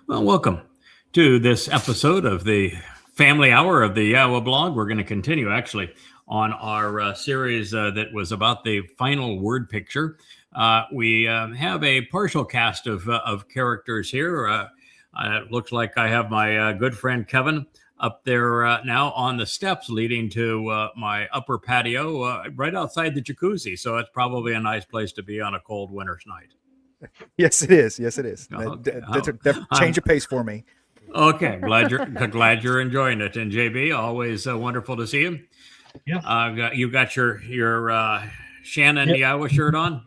Well, welcome to this episode of the Family Hour of the Yawa blog. We're going to continue actually on our series that was about the final word picture. We have a partial cast of characters here. It looks like I have my good friend Kevin up there now on the steps leading to my upper patio right outside the jacuzzi. So it's probably a nice place to be on a cold winter's night. Yes, it is. Yes, it is. Okay. That's a change of pace for me. Okay, glad you're enjoying it. And JB, always wonderful to see you. Yeah. You got your Shannon Yawa shirt on.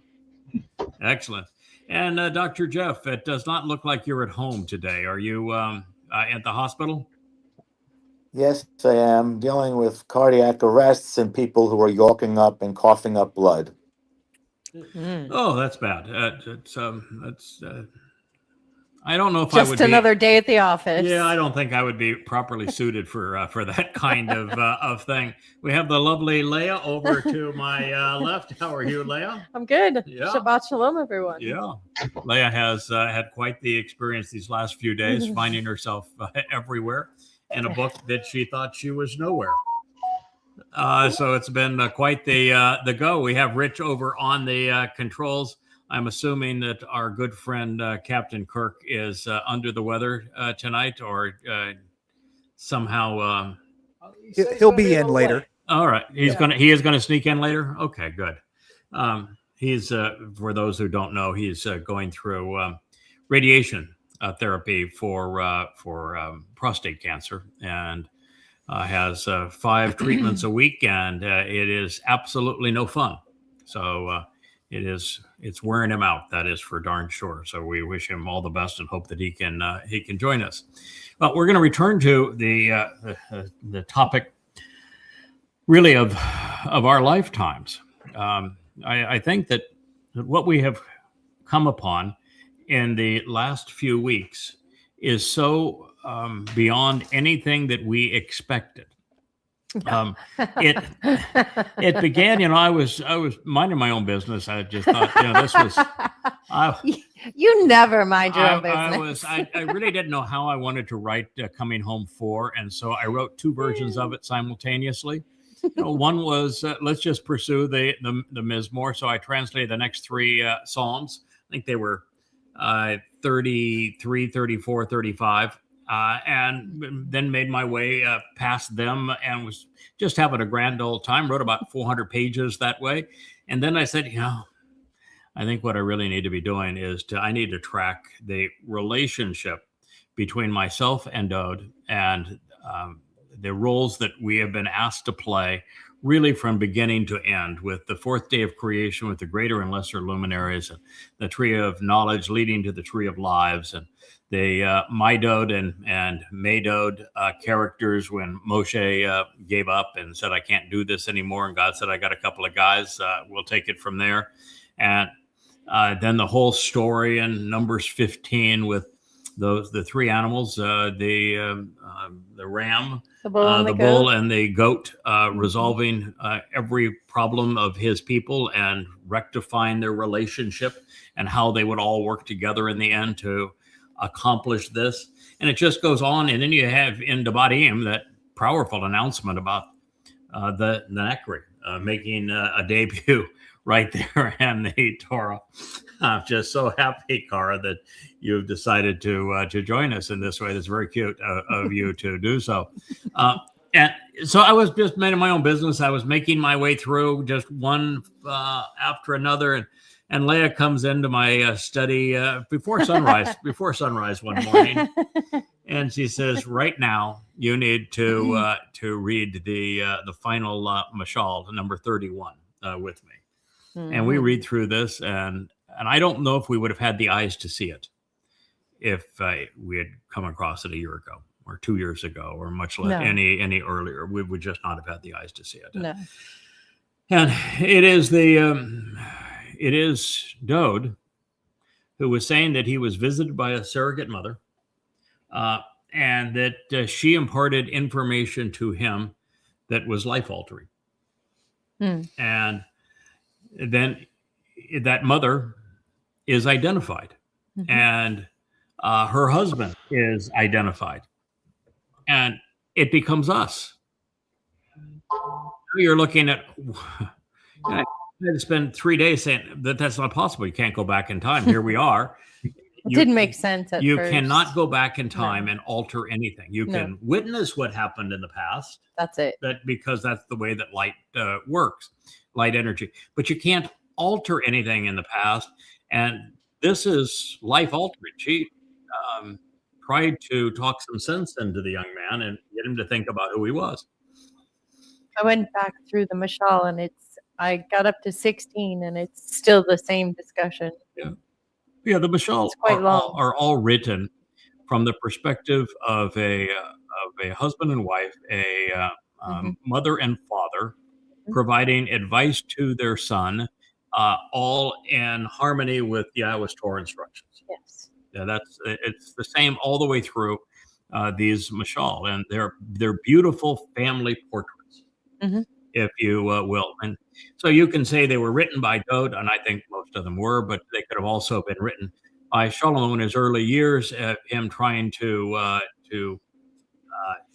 Excellent. And Dr. Jeff, it does not look like you're at home today. Are you at the hospital? Yes, I am dealing with cardiac arrests and people who are yawking up and coughing up blood. Oh, that's bad. I don't know if just I would another day at the office. Yeah, I don't think I would be properly suited for that kind of thing. We have the lovely Leah over to my left. How are you, Leah? I'm good. Yeah. Shabbat shalom, everyone. Yeah. Leah has had quite the experience these last few days, finding herself everywhere in a book that she thought she was nowhere. So it's been quite the go. We have Rich over on the controls. I'm assuming that our good friend Captain Kirk is under the weather tonight, or somehow He'll be in later. All right, he is gonna sneak in later. Okay, good. He's for those who don't know, he's going through radiation therapy for prostate cancer, and has 5 treatments a week, and it is absolutely no fun. So it's wearing him out. That is for darn sure. So we wish him all the best and hope that he can join us. Well, we're going to return to the topic really of our lifetimes. I think that what we have come upon in the last few weeks is so beyond anything that we expected. It began, I was minding my own business. I just thought, this was. You never mind your own business. I really didn't know how I wanted to write Coming Home 4, and so I wrote 2 versions of it simultaneously. One was let's just pursue the Mizmor. So I translated the next 3 Psalms. I think they were 33, 34, 35. And then made my way past them and was just having a grand old time. Wrote about 400 pages that way. And then I said, I think what I really need to be doing is I need to track the relationship between myself and Dode and the roles that we have been asked to play really from beginning to end, with the 4th day of creation, with the greater and lesser luminaries, and the tree of knowledge leading to the tree of lives, and the Mydode and Maydode characters when Moshe gave up and said, I can't do this anymore. And God said, I got a couple of guys. We'll take it from there. And then the whole story in Numbers 15 with the 3 animals, the ram, the bull, and the goat, resolving every problem of his people and rectifying their relationship, and how they would all work together in the end to accomplish this. And it just goes on. And then you have in Devarim that powerful announcement about the Necri making a debut right there in the Torah. I'm just so happy, Cara, that you've decided to join us in this way. That's very cute of you to do so. And so I was just minding my own business. I was making my way through just one after another. And Leah comes into my study before sunrise one morning, and she says, "Right now, you need to read the final mashal, number 31, with me." Mm-hmm. And we read through this, and I don't know if we would have had the eyes to see it if we had come across it a year ago or 2 years ago, or much less any earlier. We would just not have had the eyes to see it. No. And it is it is Dode who was saying that he was visited by a surrogate mother, and that she imparted information to him that was life-altering. And then that mother is identified. And her husband is identified, and it becomes us. You're looking at. I had to spend 3 days saying that that's not possible. You can't go back in time. Here we are. It didn't make sense at You first. cannot go back in time No. and alter anything. You No. can witness what happened in the past, That's it. because that's the way that light works, light energy. But you can't alter anything in the past, and this is life altering. She tried to talk some sense into the young man and get him to think about who he was. I went back through the mashal, and I got up to 16, and it's still the same discussion. Yeah, the mashal It's quite long. are all written from the perspective of a husband and wife, a mother and father, providing advice to their son, all in harmony with Yahweh's Torah instructions. Yes. Yeah, it's the same all the way through these mashal, and they're beautiful family portraits, if you will. And so you can say they were written by Dode, and I think most of them were, but they could have also been written by Shlomo in his early years, him trying to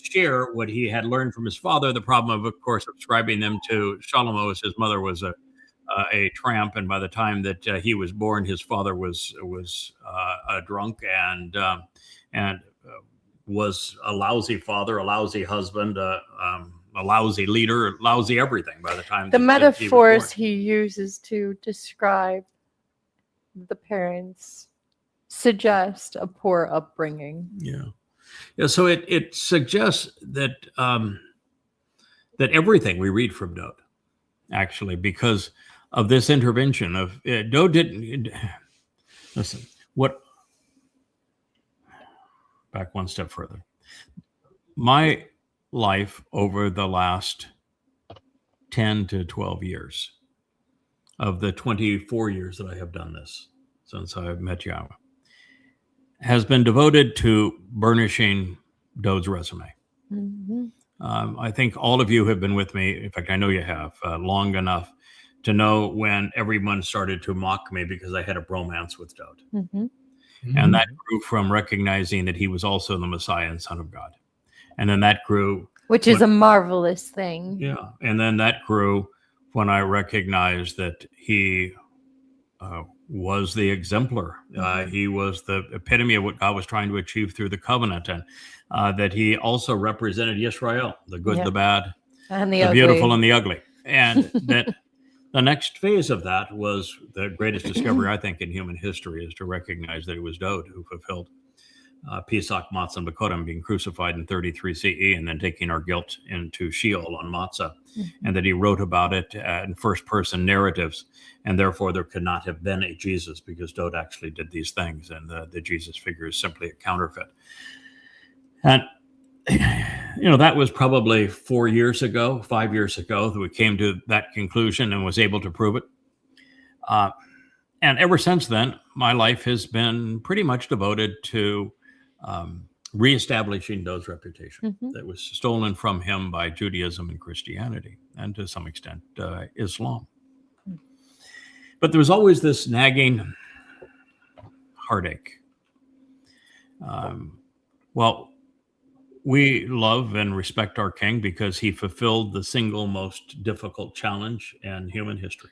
share what he had learned from his father. The problem of course, ascribing them to Shlomo is his mother was a tramp, and by the time that he was born, his father was a drunk and was a lousy father, a lousy husband, a lousy leader, lousy everything. By the time The that metaphors he he uses to describe the parents suggest a poor upbringing. was born. Yeah. So it suggests that that everything we read from Dode, actually, because of this intervention of Dode didn't listen. Back one step further. My life over the last 10 to 12 years of the 24 years that I have done this since I met Yahweh has been devoted to burnishing Dode's resume. I think all of you have been with me. In fact, I know you have long enough to know when everyone started to mock me because I had a bromance with Dode. And that grew from recognizing that he was also the Messiah and Son of God. And then that grew. Which is a marvelous thing. Yeah. And then that grew when I recognized that he was the exemplar. He was the epitome of what God was trying to achieve through the covenant. And that he also represented Yisrael, the good, the bad, and the beautiful, and the ugly. And that the next phase of that was the greatest discovery, I think, in human history, is to recognize that it was Dode who fulfilled Pesach, Matzah, and Bakodim, being crucified in 33 CE and then taking our guilt into Sheol on Matzah, and that he wrote about it in first-person narratives, and therefore there could not have been a Jesus because Dode actually did these things, and the Jesus figure is simply a counterfeit. And that was probably 5 years ago that we came to that conclusion and was able to prove it. And ever since then, my life has been pretty much devoted to reestablishing Dode's reputation that was stolen from him by Judaism and Christianity, and to some extent Islam. But there was always this nagging heartache. We love and respect our king because he fulfilled the single most difficult challenge in human history.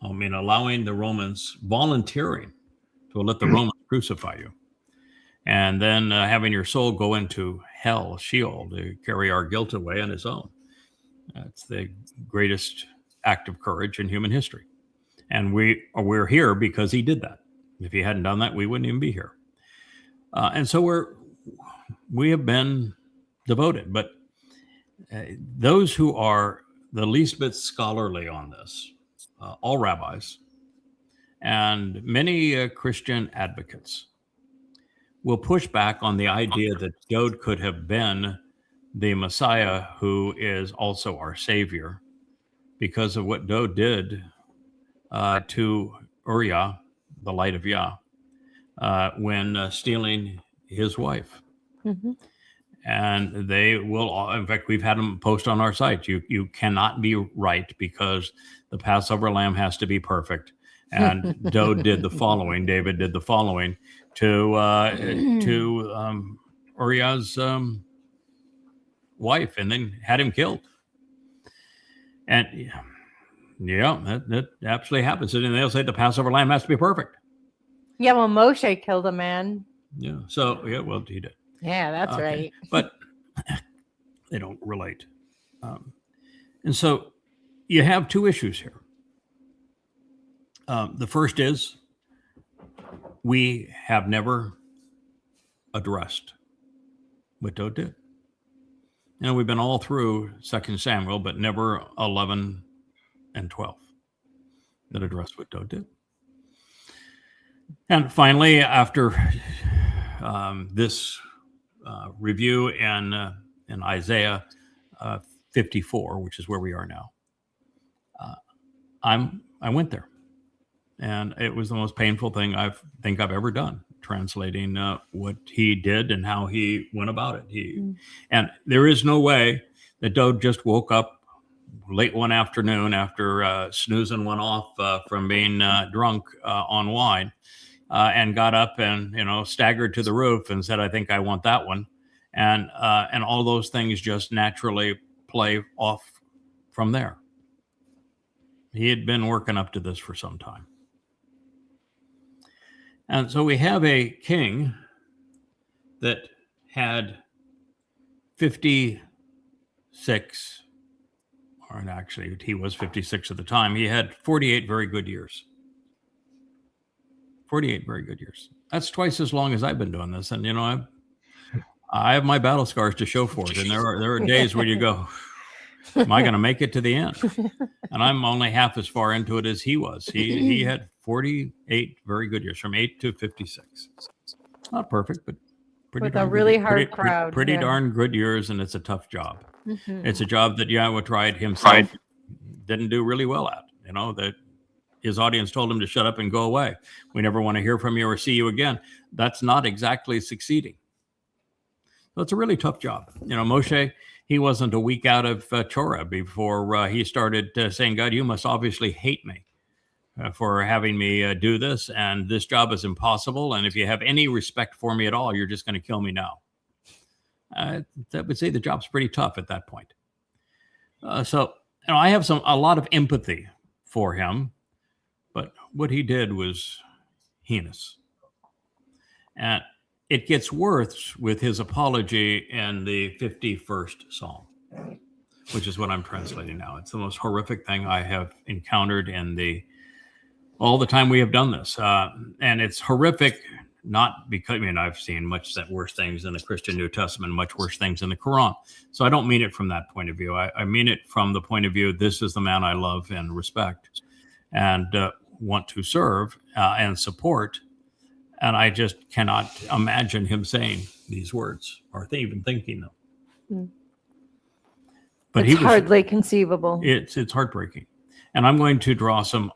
I mean, allowing the Romans, volunteering to let the Romans crucify you, and then having your soul go into hell, Sheol, to carry our guilt away on his own. That's the greatest act of courage in human history. And we're here because he did that. If he hadn't done that, we wouldn't even be here. And so we have been devoted, but those who are the least bit scholarly on this, all rabbis and many Christian advocates, will push back on the idea that Dode could have been the Messiah who is also our Savior because of what Dode did to Uriah, the light of Yah, when stealing his wife. And they will, in fact, we've had them post on our site. You cannot be right because the Passover lamb has to be perfect. And Dode did the following, David did the following, to Uriah's wife, and then had him killed. And yeah, that absolutely happens. And they'll say the Passover lamb has to be perfect. Yeah, well, Moshe killed a man. Yeah. So yeah, well, he did. Yeah, that's right. But they don't relate. And so you have two issues here. The first is we have never addressed what Dode did. You know, we've been all through 2 Samuel, but never 11 and 12 that addressed what Dode did. And finally, after this review in Isaiah 54, which is where we are now, I went there, and it was the most painful thing I think I've ever done, translating what he did and how he went about it. And there is no way that Dode just woke up late one afternoon after snoozing one off from being drunk on wine, and got up and staggered to the roof and said, "I think I want that one," and all those things just naturally play off from there. He had been working up to this for some time. And so we have a king that had 56, or actually he was 56 at the time. He had 48 very good years. 48 very good years. That's twice as long as I've been doing this. And, I have my battle scars to show for it. And there are days where you go, am I going to make it to the end? And I'm only half as far into it as he was. He had 48 very good years, from 8 to 56. Not perfect, but pretty With a really hard crowd. Pretty darn good years, and it's a tough job. It's a job that Yahweh tried himself, didn't do really well at. That his audience told him to shut up and go away. We never want to hear from you or see you again. That's not exactly succeeding. So it's a really tough job. Moshe, he wasn't a week out of Torah before he started saying, "God, you must obviously hate me for having me do this, and this job is impossible. And if you have any respect for me at all, you're just going to kill me now." That would say the job's pretty tough at that point. So I have a lot of empathy for him, but what he did was heinous. And it gets worse with his apology in the 51st Psalm, which is what I'm translating now. It's the most horrific thing I have encountered in all the time we have done this. And it's horrific, not because, I've seen much worse things in the Christian New Testament, much worse things in the Quran. So I don't mean it from that point of view. I mean it from the point of view, this is the man I love and respect and want to serve and support. And I just cannot imagine him saying these words or even thinking them. But it's hardly conceivable. It's heartbreaking. And I'm going to draw some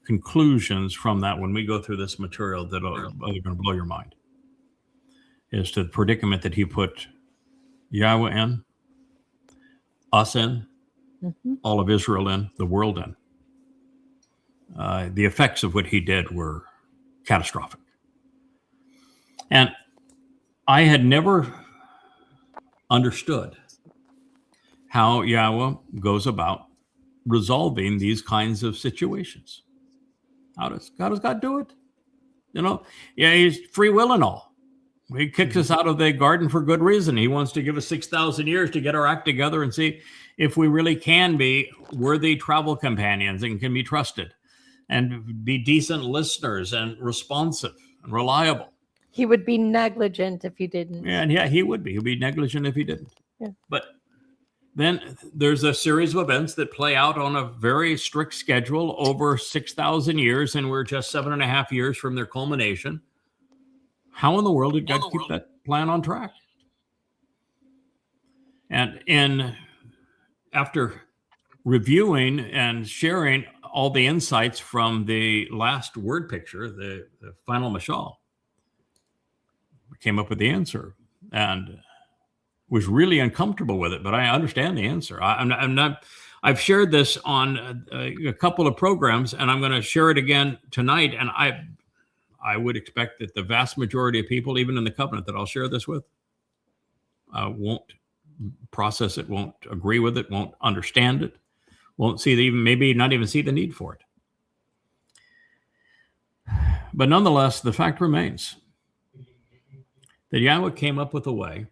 conclusions from that when we go through this material that are going to blow your mind. Is to the predicament that he put Yahweh in, us in, all of Israel in, the world in. The effects of what he did were catastrophic. And I had never understood how Yahweh goes about resolving these kinds of situations. How does God do it? He's free will and all. He kicks us out of the garden for good reason. He wants to give us 6,000 years to get our act together and see if we really can be worthy travel companions and can be trusted and be decent listeners and responsive and reliable. He would be negligent if he didn't. And he would be. He'd be negligent if he didn't. Yeah. But then there's a series of events that play out on a very strict schedule over 6,000 years, and we're just 7.5 years from their culmination. How in the world did God keep that plan on track? And after reviewing and sharing all the insights from the last word picture, the final mashal, we came up with the answer and was really uncomfortable with it, but I understand the answer. I'm not. I've shared this on a couple of programs, and I'm going to share it again tonight. And I would expect that the vast majority of people, even in the covenant that I'll share this with, won't process it, won't agree with it, won't understand it, won't see maybe not even see the need for it. But nonetheless, the fact remains that Yahweh came up with a way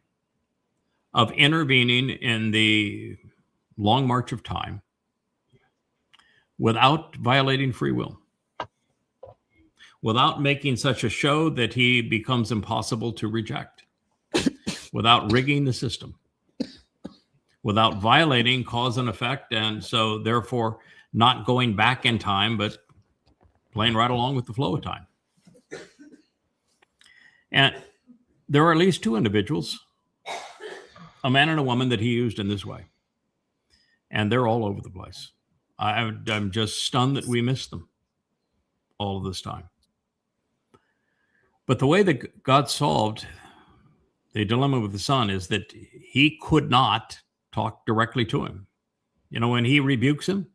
of intervening in the long march of time without violating free will, without making such a show that he becomes impossible to reject, without rigging the system, without violating cause and effect, and so therefore not going back in time, but playing right along with the flow of time. And there are at least two individuals, a man and a woman, that he used in this way. And they're all over the place. I'm just stunned that we missed them all of this time. But the way that God solved the dilemma with the son is that he could not talk directly to him. You know, when he rebukes him,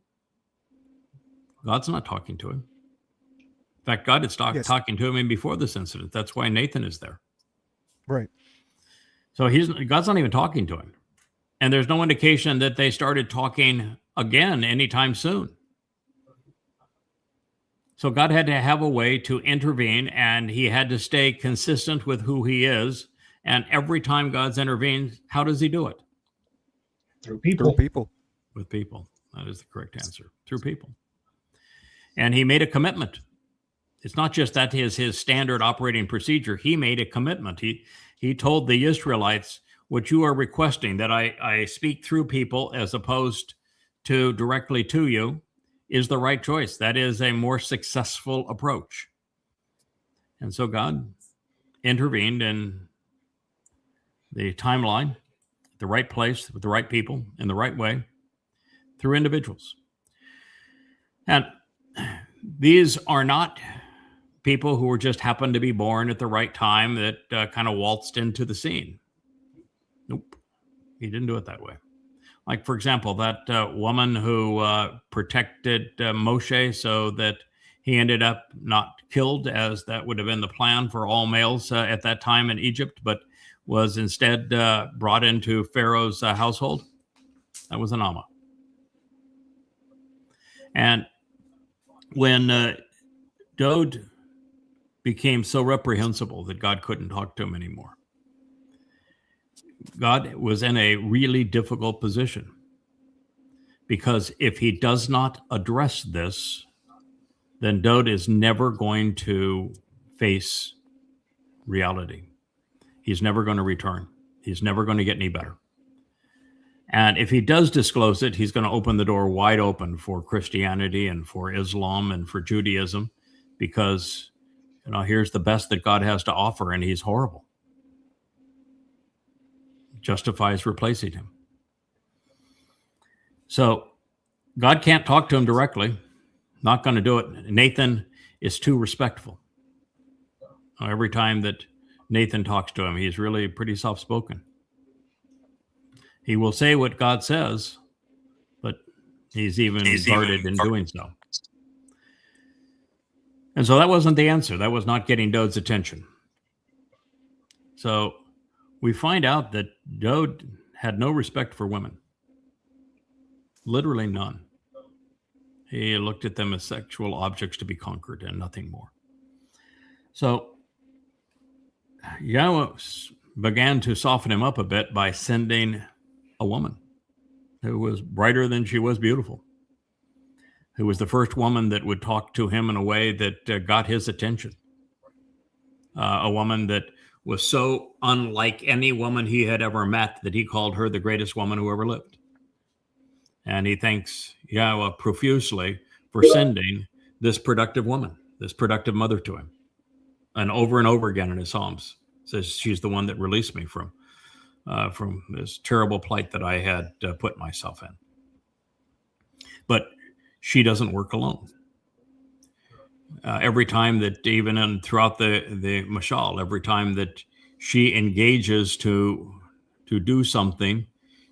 God's not talking to him. In fact, God is talking to him even before this incident. That's why Nathan is there. Right. So God's not even talking to him. And there's no indication that they started talking again anytime soon. So God had to have a way to intervene, and he had to stay consistent with who he is. And every time God's intervened, how does he do it? Through people. Through people. With people. That is the correct answer. Through people. And he made a commitment. It's not just that is his standard operating procedure. He made a commitment. He told the Israelites, what you are requesting, that I speak through people as opposed to directly to you, is the right choice. That is a more successful approach. And so God intervened in the timeline, the right place, with the right people, in the right way, through individuals. And these are not people who were just happened to be born at the right time that kind of waltzed into the scene. Nope. He didn't do it that way. Like, for example, that woman who protected Moshe so that he ended up not killed, as that would have been the plan for all males at that time in Egypt, but was instead brought into Pharaoh's household. That was an Amma. And when Dode became so reprehensible that God couldn't talk to him anymore, God was in a really difficult position, because if he does not address this, then Dode is never going to face reality. He's never going to return. He's never going to get any better. And if he does disclose it, he's going to open the door wide open for Christianity and for Islam and for Judaism, because, you know, here's the best that God has to offer, and he's horrible. Justifies replacing him. So God can't talk to him directly. Not going to do it. Nathan is too respectful. Every time that Nathan talks to him, he's really pretty soft-spoken. He will say what God says, but he's even guarded in doing so. And so that wasn't the answer. That was not getting Dode's attention. So we find out that Dode had no respect for women. Literally none. He looked at them as sexual objects to be conquered and nothing more. So Yahweh began to soften him up a bit by sending a woman who was brighter than she was beautiful, who was the first woman that would talk to him in a way that got his attention. A woman that was so unlike any woman he had ever met that he called her the greatest woman who ever lived. And he thanks Yahweh profusely for sending this productive woman, this productive mother to him. And over again in his Psalms says, she's the one that released me from this terrible plight that I had put myself in. But she doesn't work alone. Every time that, even throughout the mashal, every time that she engages to do something,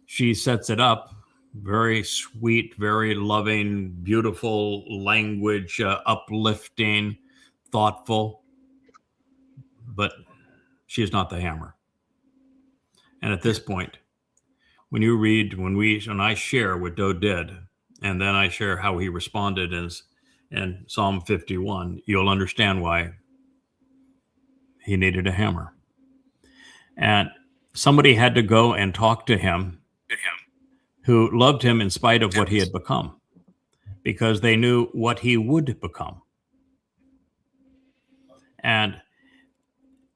she sets it up very sweet, very loving, beautiful language, uplifting, thoughtful. but she is not the hammer. And at this point, when you read, when I share what Doe did, and then I share how he responded in Psalm 51, you'll understand why he needed a hammer. And somebody had to go and talk to him who loved him in spite of what he had become, because they knew what he would become. And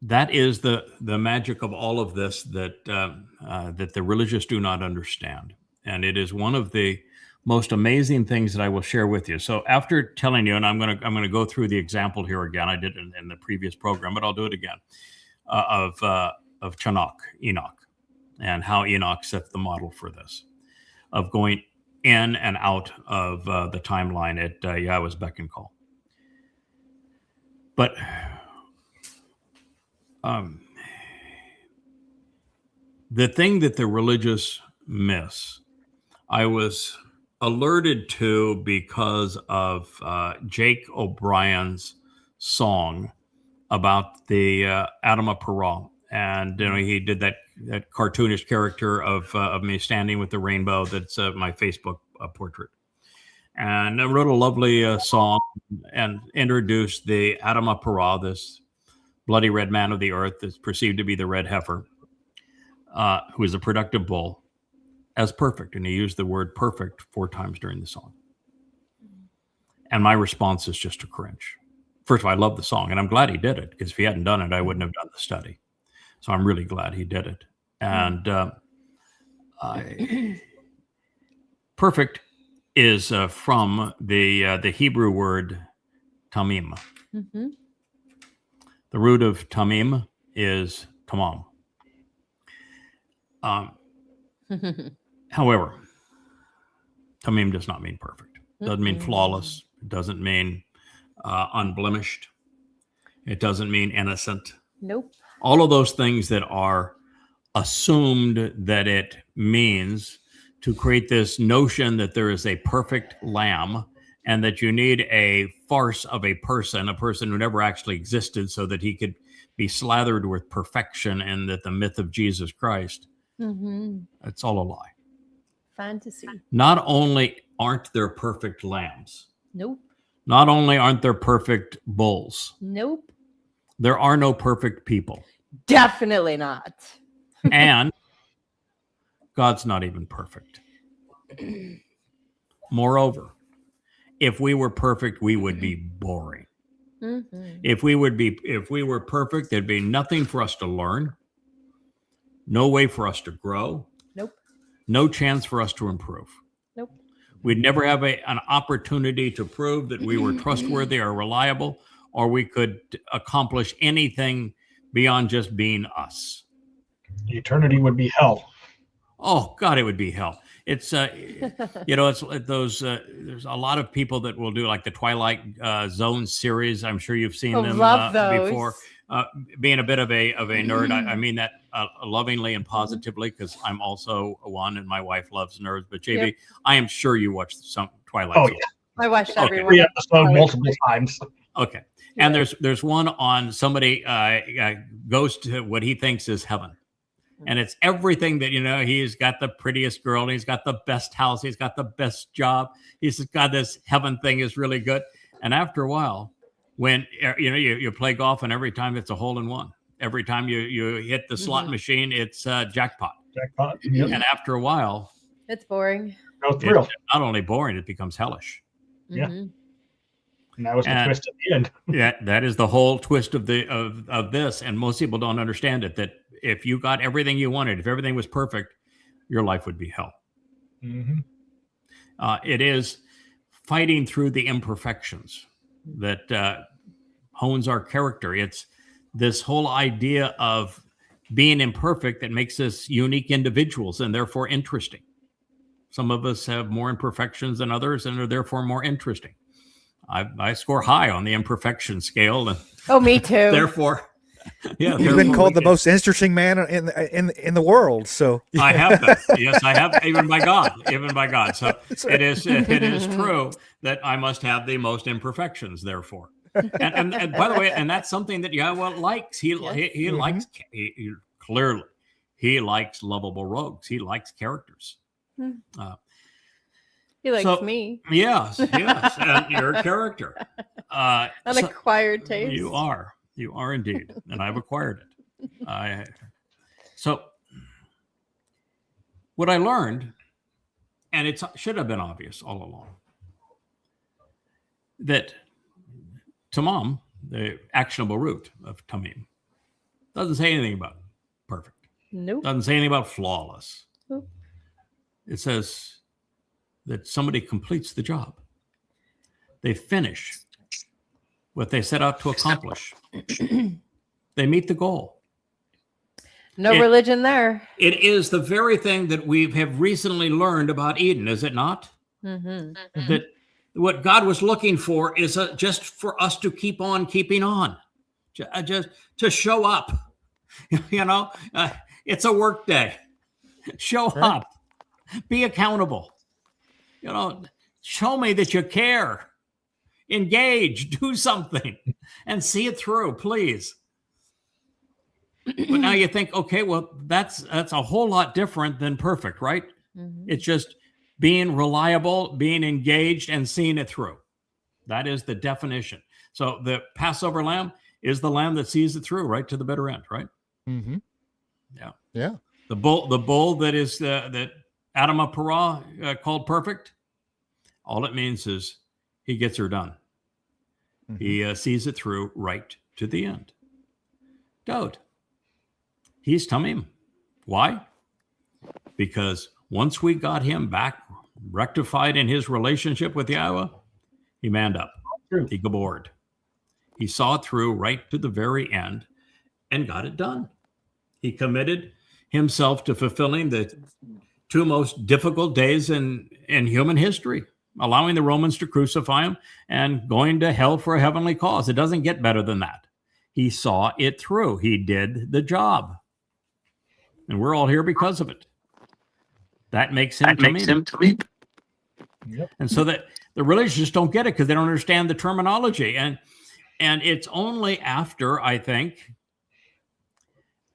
that is the magic of all of this that the religious do not understand. And it is one of the most amazing things that I will share with you. So after telling you, and I'm gonna go through the example here again. I did it in the previous program, but I'll do it again, of Enoch, and how Enoch set the model for this, of going in and out of the timeline at Yahweh's beck and call. But the thing that the religious miss, I was alerted to because of Jake O'Brien's song about the Adama Parah. And he did that cartoonish character of me standing with the rainbow. That's my Facebook portrait. And I wrote a lovely song and introduced the Adama Parah, this bloody red man of the earth that's perceived to be the red heifer, who is a productive bull, as perfect. And he used the word perfect 4 times during the song. And my response is just to cringe. First of all, I love the song, and I'm glad he did it, because if he hadn't done it, I wouldn't have done the study. So I'm really glad he did it. And perfect is from the Hebrew word tamim. Mm-hmm. The root of tamim is tamam. However, tamim does not mean perfect. It doesn't mean flawless. It doesn't mean unblemished. It doesn't mean innocent. Nope. All of those things that are assumed that it means to create this notion that there is a perfect lamb and that you need a farce of a person who never actually existed so that he could be slathered with perfection, and that the myth of Jesus Christ, it's all a lie. Fantasy. Not only aren't there perfect lambs, Nope. not only aren't there perfect bulls, Nope. there are no perfect people. Definitely not. And God's not even perfect. Moreover, if we were perfect, we would be boring. Mm-hmm. If we were perfect, there'd be nothing for us to learn, no way for us to grow, Nope. no chance for us to improve. Nope. We'd never have an opportunity to prove that we were trustworthy or reliable, or we could accomplish anything beyond just being us. Eternity would be hell. Oh God, it would be hell. It's it's those. There's a lot of people that will do like the Twilight Zone series. I'm sure you've seen them love those. before. Being a bit of a nerd, I mean that lovingly and positively, because I'm also one, and my wife loves nerds. But JB, Yep. I am sure you watched some Twilight Oh Zone. yeah, I watched every one. 3 episodes multiple times. Okay. And there's one on somebody goes to what he thinks is heaven. And it's everything that, he's got the prettiest girl, and he's got the best house, he's got the best job, he's got this heaven thing is really good. And after a while, when you play golf, and every time it's a hole in one, every time you hit the slot machine, it's jackpot. Jackpot. Yep. And after a while, It's boring. No thrill. it's not only boring, it becomes hellish. Yeah. Mhm. And that was the And- twist at the end. Yeah, that is the whole twist of this, and most people don't understand it. That if you got everything you wanted, if everything was perfect, your life would be hell. Mm-hmm. It is fighting through the imperfections that hones our character. It's this whole idea of being imperfect that makes us unique individuals and therefore interesting. Some of us have more imperfections than others and are therefore more interesting. I score high on the imperfection scale, and Oh, me too. therefore, yeah, You've been called the most interesting man in the world. So I have been. Yes, I have. Even by God. So it is true that I must have the most imperfections. Therefore, And by the way, and that's something that Yahweh likes. He Mhm. likes clearly. He likes lovable rogues. He likes characters. He likes So- me. Yes, and you're a character. An So- acquired taste. You are indeed, and I've acquired it. So what I learned, and it should have been obvious all along, that tamam, the actionable root of tamim, doesn't say anything about perfect. Nope. Doesn't say anything about flawless. Nope. It says that somebody completes the job. They finish what they set out to accomplish. They meet the goal. No It- religion there. It is the very thing that we have recently learned about Eden, is it not? Mm-hmm. That what God was looking for is just for us to keep on keeping on, just to show up. It's a work day. Show Right. up. Be accountable. Show me that you care. Engage. Do something, and see it through, please. But now you think, okay, well, that's a whole lot different than perfect, right? Mm-hmm. It's just being reliable, being engaged, and seeing it through. That is the definition. So the Passover lamb is the lamb that sees it through right to the bitter end, right? Mm-hmm. Yeah. Yeah. The bull that is that Adam of Parah called perfect. All it means is he gets her done. Mhm. He sees it through right to the end. Dode. He's tamim. Why? Because once we got him back rectified in his relationship with Yahweh, he manned up. True. He gabored. He saw it through right to the very end and got it done. He committed himself to fulfilling the two most difficult days in human history, allowing the Romans to crucify him and going to hell for a heavenly cause. It doesn't get better than that. He saw it through. He did the job. And we're all here because of it. That makes him tamim. Yep. And so that the religious just don't get it because they don't understand the terminology. And it's only after, I think,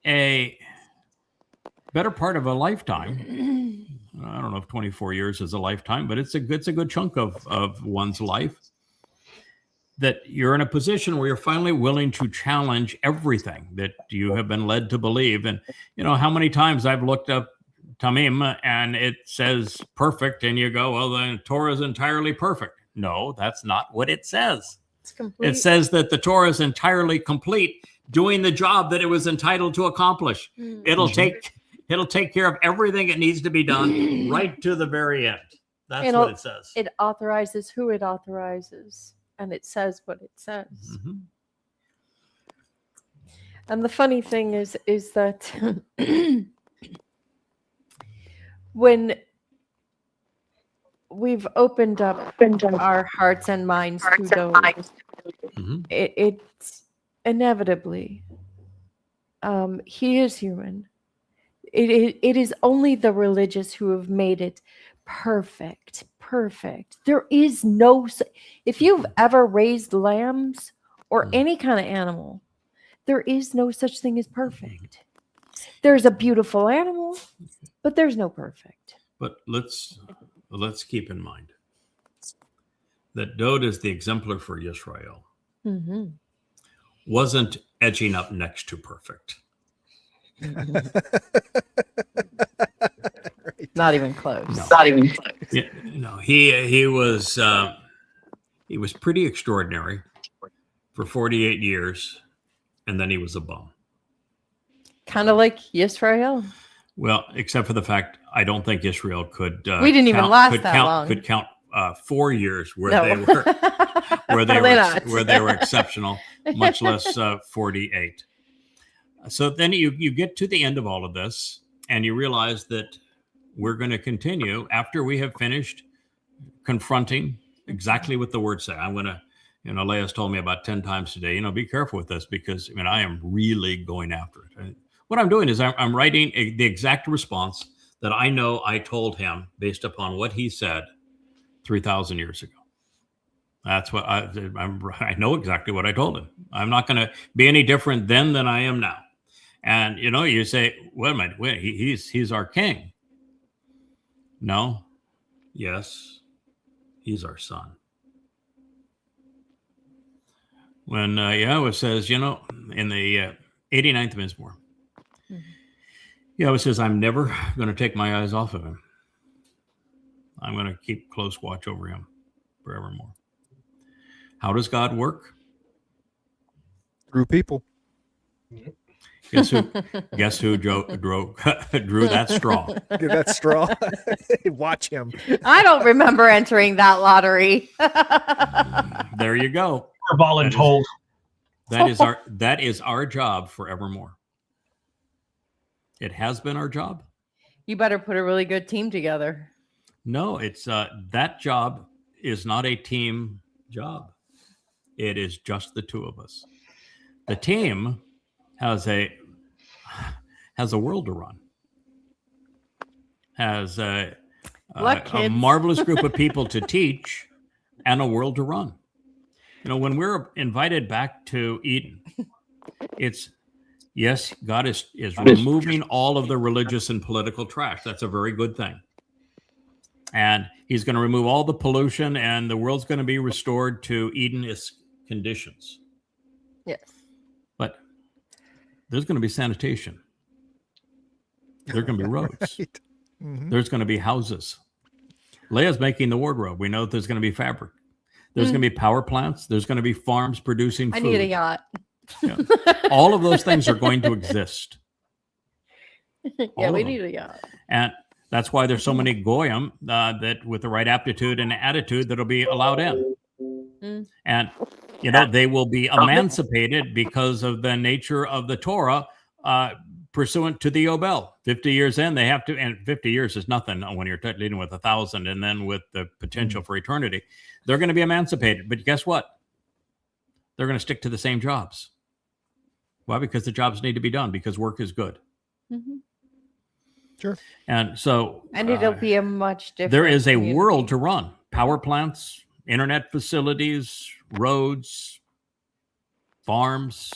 a better part of a lifetime. I don't know if 24 years is a lifetime, but it's a good chunk of one's life, that you're in a position where you're finally willing to challenge everything that you have been led to believe. And how many times I've looked up tamim and it says perfect, and you go, well, the Torah is entirely perfect. No, that's not what it says. It's complete. It says that the Torah is entirely complete, doing the job that it was entitled to accomplish. Mm. It'll take care of everything that needs to be done right to the very end. That's what it says. It authorizes who it authorizes, and it says what it says. Mhm. And the funny thing is that when we've opened up our hearts and minds to those, Mhm. it's inevitably, he is human. It is only the religious who have made it perfect. There is no, if you've ever raised lambs or any kind of animal, there is no such thing as perfect. There's a beautiful animal, but there's no perfect. But let's keep in mind that Dode is the exemplar for Yisrael. Mm-hmm. Wasn't edging up next to perfect. Not even close. No. Not even close. Yeah, no, he was pretty extraordinary for 48 years, and then he was a bum. Kind of like Yisrael. Well, except for the fact I don't think Israel could. We didn't even last that long. Could count 4 years where No. they were Probably not. where they were exceptional, much less 48. So then you get to the end of all of this, and you realize that we're going to continue after we have finished confronting exactly what the words say. I'm going to, Leia's told me about 10 times today, be careful with this, because I am really going after it. What I'm doing is I'm writing the exact response that I know I told him based upon what he said 3,000 years ago. That's what I know exactly what I told him. I'm not going to be any different then than I am now. And you say, wait a minute, he's our king. No, yes, he's our son. When Yahweh says, in the 89th Mizmor, Yahweh says, I'm never going to take my eyes off of him. I'm going to keep close watch over him forevermore. How does God work? Through people. Guess who drew that straw? Give that straw. Watch him. I don't remember entering that lottery. There you go. We're voluntold. That is our job forevermore. It has been our job. You better put a really good team together. No, it's that job is not a team job. It is just the two of us. The team has a world to run. Has a marvelous group of people to teach and a world to run. When we're invited back to Eden, yes, God is removing all of the religious and political trash. That's a very good thing. And he's going to remove all the pollution, and the world's going to be restored to Edenist conditions. Yes. But there's going to be sanitation. There's going to be roads. Right. Mm-hmm. There's going to be houses. Leah's making the wardrobe. We know there's going to be fabric. There's going to be power plants. There's going to be farms producing food. I need a yacht. Yeah. All of those things are going to exist. Yeah, we need a yacht. And that's why there's so many goyim that with the right aptitude and attitude that'll be allowed in. And, they will be emancipated because of the nature of the Torah pursuant to the Yobel. 50 years in, they have to, and 50 years is nothing when you're dealing with 1,000 and then with the potential for eternity. They're going to be emancipated. But guess what? They're going to stick to the same jobs. Why? Because the jobs need to be done, because work is good. Mm-hmm. Sure. And so... And it'll be a much different... There is a community. world to run. Power plants, internet facilities, roads, farms,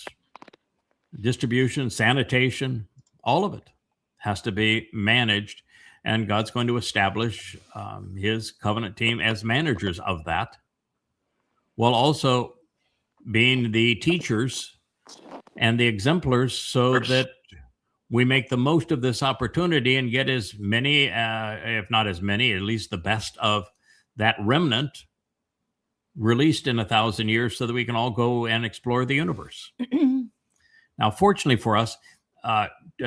distribution, sanitation, all of it has to be managed. And God's going to establish his covenant team as managers of that, while also being the teachers and the exemplars so that we make the most of this opportunity and get as many, if not as many, at least the best of that remnant released in 1,000 years so that we can all go and explore the universe. Now, fortunately for us,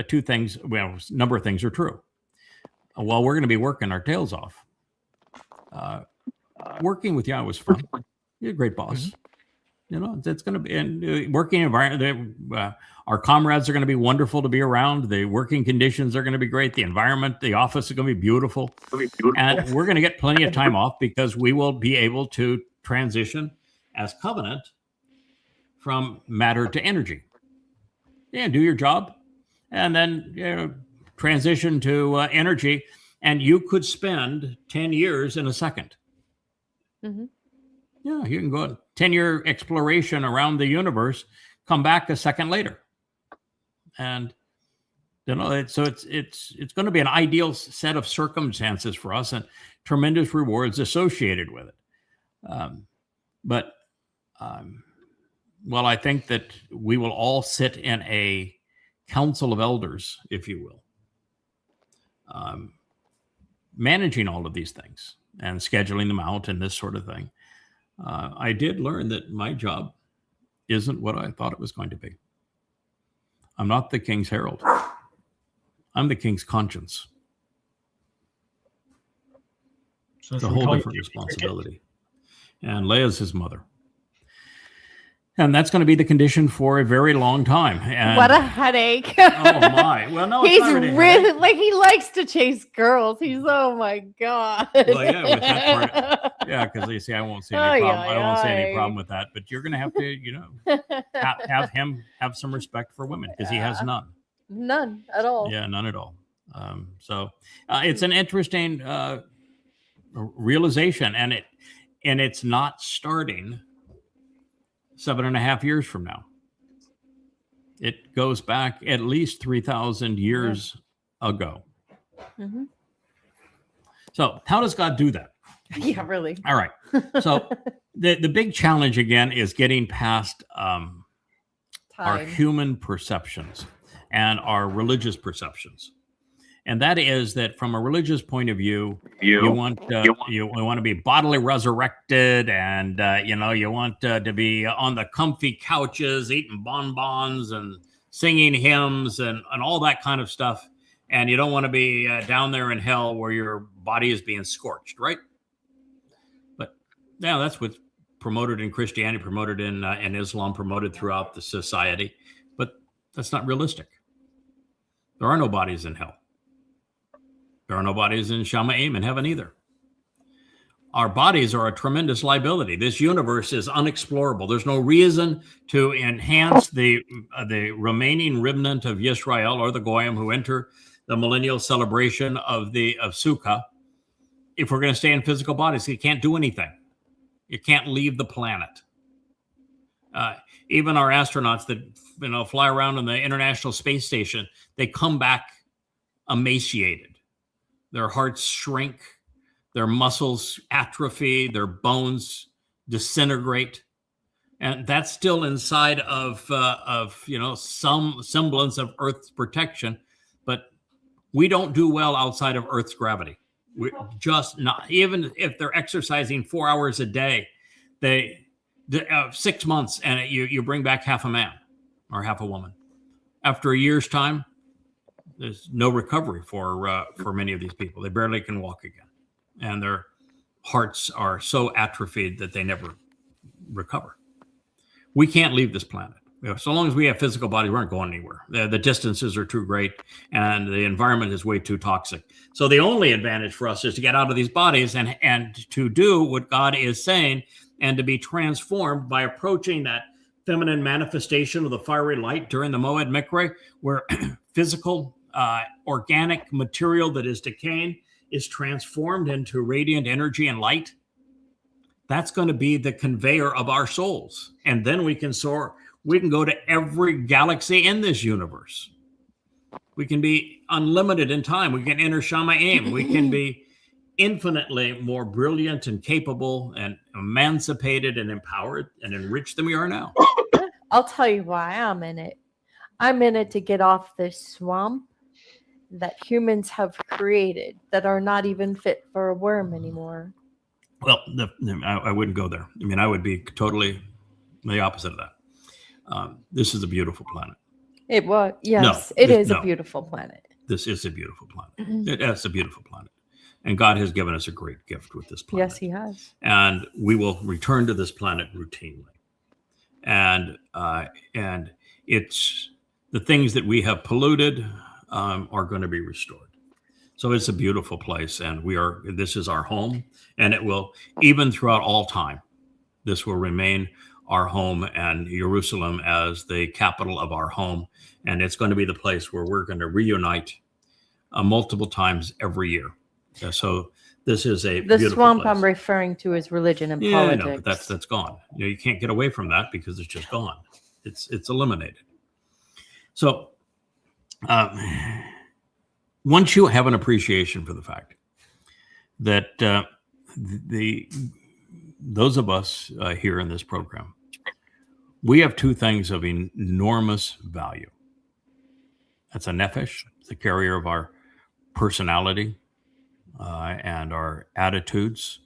two things, well, a number of things are true. While we're going to be working our tails off, working with Yahweh was fun. You're a great boss. It's going to be, and working environment, our comrades are going to be wonderful to be around. The working conditions are going to be great. The environment, the office is going to be beautiful. And we're going to get plenty of time off because we will be able to transition as covenant from matter to energy. Yeah, do your job and then transition to energy. And you could spend 10 years in a second. Mm-hmm. Yeah, you can go on 10-year exploration around the universe, come back a second later. And so it's going to be an ideal set of circumstances for us and tremendous rewards associated with it. Well, I think that we will all sit in a council of elders, if you will, managing all of these things and scheduling them out and this sort of thing. I did learn that my job isn't what I thought it was going to be. I'm not the king's herald. I'm the king's conscience. So It's a whole different responsibility. And Leah's his mother. And that's going to be the condition for a very long time. And, what a headache. Oh, my. Well, no, it's He's not really a really, headache. like, he likes to chase girls. He's, oh, my God. Well, yeah, with that part. Yeah, because you see, I won't see any problem. I won't see any problem with that. But you're going to have to, have him have some respect for women because he has none. None at all. Yeah, none at all. So it's an interesting realization, and and it's not starting 7.5 years from now. It goes back at least 3,000 years ago. Mm-hmm. So how does God do that? Yeah, really. All right. So the big challenge again is getting past our Time. human perceptions and our religious perceptions. And that is that from a religious point of view, you want to be bodily resurrected, and you want to be on the comfy couches, eating bonbons and singing hymns and all that kind of stuff. And you don't want to be down there in hell where your body is being scorched, right? But yeah, that's what's promoted in Christianity, promoted in Islam, promoted throughout the society. But that's not realistic. There are no bodies in hell. There are no bodies in Shamayim in heaven either. Our bodies are a tremendous liability. This universe is unexplorable. There's no reason to enhance the remaining remnant of Yisrael or the Goyim who enter the millennial celebration of Sukkah. If we're going to stay in physical bodies, you can't do anything. You can't leave the planet. Even our astronauts that fly around on the International Space Station, they come back emaciated. Their hearts shrink, their muscles atrophy, their bones disintegrate, and that's still inside of some semblance of Earth's protection. But we don't do well outside of Earth's gravity. We're just not. Even if they're exercising 4 hours a day, 6 months, and you bring back half a man or half a woman. After a year's time, there's no recovery for many of these people. They barely can walk again, and their hearts are so atrophied that they never recover. We can't leave this planet. So long as we have physical bodies, we aren't going anywhere. The distances are too great, and the environment is way too toxic. So the only advantage for us is to get out of these bodies and to do what God is saying, and to be transformed by approaching that feminine manifestation of the fiery light during the Moed Mikre, where physical organic material that is decaying is transformed into radiant energy and light. That's going to be the conveyor of our souls. And then we can soar. We can go to every galaxy in this universe. We can be unlimited in time. We can enter Shamayim. We can be infinitely more brilliant and capable and emancipated and empowered and enriched than we are now. I'll tell you why I'm in it. I'm in it to get off this swamp that humans have created that are not even fit for a worm anymore. Well, I wouldn't go there. I mean, I would be totally the opposite of that. This is a beautiful planet. It was, yes, No, it is no. a beautiful planet. This is a beautiful planet. Mhm. It's a beautiful planet. And God has given us a great gift with this planet. Yes, he has. And we will return to this planet routinely. And it's the things that we have polluted are going to be restored. So it's a beautiful place, and this is our home, and it will, even throughout all time, this will remain our home, and Jerusalem as the capital of our home. And it's going to be the place where we're going to reunite multiple times every year. So this is a The beautiful swamp place. I'm referring to is religion and Yeah, politics. no, but that's gone. You can't get away from that because it's just gone. It's eliminated. So once you have an appreciation for the fact that those of us here in this program, we have two things of enormous value. That's a nefesh, the carrier of our personality and our attitudes.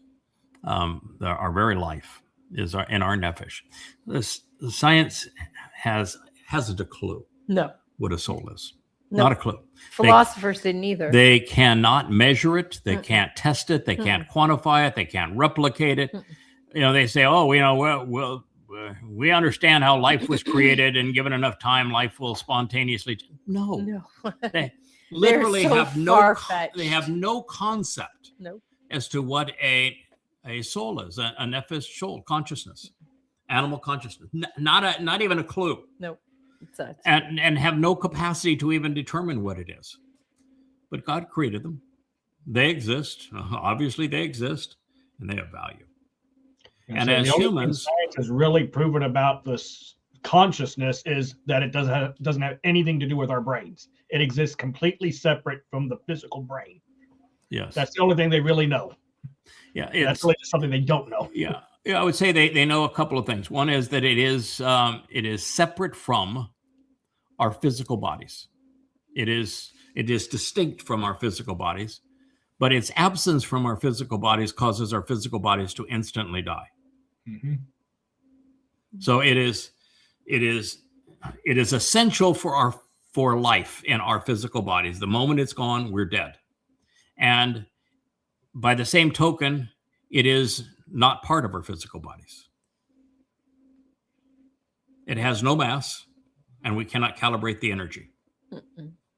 Our very life is in our nefesh. The science hasn't a clue No. what a soul is. No. Not a clue. Philosophers didn't either. They cannot measure it. They Mm-mm. can't test it. They can't quantify it. They can't replicate it. Mm-mm. They say, oh, we understand how life was created, and given enough time, life will spontaneously. No, No. they literally so have no. far-fetched. They have no concept No. as to what a soul is, a nefesh soul, consciousness, animal consciousness. Not even a clue. No. And have no capacity to even determine what it is. But God created them. They exist. Obviously, they exist, and they have value. And so as the only thing humans, science has really proven about this consciousness is that it doesn't have anything to do with our brains. It exists completely separate from the physical brain. yes, That's the only thing they really know. yeah, That's really just something they don't know. yeah. I would say they know a couple of things. One is that it is separate from our physical bodies. It is distinct from our physical bodies, but its absence from our physical bodies causes our physical bodies to instantly die. Mm-hmm. So it is essential for life in our physical bodies. The moment it's gone, we're dead. And by the same token, it is not part of our physical bodies. It has no mass, and we cannot calibrate the energy.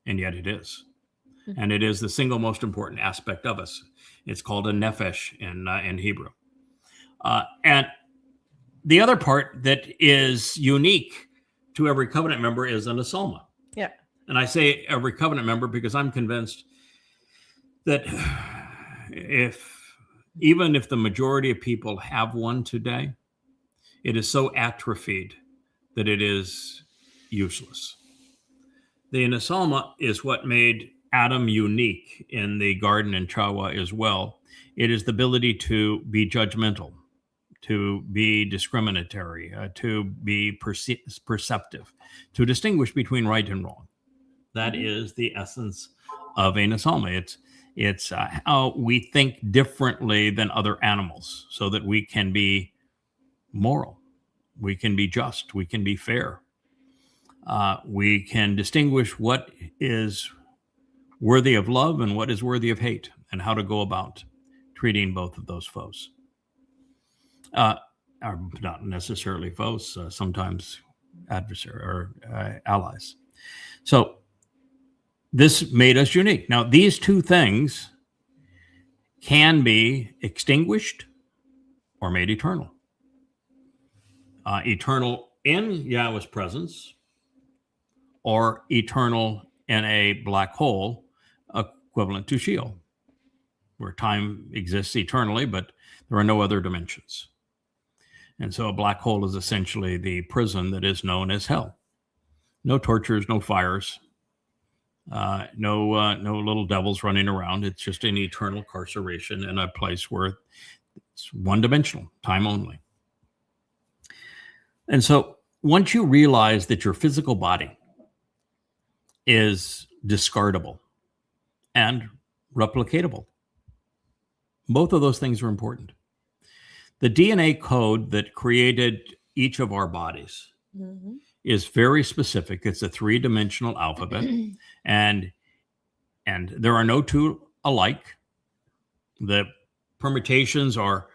And yet it is. And it is the single most important aspect of us. It's called a nephesh in Hebrew. And the other part that is unique to every covenant member is an asoma. Yeah. And I say every covenant member because I'm convinced that even if the majority of people have one today, it is so atrophied that it is useless. The Nesama is what made Adam unique in the garden in Chawa as well. It is the ability to be judgmental, to be discriminatory, to be perceptive, to distinguish between right and wrong. That is the essence of a Nesama. It's how we think differently than other animals so that we can be moral, we can be just, we can be fair. We can distinguish what is worthy of love and what is worthy of hate, and how to go about treating both of those foes. Are not necessarily foes, sometimes adversary or allies. So this made us unique. Now, these two things can be extinguished or made eternal. Eternal in Yahweh's presence, or eternal in a black hole equivalent to Sheol, where time exists eternally, but there are no other dimensions. And so a black hole is essentially the prison that is known as hell. No tortures, no fires, no little devils running around. It's just an eternal carceration in a place where it's one-dimensional, time only. And so once you realize that your physical body is discardable and replicatable, both of those things are important. The DNA code that created each of our bodies is very specific. It's a 3-dimensional alphabet, and there are no two alike. The permutations are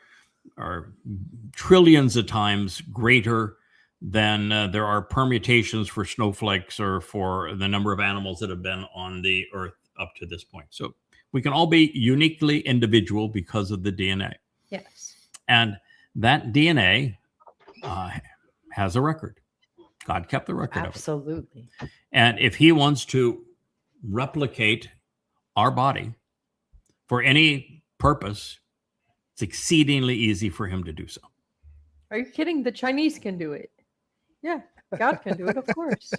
trillions of times greater than there are permutations for snowflakes or for the number of animals that have been on the earth up to this point. So we can all be uniquely individual because of the DNA. Yes. And that DNA has a record. God kept the record Absolutely. of it. And if he wants to replicate our body for any purpose, it's exceedingly easy for him to do so. Are you kidding? The Chinese can do it. Yeah, God can do it, of course.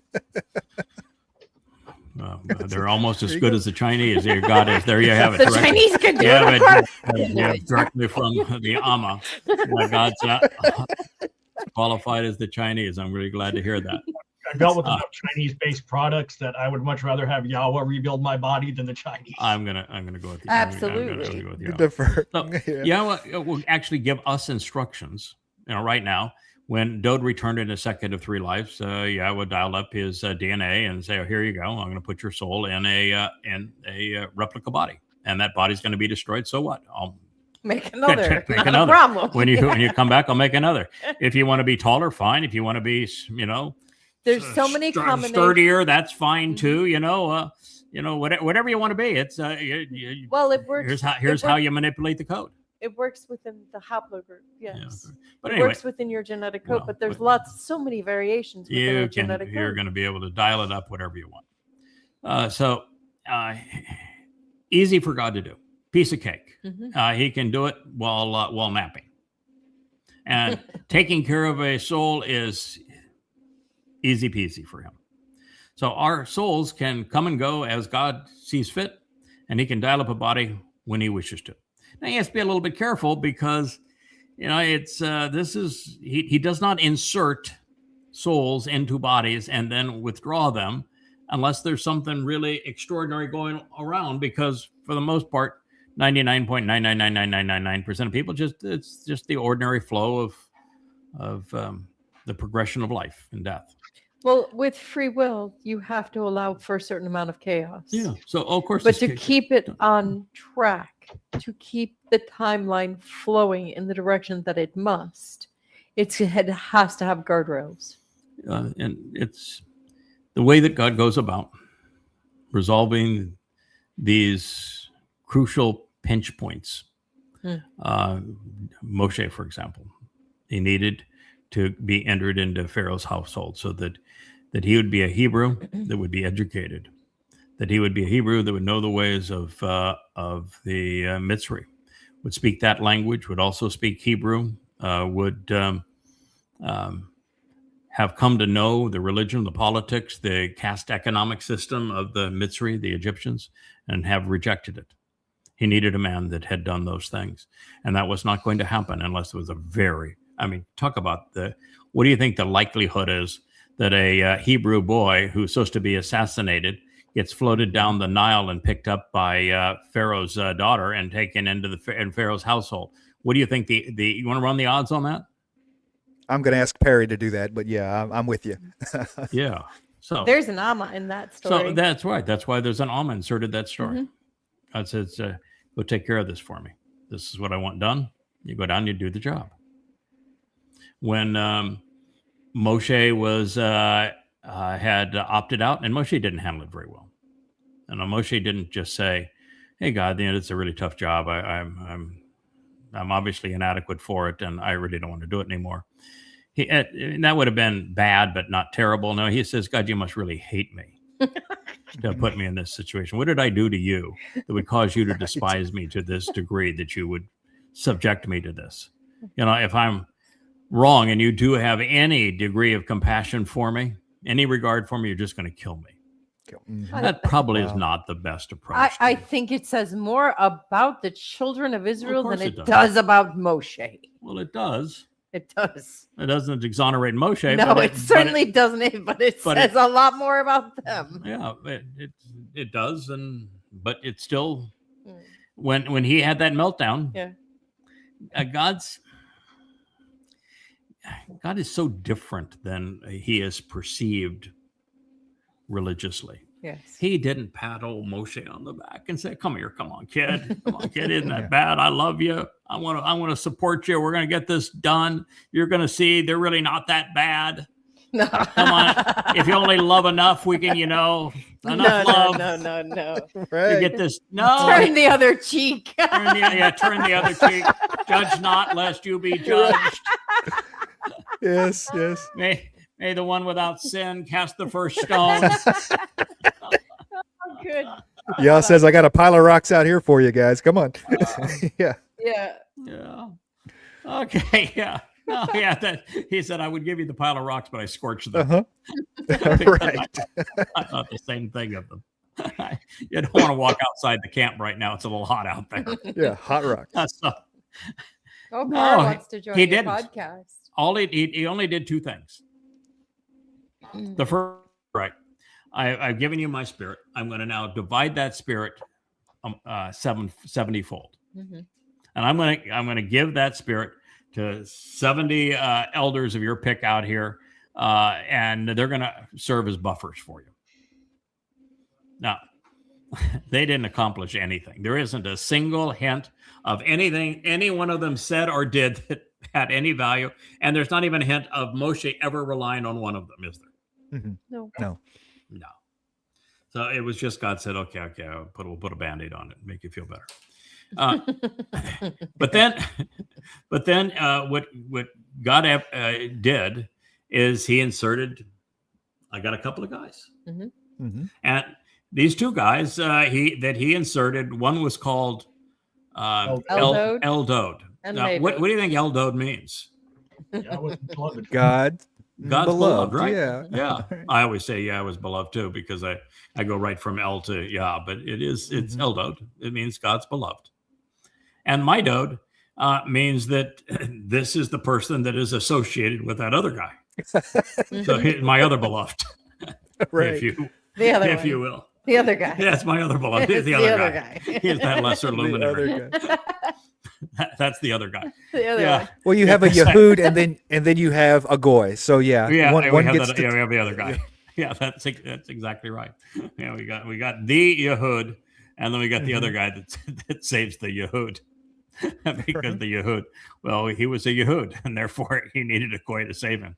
They're almost as good as the Chinese. There, God is. There you have it. The Chinese can do it, of course. Yeah, directly from the Amma. God's qualified as the Chinese. I'm really glad to hear that. I've dealt with enough Chinese-based products that I would much rather have Yahweh rebuild my body than the Chinese. I'm gonna go with you. Absolutely. Go with Yahweh. Differ. So, Yahweh will actually give us instructions. Right now, when Dode returned in a second of 3 lives, Yahweh dialed up his DNA and say, "Oh, here you go. I'm going to put your soul in a replica body, and that body's going to be destroyed. So what? I'll make another. Make Not another. a problem. When you come back, I'll make another. If you want to be taller, fine. If you want to be, there's so many combinations. Sturdier, that's fine too. Whatever you want to be. It's well, it works. Here's how you manipulate the code. It works within the haplogroup. Yes. Yeah. But it anyway, works within your genetic code, but there's so many variations within your genetic code. You're going to be able to dial it up whatever you want. So easy for God to do. Piece of cake. He can do it while napping. And taking care of a soul is easy peasy for him. So our souls can come and go as God sees fit, and he can dial up a body when he wishes to. Now he has to be a little bit careful because, it's he does not insert souls into bodies and then withdraw them unless there's something really extraordinary going around, because for the most part, 99.9999999% of people it's just the ordinary flow of the progression of life and death. Well, with free will, you have to allow for a certain amount of chaos. Yeah. So of course, But to keep it on track, to keep the timeline flowing in the direction that it must, it has to have guardrails. and it's the way that God goes about resolving these crucial pinch points. Moshe, for example, he needed to be entered into Pharaoh's household so that he would be a Hebrew that would be educated, that he would be a Hebrew that would know the ways of the Mitzri, would speak that language, would also speak Hebrew, would have come to know the religion, the politics, the caste economic system of the Mitzri, the Egyptians, and have rejected it. He needed a man that had done those things. And that was not going to happen unless it was talk about what do you think the likelihood is that a Hebrew boy who's supposed to be assassinated gets floated down the Nile and picked up by Pharaoh's daughter and taken into Pharaoh's household? What do you think you want to run the odds on that? I'm going to ask Perry to do that, but yeah, I'm with you. Yeah. So there's an Amma in that story. So that's right. That's why there's an Amma inserted that story. Mm-hmm. God says, go take care of this for me. This is what I want done. You go down, you do the job. When Moshe was had opted out, and Moshe didn't handle it very well. And Moshe didn't just say, "Hey God, it's a really tough job. I'm obviously inadequate for it, and I really don't want to do it anymore." That would have been bad, but not terrible. No, he says, "God, you must really hate me to put me in this situation. What did I do to you that would cause you to despise me to this degree that you would subject me to this? If I'm wrong and you do have any degree of compassion for me, any regard for me, you're just going to kill me." That probably is not the best approach. I think it says more about the children of Israel than it it does about Moshe. Well, it does. It does. It doesn't exonerate Moshe. No, it certainly doesn't. But it says a lot more about them. Yeah, it does, but it's still when he had that meltdown. Yeah, God is so different than he is perceived religiously. Yes. He didn't pat old Moshe on the back and say, "Come here, come on, kid. Come on, kid. Isn't that bad? I love you. I want to support you. We're going to get this done. You're going to see they're really not that bad. No. Come on. If you only love enough, we can, enough love. No. Right. You get this. No. Turn the other cheek. Turn the other cheek. Judge not, lest you be judged. Yes. May the one without sin cast the first stone. Oh, good. Yah says, I got a pile of rocks out here for you guys. Come on. Yeah. Yeah. Okay. Yeah. No, yeah. He said, I would give you the pile of rocks, but I scorched them. Right. I thought the same thing of them. You don't want to walk outside the camp right now. It's a little hot out there. Yeah. Hot rocks. Perry wants to join he your didn't. podcast. He only did two things. The first, right. I've given you my spirit. I'm going to now divide that spirit 70-fold. Mm-hmm. And I'm going to give that spirit to 70 elders of your pick out here, and they're going to serve as buffers for you. Now, they didn't accomplish anything. There isn't a single hint of anything any one of them said or did that had any value, and there's not even a hint of Moshe ever relying on one of them, is there? Mm-hmm. No. So it was just God said, okay, we'll put a Band-Aid on it, make you feel better. But then what God did is he inserted, I got a couple of guys. Mm-hmm. Mm-hmm. And these two guys he inserted, one was called Eldod. Eldod. Now, what do you think Eldod means? Yeah, I was beloved. God, God's beloved, right? Yeah. Yeah. I always say, yeah, I was beloved too, because I go right from El to Yah, but it's Mhm. Eldod. It means God's beloved. And my Dode means that this is the person that is associated with that other guy. So my other beloved, Right. if you The other if one. you will. The other guy. That's my other beloved. It's The other guy. He's that lesser The luminary. other guy. That's the other guy. The other Yeah. one. Well, you have a Yehud and then you have a Goy. So yeah, Yeah, one we have gets that, to yeah, we have the other guy. Yeah, that's exactly right. Yeah, we got the Yehud, and then we got the other guy that saves the Yehud. Because the Yehud, well, he was a Yehud, and therefore he needed a Goy to save him.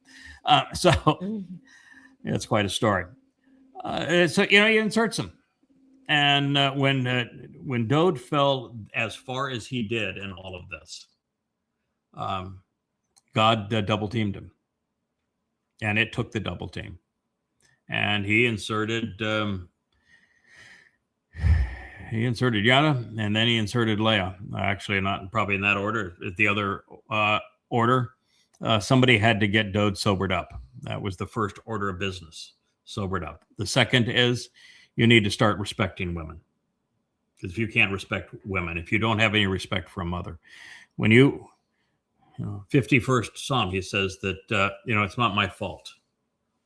So it's quite a story. So he inserts him, and when Dode fell as far as he did in all of this, God double teamed him, and it took the double team, and he inserted Yana, and then he inserted Leah. Actually, not probably in that order. The other order, somebody had to get Dode sobered up. That was the first order of business. Sobered up. The second is you need to start respecting women. Because if you can't respect women, if you don't have any respect for a mother, when 51st Psalm, he says that, it's not my fault.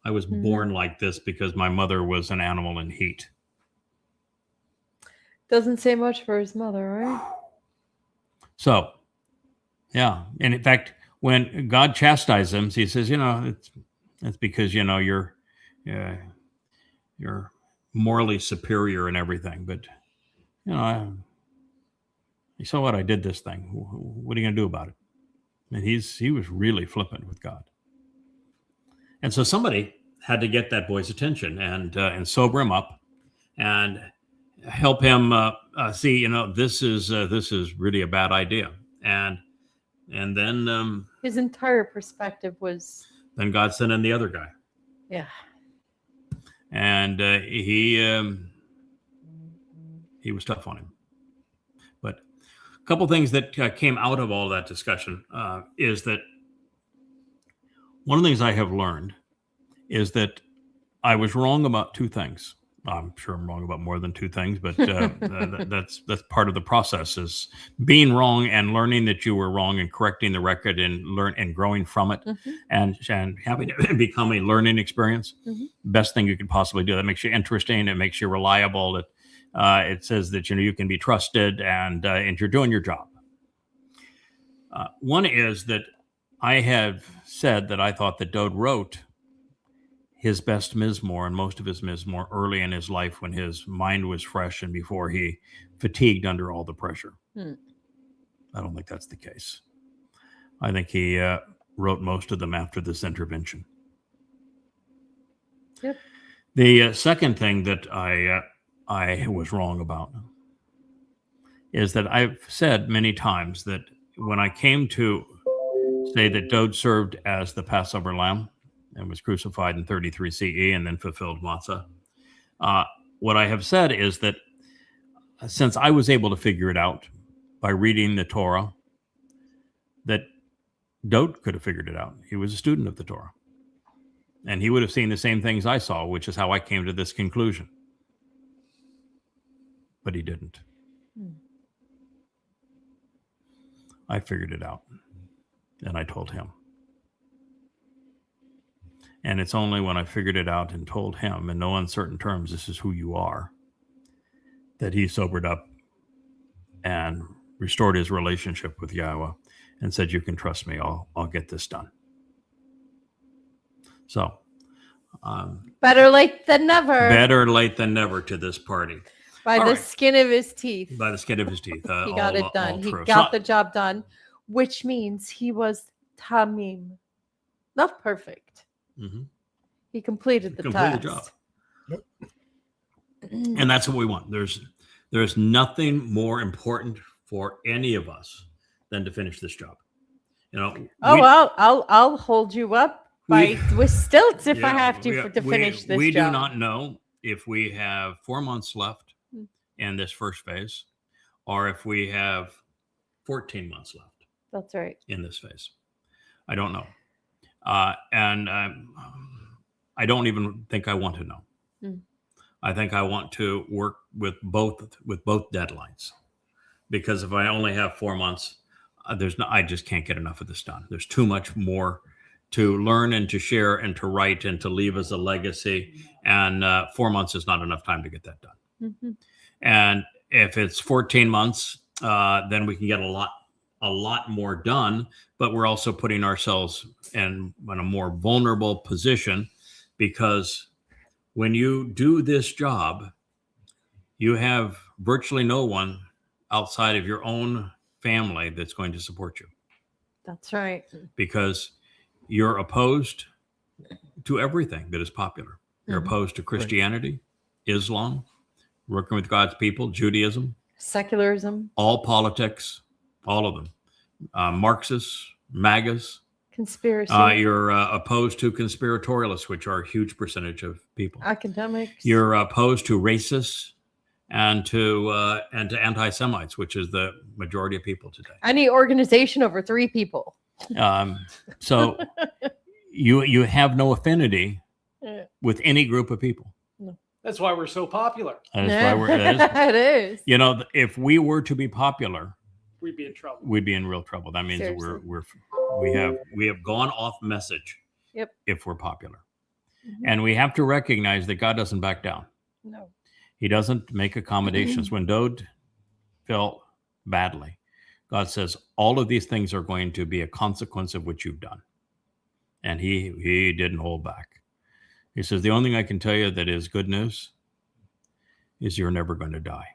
I was born like this because my mother was an animal in heat. Doesn't say much for his mother, right? So, yeah. And in fact, when God chastises him, he says, it's because, you're morally superior and everything. But, you saw what I did this thing. What are you going to do about it? And he was really flippant with God. And so somebody had to get that boy's attention and sober him up and help him see, this is really a bad idea. And then His entire perspective was. then God sent in the other guy. Yeah. And he was tough on him. But a couple things that came out of all that discussion is that one of the things I have learned is that I was wrong about two things. I'm sure I'm wrong about more than two things, but that's part of the process, is being wrong and learning that you were wrong and correcting the record and growing from it, and having it become a learning experience. Best thing you could possibly do. That makes you interesting. It makes you reliable. It says that you can be trusted and you're doing your job. One is that I have said that I thought that Dode wrote his best Mizmor and most of his Mizmor early in his life when his mind was fresh and before he fatigued under all the pressure. I don't think that's the case. I think he wrote most of them after this intervention. Yep. The second thing that I was wrong about is that I've said many times that when I came to say that Dode served as the Passover lamb and was crucified in 33 CE and then fulfilled Matzah, what I have said is that since I was able to figure it out by reading the Torah, that Dode could have figured it out. He was a student of the Torah. And he would have seen the same things I saw, which is how I came to this conclusion. But he didn't. I figured it out. And I told him. And it's only when I figured it out and told him in no uncertain terms, this is who you are, that he sobered up and restored his relationship with Yahweh and said, you can trust me. I'll get this done. So, better late than never. Better late than never to this party. By All the right. skin of his teeth. By the skin of his teeth. He got it done. He true. got the job done, which means he was tamim. Not perfect. Mm-hmm. He completed the task. Job. And that's what we want. There's nothing more important for any of us than to finish this job. I'll hold you up with stilts if I have to finish this we job. do not know if we have 4 months left in this first phase, or if we have 14 months left. That's right. In this phase. I don't know. And I don't even think I want to know. Mm. I think I want to work with both deadlines, because if I only have 4 months, I just can't get enough of this done. There's too much more to learn and to share and to write and to leave as a legacy. And 4 months is not enough time to get that done. Mm-hmm. And if it's 14 months, then we can get a lot more done, but we're also putting ourselves in a more vulnerable position, because when you do this job, you have virtually no one outside of your own family that's going to support you, That's right. because you're opposed to everything that is popular. You're Mhm. opposed to Christianity, Islam, working with God's people, Judaism, Secularism, all politics, all of them. Marxists, MAGAs. conspiracy, You're opposed to conspiratorialists, which are a huge percentage of people. academics. You're opposed to racists and to anti-Semites, which is the majority of people today. Any organization over 3 people. So you have no affinity Yeah. with any group of people. That's why we're so popular. And that's why it is. It is. You know, if we were to be popular, We'd be in trouble. we'd be in real trouble. That means that Seriously. we have gone off message. Yep. If we're popular. Mhm. And we have to recognize that God doesn't back down. No. He doesn't make accommodations. When Dode fell badly, God says all of these things are going to be a consequence of what you've done. And he didn't hold back. He says, the only thing I can tell you that is good news is you're never going to die.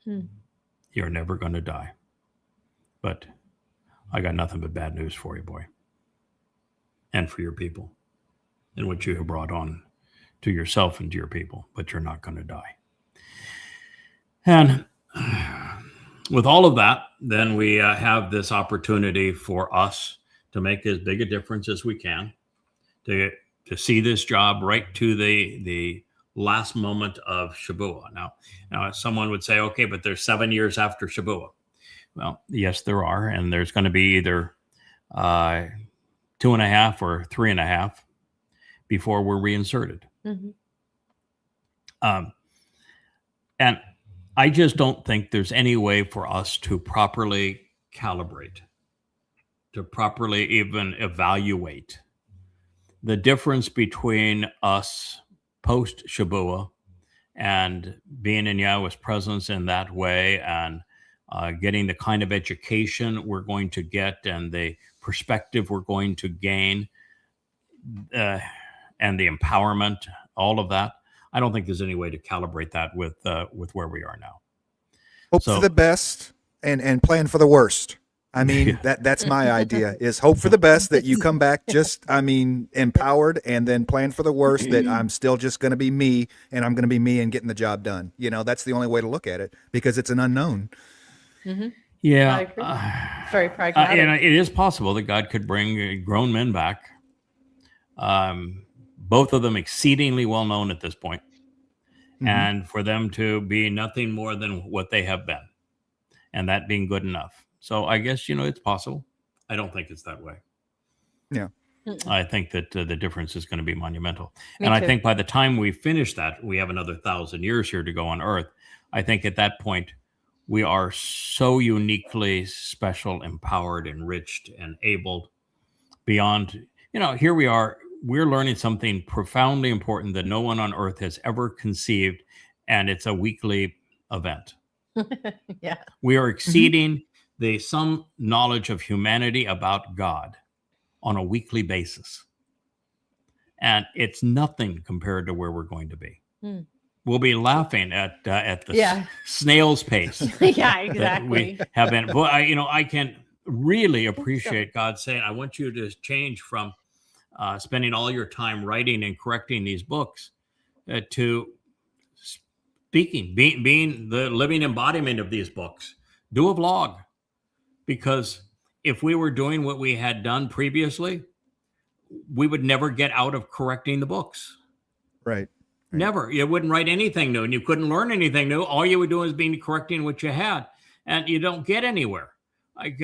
Hmm. You're never going to die. But I got nothing but bad news for you, boy. And for your people. And what you have brought on to yourself and to your people. But you're not going to die. And with all of that, then we have this opportunity for us to make as big a difference as we can. To see this job right to the last moment of Shabbat. Now, someone would say, okay, but there's 7 years after Shabbat. Well, yes, there are, and there's going to be either 2.5 or 3.5 before we're reinserted. Mhm. And I just don't think there's any way for us to properly calibrate, to properly even evaluate the difference between us post Shabbat and being in Yahweh's presence in that way, and getting the kind of education we're going to get and the perspective we're going to gain, and the empowerment, all of that. I don't think there's any way to calibrate that with where we are now. Hope So- for the best and plan for the worst. I mean, Yeah. that's my idea, is hope for the best, that you come back just, empowered, and then plan for the worst, that I'm still just going to be me, and I'm going to be me and getting the job done. You know, that's the only way to look at it, because it's an unknown. Mhm. Yeah. I agree. Very pragmatic. And it is possible that God could bring grown men back. Both of them exceedingly well known at this point, Mhm. and for them to be nothing more than what they have been, and that being good enough. So I guess, it's possible. I don't think it's that way. Yeah. Mm-mm. I think that the difference is going to be monumental. Me And I too. think by the time we finish that, we have another 1,000 years here to go on Earth. I think at that point, we are so uniquely special, empowered, enriched, and abled beyond, here we are. We're learning something profoundly important that no one on Earth has ever conceived, and it's a weekly event. Yeah. We are exceeding some knowledge of humanity about God on a weekly basis. And it's nothing compared to where we're going to be. Hmm. We'll be laughing at the Yeah. snail's pace Yeah, that we exactly. have been. But I can really appreciate God saying, I want you to change from spending all your time writing and correcting these books to speaking, being the living embodiment of these books. Do a vlog. Because if we were doing what we had done previously, we would never get out of correcting the books. Right. Never. You wouldn't write anything new, and you couldn't learn anything new. All you would do is be correcting what you had, and you don't get anywhere. Like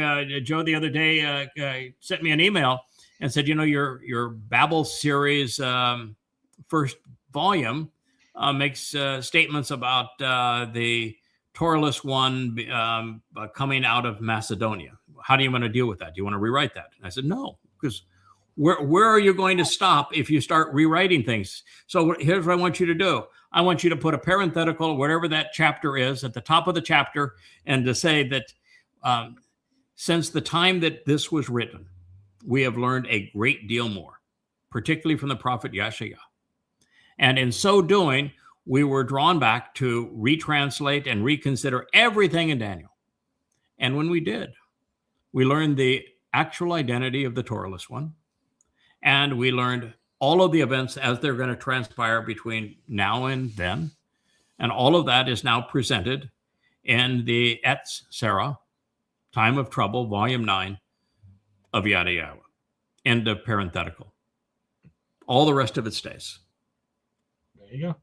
Joe the other day sent me an email and said, your Babel series first volume makes statements about the Toralist one coming out of Macedonia. How do you want to deal with that? Do you want to rewrite that? And I said, no, because where are you going to stop if you start rewriting things? So here's what I want you to do. I want you to put a parenthetical, whatever that chapter is, at the top of the chapter, and to say that since the time that this was written, we have learned a great deal more, particularly from the prophet Yeshaya. And in so doing, we were drawn back to retranslate and reconsider everything in Daniel. And when we did, we learned the actual identity of the Toralist one. And we learned all of the events as they're going to transpire between now and then. And all of that is now presented in the Etz Sarah, Time of Trouble, Volume 9 of Yada Yahweh. End of parenthetical. All the rest of it stays. There you go.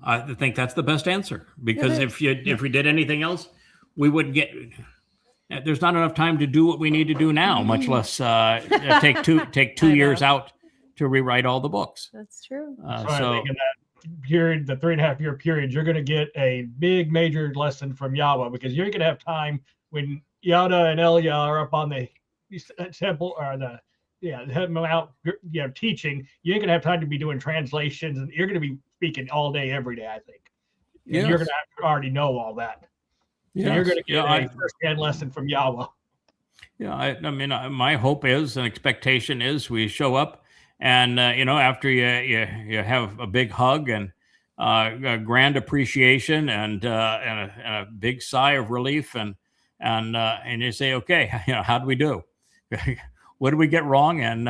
I think that's the best answer, because if we did anything else, we wouldn't get. There's not enough time to do what we need to do now, much less take 2 years out to rewrite all the books. That's true. So I think in that period, the 3.5 year period, you're going to get a big major lesson from Yahweh, because you're going to have time when Yada and Elia are up on the temple or the out, teaching. You ain't going to have time to be doing translations, and you're going to be speaking all day, every day, I think. And you're going to have to already know all that. So you're going to get a first-hand lesson from Yahweh. Yeah, I mean, my hope is and expectation is we show up, and after you have a big hug and a grand appreciation and a big sigh of relief, and you say, okay, how do we do? What did we get wrong, and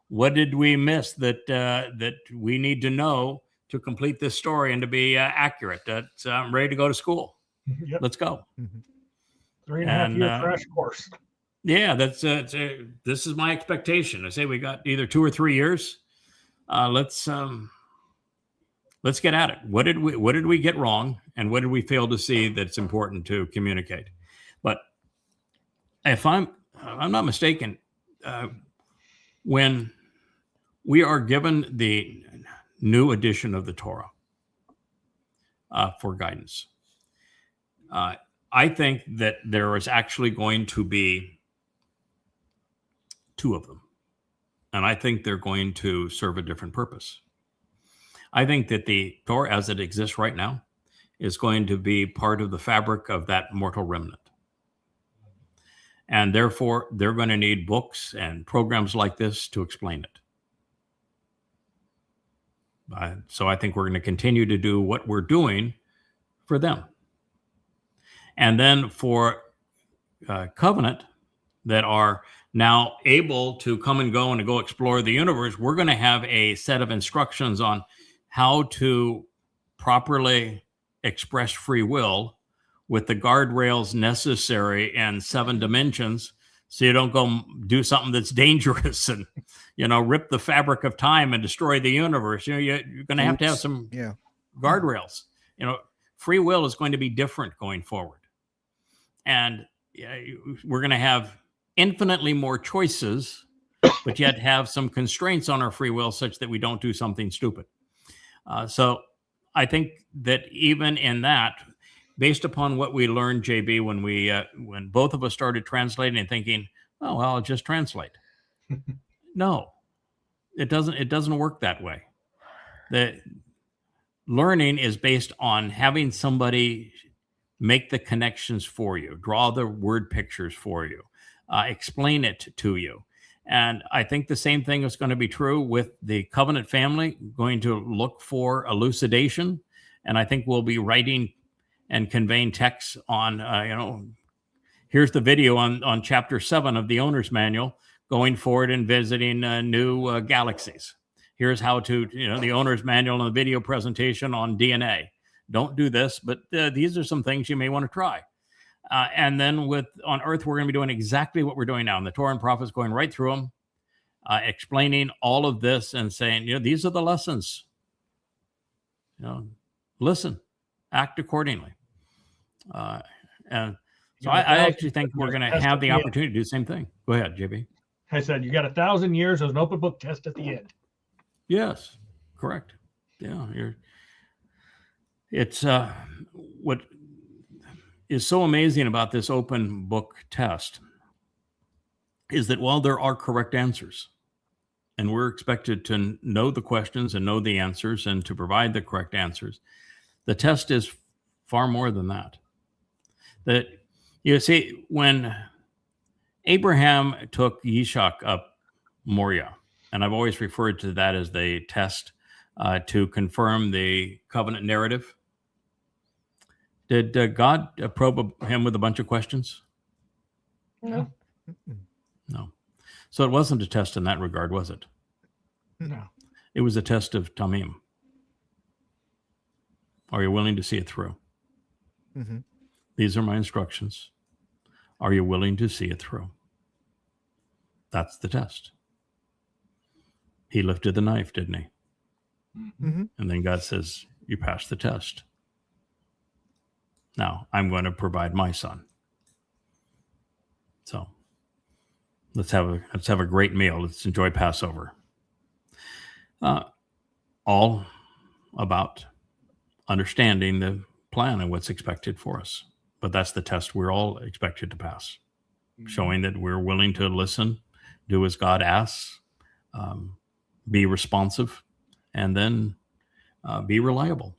what did we miss that we need to know to complete this story and to be accurate? I'm ready to go to school. Yep. Let's go. 3.5 year crash course. Yeah, this is my expectation. I say we got either 2 or 3 years. Let's get at it. What did we get wrong, and what did we fail to see that's important to communicate? But if I'm not mistaken, when we are given the new edition of the Torah for guidance, I think that there is actually going to be 2 of them. And I think they're going to serve a different purpose. I think that the Torah as it exists right now is going to be part of the fabric of that mortal remnant. And therefore, they're going to need books and programs like this to explain it. So I think we're going to continue to do what we're doing for them. And then for covenant that are now able to come and go and to go explore the universe, we're going to have a set of instructions on how to properly express free will with the guardrails necessary in 7 dimensions, so you don't go do something that's dangerous and rip the fabric of time and destroy the universe. You're going to have some guardrails. Free will is going to be different going forward. And we're going to have infinitely more choices, but yet have some constraints on our free will such that we don't do something stupid. So I think that even in that, based upon what we learned, JB, when both of us started translating and thinking, oh, well, I'll just translate. No, it doesn't work that way. The learning is based on having somebody make the connections for you, draw the word pictures for you, explain it to you. And I think the same thing is going to be true with the covenant family, going to look for elucidation. And I think we'll be writing and conveying texts on, here's the video on chapter 7 of the owner's manual, going forward and visiting new galaxies. Here's how to, the owner's manual and the video presentation on DNA. Don't do this, but these are some things you may want to try. And then on Earth, we're going to be doing exactly what we're doing now. And the Torah and prophets going right through them, explaining all of this and saying, these are the lessons. Listen, act accordingly. And So I actually think we're going to have the opportunity to do the same thing. Go ahead, JB. I said, you got 1,000 years as an open book test at the end. Yes, correct. Yeah, it's what is so amazing about this open book test is that while there are correct answers, and we're expected to know the questions and know the answers and to provide the correct answers, the test is far more than that. That, you see, when Abraham took Yishak up Moriah, and I've always referred to that as the test to confirm the covenant narrative, did God probe him with a bunch of questions? No. No. So it wasn't a test in that regard, was it? No. It was a test of tamim. Are you willing to see it through? Mm-hmm. These are my instructions. Are you willing to see it through? That's the test. He lifted the knife, didn't he? Mm-hmm. And then God says, you passed the test. Now I'm going to provide my son. So let's have a great meal. Let's enjoy Passover. All about understanding the plan and what's expected for us. But that's the test we're all expected to pass, showing that we're willing to listen, do as God asks, be responsive, and then be reliable.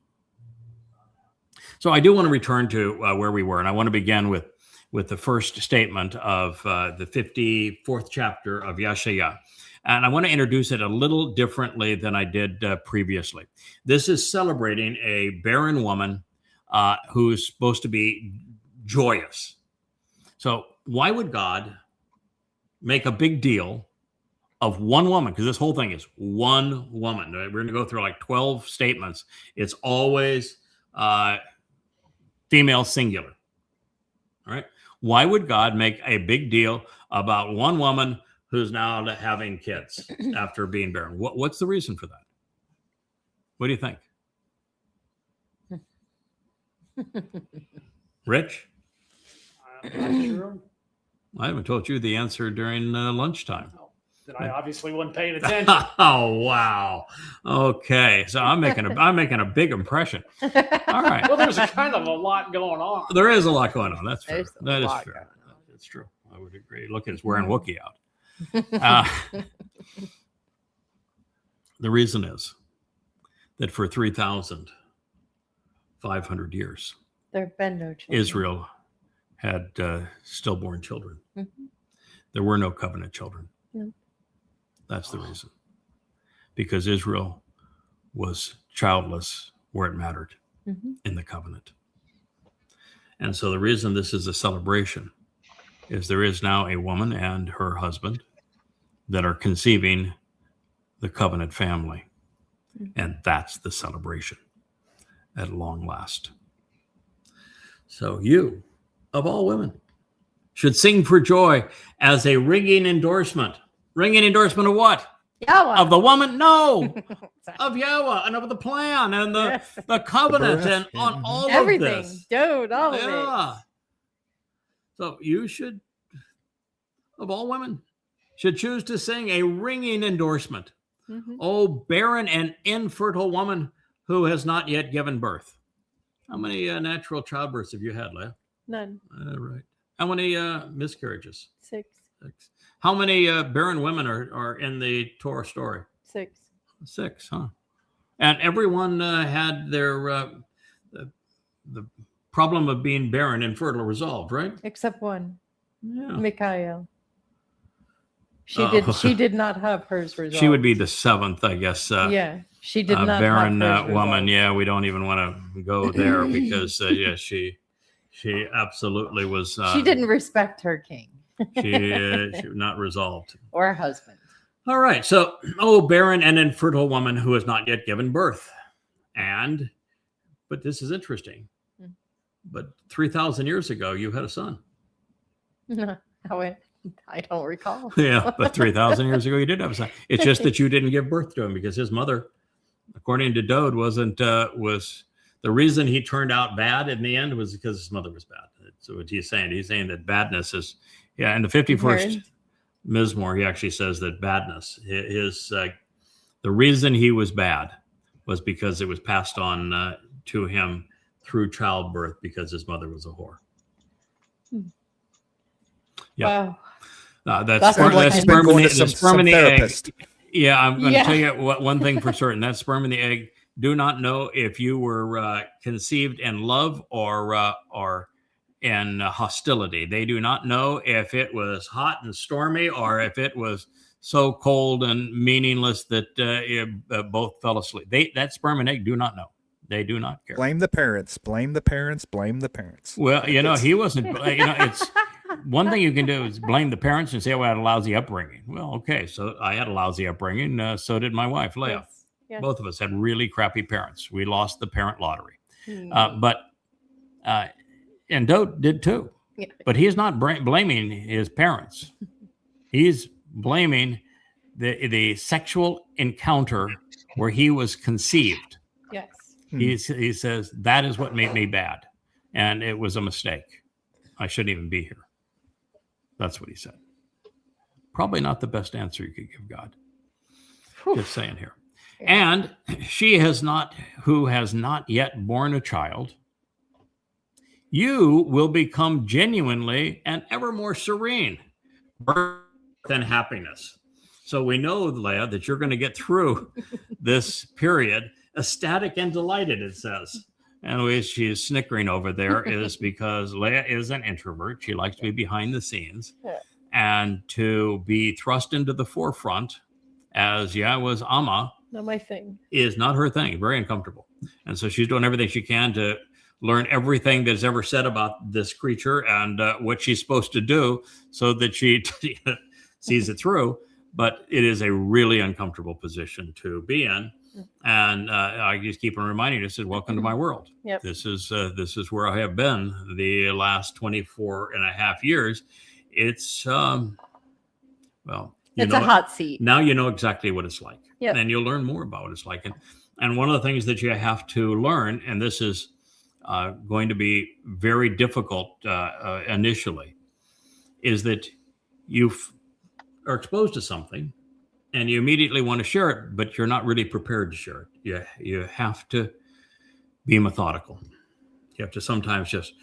So I do want to return to where we were, and I want to begin with the first statement of the 54th chapter of Yeshaya. And I want to introduce it a little differently than I did previously. This is celebrating a barren woman who's supposed to be joyous. So why would God make a big deal of one woman? Because this whole thing is one woman. We're going to go through like 12 statements. It's always female singular. All right. Why would God make a big deal about one woman who's now having kids after being barren? What's the reason for that? What do you think? Rich? I'm not sure. I haven't told you the answer during lunchtime. Then I obviously wasn't paying attention. Oh, wow. Okay. So I'm making a big impression. All right. Well, there's a kind of a lot going on. There is a lot going on. That's fair. There's a That is lot fair. going on. That's true. I would agree. Look, it's wearing Wookiee out. The reason is that for 3,500 years, There have been no children. Israel had stillborn children. Mhm. There were no covenant children. No. That's the reason. Because Israel was childless where it mattered Mhm. in the covenant. And so the reason this is a celebration is there is now a woman and her husband that are conceiving the covenant family. And that's the celebration at long last. So you, of all women, should sing for joy as a ringing endorsement. Ringing endorsement of what? Yahweh. Of the woman? No. Of Yahweh and of the plan and the covenant and on all Everything. of this. Dude, all of Yeah. So you should, of all women, should choose to sing a ringing endorsement. it. Mhm. Oh, barren and infertile woman who has not yet given birth. How many natural childbirths have you had, Leah? None. Right. How many miscarriages? 6. 6. How many barren women are in the Torah story? 6. 6, huh? And everyone had their the problem of being barren, infertile resolved, right? Except one. Yeah. Mikhail. Oh. She did not have hers resolved. She would be the 7th, I guess. Yeah. She did not barren have hers woman. resolved. Yeah, we don't even want to go there because yeah, she absolutely was. She didn't respect her king She was not resolved. or her husband. All right. So, oh, barren and infertile woman who has not yet given birth. But this is interesting. Hmm. But 3,000 years ago, you had a son. I don't recall. Yeah, but 3,000 years ago, you did have a son. It's just that you didn't give birth to him because his mother, according to Dode, was the reason he turned out bad in the end was because his mother was bad. So what he's saying. He's saying that badness is, yeah. In the 51st Inherent. Mizmor, he actually says that badness, the reason he was bad was because it was passed on to him through childbirth because his mother was a whore. Yeah. Wow. That's Sounds like he's been going to some sperm in the therapist. egg. Yeah, I'm going to Yeah. tell you one thing for certain. That sperm in the egg do not know if you were conceived in love or in hostility. They do not know if it was hot and stormy or if it was so cold and meaningless that both fell asleep. That sperm and egg do not know. They do not care. Blame the parents. Blame the parents. Blame the parents. Well, he wasn't. It's one thing you can do is blame the parents and say, "Oh, I had a lousy upbringing." Well, okay, so I had a lousy upbringing. So did my wife, Leah. Yes. Yes. Both of us had really crappy parents. We lost the parent lottery. Hmm. And Doe did too. Yeah. But he's not blaming his parents. He's blaming the sexual encounter where he was conceived. Yes. He says that is what made me bad, and it was a mistake. I shouldn't even be here. That's what he said. Probably not the best answer you could give God. Whew. Just saying here. And who has not yet borne a child, you will become genuinely and ever more serene, birth and happiness. So we know, Leah, that you're going to get through this period ecstatic and delighted, it says. And the way she's snickering over there is because Leah is an introvert. She likes to be behind the scenes. Yeah. And to be thrust into the forefront as was Amma Not my thing. is not her thing. Very uncomfortable. And so she's doing everything she can to learn everything that's ever said about this creature and what she's supposed to do so that she sees it through. But it is a really uncomfortable position to be in. And I just keep on reminding you, said, welcome to my world. Yep. This is where I have been the last 24 and a half years. It's, well, It's a hot seat. now you know exactly what it's like. Yep. And you'll learn more about what it's like. And one of the things that you have to learn, and this is going to be very difficult initially, is that you are exposed to something and you immediately want to share it, but you're not really prepared to share it. You have to be methodical. You have to sometimes just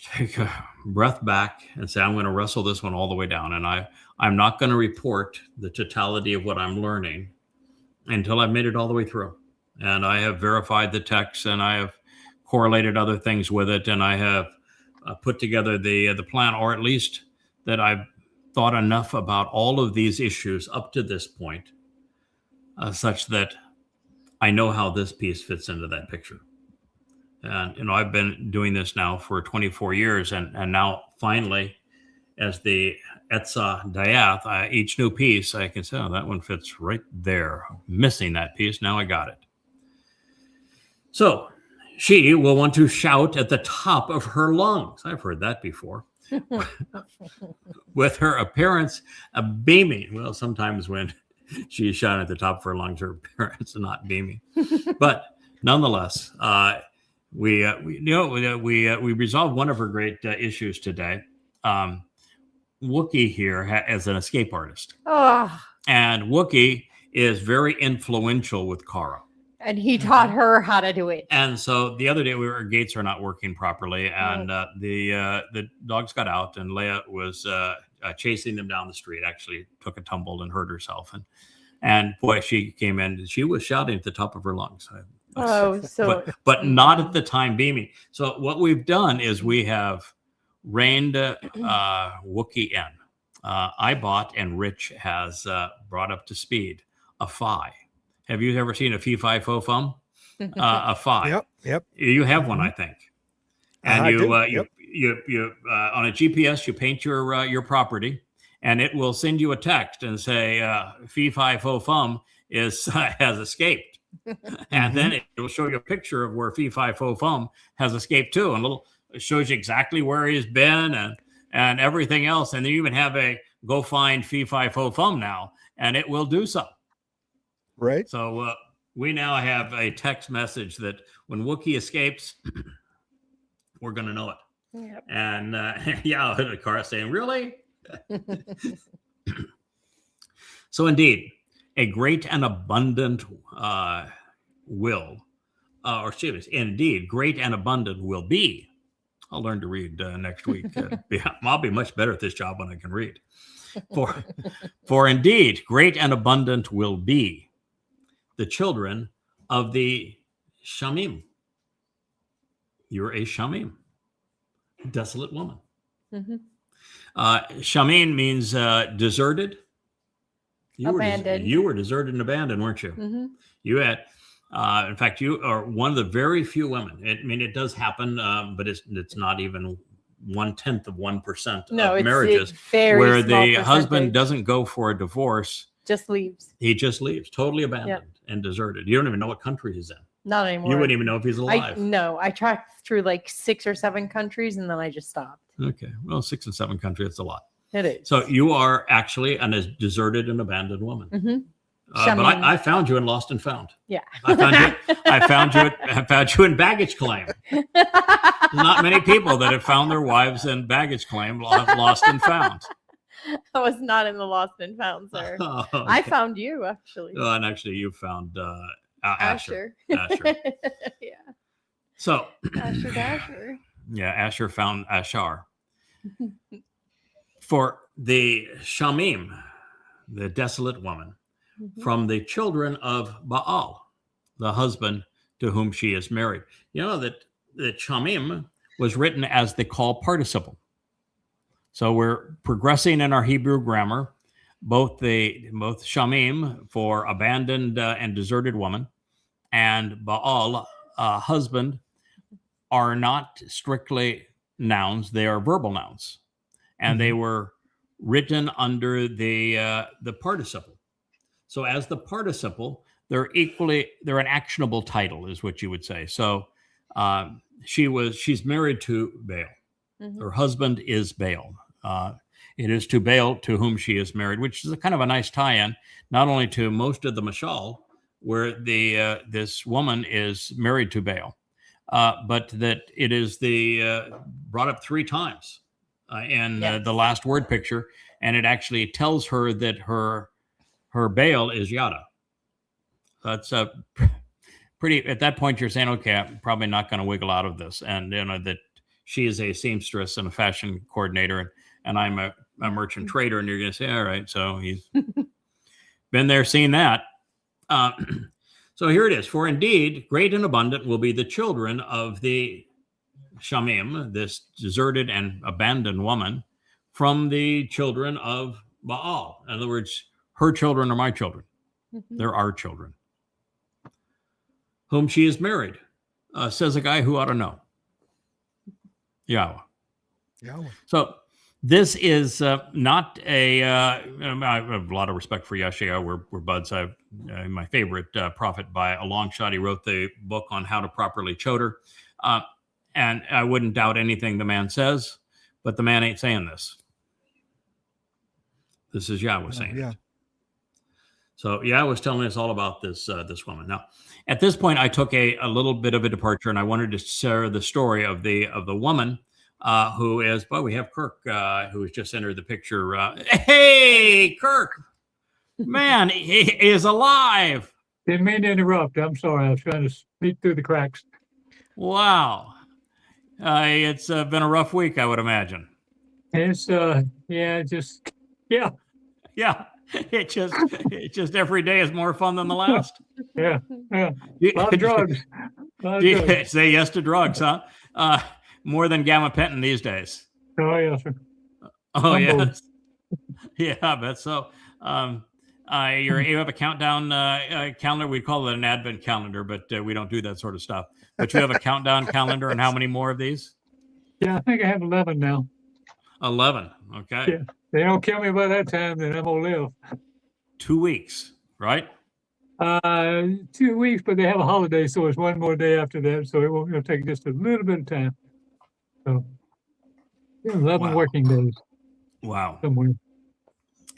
take a breath back and say, I'm going to wrestle this one all the way down. And I'm not going to report the totality of what I'm learning until I've made it all the way through. And I have verified the text and I have correlated other things with it. And I have put together the plan, or at least that I've thought enough about all of these issues up to this point, such that I know how this piece fits into that picture. And, I've been doing this now for 24 years. And now finally, as the Etzah Dayath, each new piece, I can say, oh, that one fits right there. Missing that piece. Now I got it. So she will want to shout at the top of her lungs. I've heard that before. With her appearance beaming. Well, sometimes when she's shouting at the top of her lungs, her appearance is not beaming. But nonetheless, we resolved one of her great issues today. Wookie here as an escape artist. Oh, And Wookie is very influential with Kara. and he taught her how to do it. And so the other day our gates are not working properly, and the dogs got out, and Leah was chasing them down the street. Actually, took a tumble and hurt herself, and boy, she came in. She was shouting at the top of her lungs. But not at the time beaming. So what we've done is we have reined Wookie in. I bought, and Rich has brought up to speed, a Phi. Have you ever seen a Fee-Fi Fo-Fum? A Phi. Yep. You have one, I think. And I you do. Yep. you on a GPS, you paint your property, and it will send you a text and say Fee-Fi Fo-Fum has escaped. And then it will show you a picture of where Fee-Fi Fo-Fum has escaped too, and it shows you exactly where he's been and everything else. And then you even have a go find Fee-Fi Fo-Fum now, and it will do so. Right. So we now have a text message that when Wookie escapes, we're going to know it. Yep. And yeah, in the car saying, really? So indeed, a great and abundant will, or excuse me, indeed, great and abundant will be. I'll learn to read next week. Yeah, I'll be much better at this job when I can read. For indeed, great and abundant will be the children of the Shamim. You're a Shamim, desolate woman. Mhm. Shamim means deserted. Abandoned. You were deserted and abandoned, weren't you? Mhm. You had, in fact, you are one of the very few women. It does happen, but it's not even 1/10 of 1% No, of it's marriages very where small the husband percentage. doesn't go for a divorce. Just leaves. He just leaves, totally abandoned and deserted. You don't even know what country he's in. Not anymore. You wouldn't even know if he's alive. I tracked through like 6 or 7 countries and then I just stopped. Okay, well, 6 and 7 countries, that's a lot. It is. So you are actually a deserted and abandoned woman. Mhm. But I found you in Lost and Found. Yeah. I found you in baggage claim. Not many people that have found their wives in baggage claim lost and found. I was not in the Lost and Found, sir. Oh, I okay. found you actually. Oh, and actually, you found Asher. Asher. Yeah. So, Asher. yeah, Asher found Ashar. For the Shamim, the desolate woman, Mhm. from the children of Baal, the husband to whom she is married. You know that Shamim was written as the call participle. So we're progressing in our Hebrew grammar. Both Shamim for abandoned and deserted woman, and Baal, husband, are not strictly nouns; they are verbal nouns, and they were written under the participle. So as the participle, they're an actionable title, is what you would say. So she's married to Baal. Mhm. Her husband is Baal. It is to Baal to whom she is married, which is a kind of a nice tie-in, not only to most of the Mashal, where this woman is married to Baal, but that it is brought up 3 times in Yes. the last word picture, and it actually tells her that her Baal is Yada. That's pretty. At that point, you're saying, okay, I'm probably not going to wiggle out of this, and that she is a seamstress and a fashion coordinator, and I'm a merchant trader, and you're going to say, all right, so he's been there, seen that. So here it is. For indeed, great and abundant will be the children of the Shamim, this deserted and abandoned woman, from the children of Baal. In other words, her children are my children. Mhm. They're our children. Whom she is married, says a guy who ought to know. Yahweh. So this is not a. I have a lot of respect for Yeshua. We're buds. My favorite prophet by a long shot. He wrote the book on how to properly choder, and I wouldn't doubt anything the man says, but the man ain't saying this. This is Yahweh saying it. So Yahweh was telling us all about this woman. Now, at this point, I took a little bit of a departure, and I wanted to share the story of the woman. Who is, well, we have Kirk, who has just entered the picture. Hey, Kirk, man, he is alive. Didn't mean to interrupt. I'm sorry. I was trying to sneak through the cracks. Wow. It's been a rough week, I would imagine. It's, yeah. It just every day is more fun than the last. Yeah. A lot of drugs. Say yes to drugs, huh? More than gabapentin these days. Oh, yes, sir. Oh, yes. Yeah, I bet so. You have a countdown calendar. We call it an advent calendar, but we don't do that sort of stuff. But you have a countdown calendar, and how many more of these? Yeah, I think I have 11 now. 11. Okay. Yeah. They don't kill me by that time, then I'm going to live. 2 weeks, right? 2 weeks, but they have a holiday, so it's one more day after that. So it'll take just a little bit of time. So, yeah, 11 Wow. working days Wow. somewhere.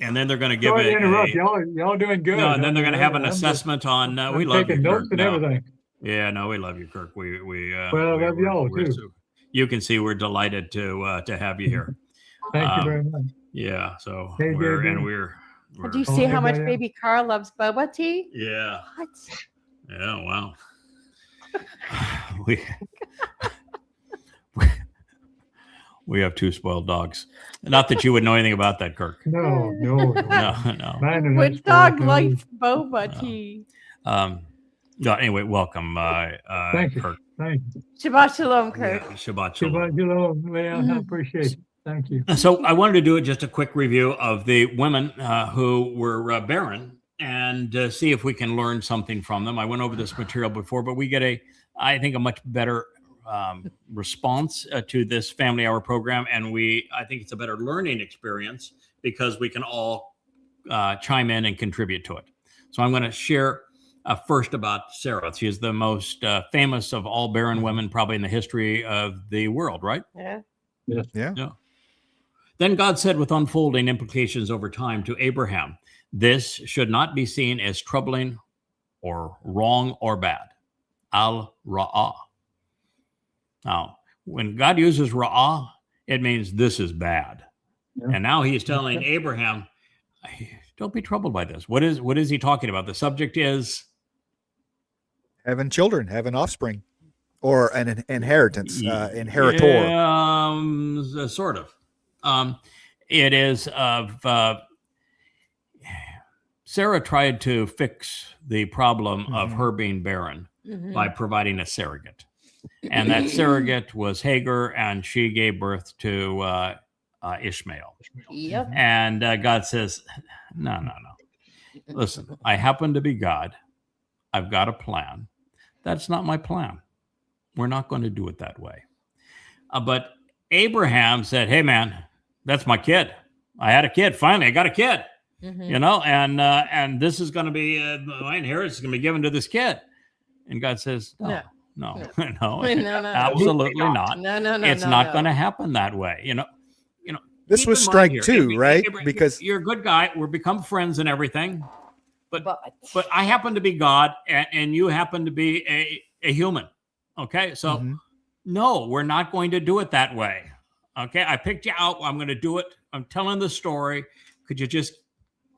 And then they're going to give Sorry to interrupt. it. Y'all doing good. No, and then they're going to have an I'm just- assessment on. I'm We love you, taking notes Kirk. and No. everything. Yeah, no, we love you, Kirk. Well, I love y'all, too. you can see we're delighted to have you here. Thank you Um, very much. Yeah. So Hey, we're JB. and we're Do you Oh, see how much everybody else? baby Carl loves boba tea? yeah. What? Yeah. Wow. we we have two spoiled dogs. Not that you would know anything about that, Kirk. No. No, no. Mine are not Which spoiled, dog no. likes boba No. tea? No. Anyway, welcome, Thank you. Kirk. Thank you. Shabbat shalom, Kurt. Yeah, Shabbat shalom. Shabbat shalom. Well, I appreciate it. Thank you. So I wanted to do just a quick review of the women who were barren and see if we can learn something from them. I went over this material before, but we get I think, a much better response to this Family Hour program, and I think it's a better learning experience because we can all chime in and contribute to it. So I'm going to share first about Sarah. She is the most famous of all barren women, probably in the history of the world, right? Yeah. Yeah. Then God said, with unfolding implications over time, to Abraham, this should not be seen as troubling or wrong or bad. Al-Ra'ah. Now, when God uses Ra'ah, it means this is bad. Yeah. And now he's telling Abraham, don't be troubled by this. What is he talking about? The subject is Having children, having offspring, or an inheritance, inheritor. Yeah, sort of. It is of Sarah tried to fix the problem of her being barren by providing a surrogate. And that surrogate was Hagar, and she gave birth to Ishmael. Yep. And God says, no. Listen, I happen to be God. I've got a plan. That's not my plan. We're not going to do it that way. But Abraham said, hey, man, that's my kid. I had a kid. Finally, I got a kid. You know, and this is going to be my inheritance is going to be given to this kid. And God says, no, absolutely not. No. It's not going to happen that way. You know. This keep was in mind strike here, two, right? Abraham, Because you're a good guy. We've become friends and everything. But But I happen to be God, and you happen to be a human. Okay, so no, we're not going to do it that way. Okay, I picked you out. I'm going to do it. I'm telling the story. Could you just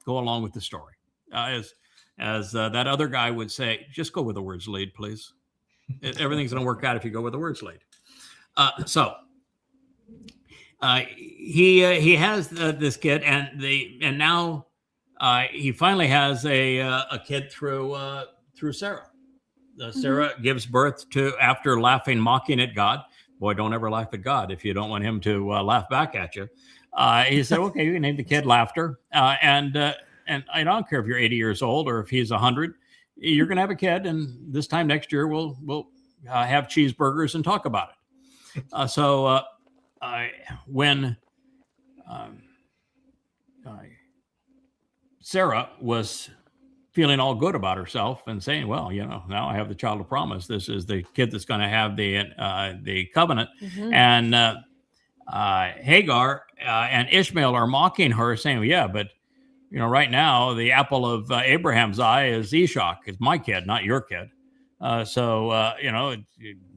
go along with the story? As that other guy would say, just go where the words lead, please. Everything's going to work out if you go where the words lead. He has this kid, and now he finally has a kid through Sarah. Sarah gives birth to, after laughing, mocking at God. Boy, don't ever laugh at God if you don't want him to laugh back at you. He said, okay, you can name the kid Laughter. And I don't care if you're 80 years old or if he's 100, you're going to have a kid. And this time next year, we'll have cheeseburgers and talk about it. When Sarah was feeling all good about herself and saying, well, now I have the child of promise. This is the kid that's going to have the covenant. And Hagar and Ishmael are mocking her, saying, yeah, but right now the apple of Abraham's eye is Ishak. It's my kid, not your kid.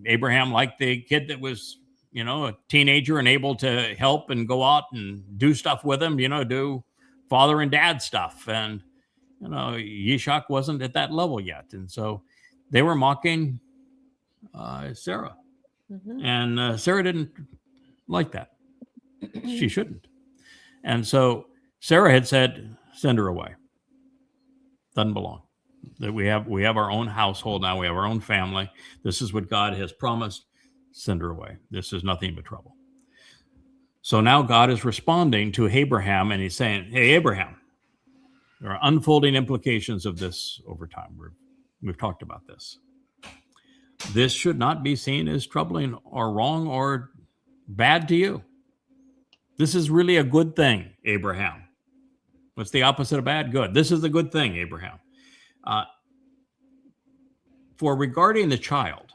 Abraham liked the kid that was, a teenager and able to help and go out and do stuff with him, do father and dad stuff. And, Ishak wasn't at that level yet. And so they were mocking Sarah. And Sarah didn't like that. She shouldn't. And so Sarah had said, send her away. Doesn't belong. That we have our own household now. We have our own family. This is what God has promised. Send her away. This is nothing but trouble. So now God is responding to Abraham, and he's saying, hey, Abraham, there are unfolding implications of this over time. We've talked about this. This should not be seen as troubling or wrong or bad to you. This is really a good thing, Abraham. What's the opposite of bad? Good. This is a good thing, Abraham. For regarding the child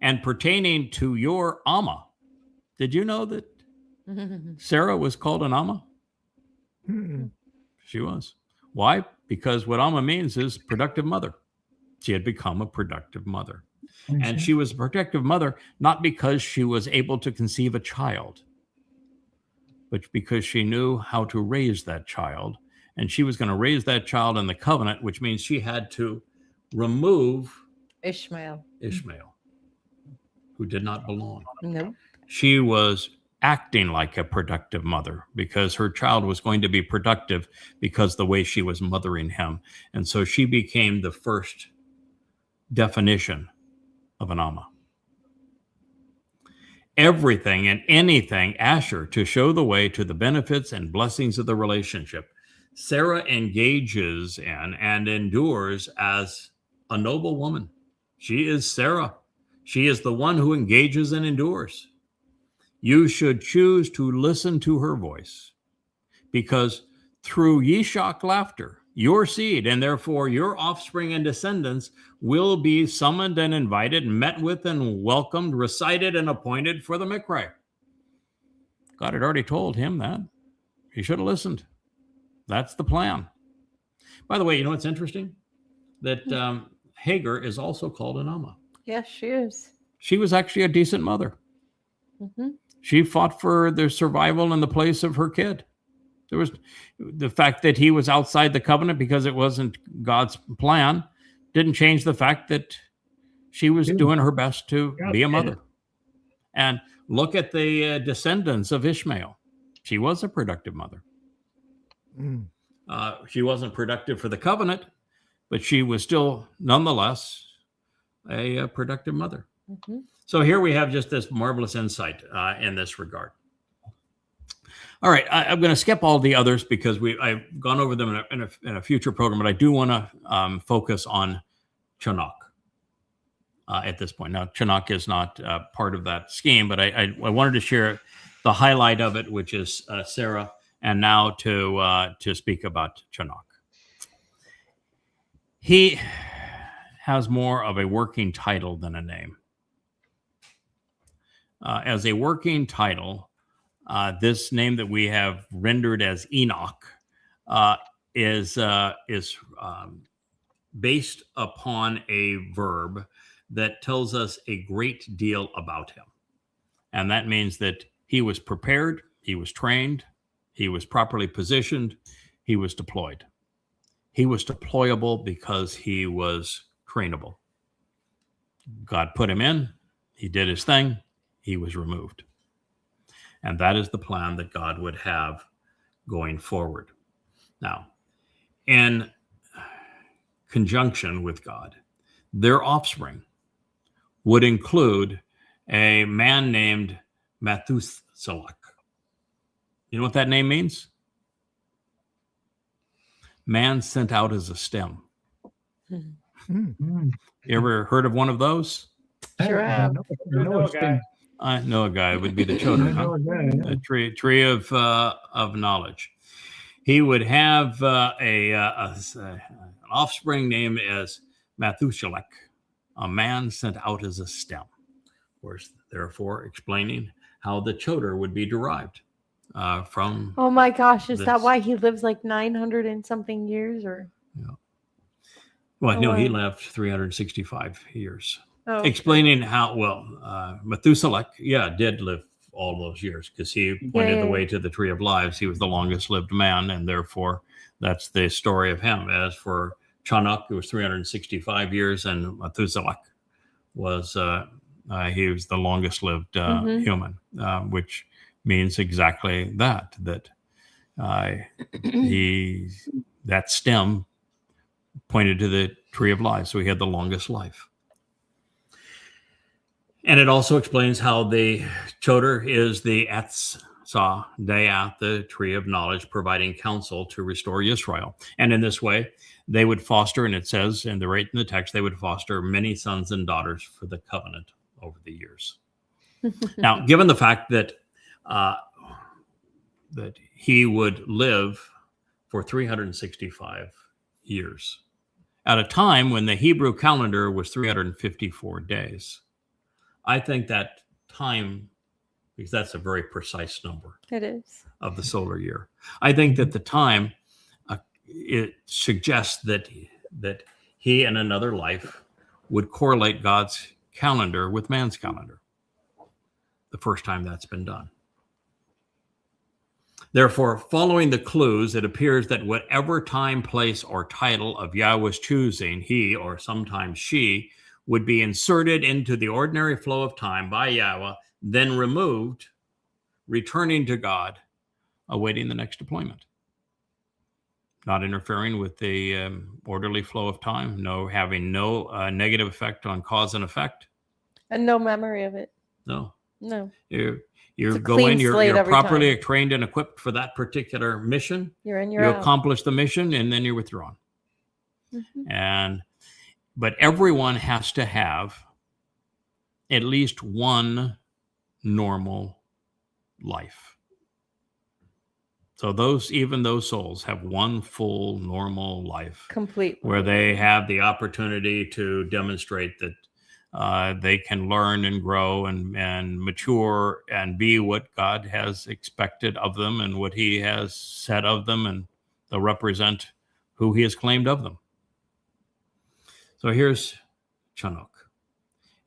and pertaining to your Amma, did you know that Sarah was called an Amma? She was. Why? Because what Amma means is productive mother. She had become a productive mother. And she was a protective mother, not because she was able to conceive a child, but because she knew how to raise that child. And she was going to raise that child in the covenant, which means she had to remove Ishmael. Ishmael, who did not belong. Nope. She was acting like a productive mother because her child was going to be productive because the way she was mothering him. And so she became the first definition of an Amma. Everything and anything Asher to show the way to the benefits and blessings of the relationship. Sarah engages in and endures as a noble woman. She is Sarah. She is the one who engages and endures. You should choose to listen to her voice, because through Yishak laughter, your seed and therefore your offspring and descendants will be summoned and invited, met with and welcomed, recited and appointed for the Mikra. God had already told him that. He should have listened. That's the plan. By the way, you know what's interesting? That Hagar is also called an Amma. Yes, she is. She was actually a decent mother. Mm-hmm. She fought for the survival and the place of her kid. There was the fact that he was outside the covenant because it wasn't God's plan didn't change the fact that she was doing her best to be a mother. And look at the descendants of Ishmael. She was a productive mother. She wasn't productive for the covenant, but she was still nonetheless a productive mother. Mm-hmm. So here we have just this marvelous insight in this regard. All right, I'm going to skip all the others because I've gone over them in a future program, but I do want to focus on Chanakh at this point. Now, Chanakh is not part of that scheme, but I wanted to share the highlight of it, which is Sarah, and now to speak about Chanakh. He has more of a working title than a name. As a working title, this name that we have rendered as Enoch is based upon a verb that tells us a great deal about him. And that means that he was prepared, he was trained, he was properly positioned, he was deployed. He was deployable because he was trainable. God put him in, he did his thing, he was removed. And that is the plan that God would have going forward. Now, in conjunction with God, their offspring would include a man named Methuselah. You know what that name means? Man sent out as a stem. You ever heard of one of those? Sure have. I know a guy. I know a guy. It would be the Chodar, huh? The tree of knowledge. He would have an offspring named as Methuselah, a man sent out as a stem. Of course, therefore, explaining how the Chodar would be derived from. Oh my gosh, is that this. why he lives like 900 and something years? Or Well, no, he wow. lived 365 years. oh, Explaining how, Methuselah, did live all those years because he pointed the way to the tree of lives. He was the longest lived man, and therefore that's the story of him. As for Chanakh, it was 365 years, and Methuselah was he was the longest lived human, which means exactly that that stem pointed to the tree of life, so he had the longest life. And it also explains how the Chodar is the Etzah Da'at, the tree of knowledge, providing counsel to restore Yisrael. And in this way, they would foster, and it says in the text, they would foster many sons and daughters for the covenant over the years. Now, given the fact that he would live for 365 years, at a time when the Hebrew calendar was 354 days, I think that time, because that's a very precise number it is. of the solar year, I think that the time, it suggests that he in another life would correlate God's calendar with man's calendar. The first time that's been done. Therefore, following the clues, it appears that whatever time, place, or title of Yahweh's choosing, he, or sometimes she, would be inserted into the ordinary flow of time by Yahweh, then removed, returning to God, awaiting the next deployment. Not interfering with the orderly flow of time, having no negative effect on cause and effect. And no memory of it. No. No. You It's a go clean in, you're slate every properly time. trained and equipped for that particular mission. You're in, you're You out. accomplish the mission, and then you're withdrawn. Mhm. But everyone has to have at least one normal life. So even those souls have one full normal life Complete. where they have the opportunity to demonstrate that they can learn and grow and mature and be what God has expected of them and what he has said of them, and they'll represent who he has claimed of them. So here's Chanuk,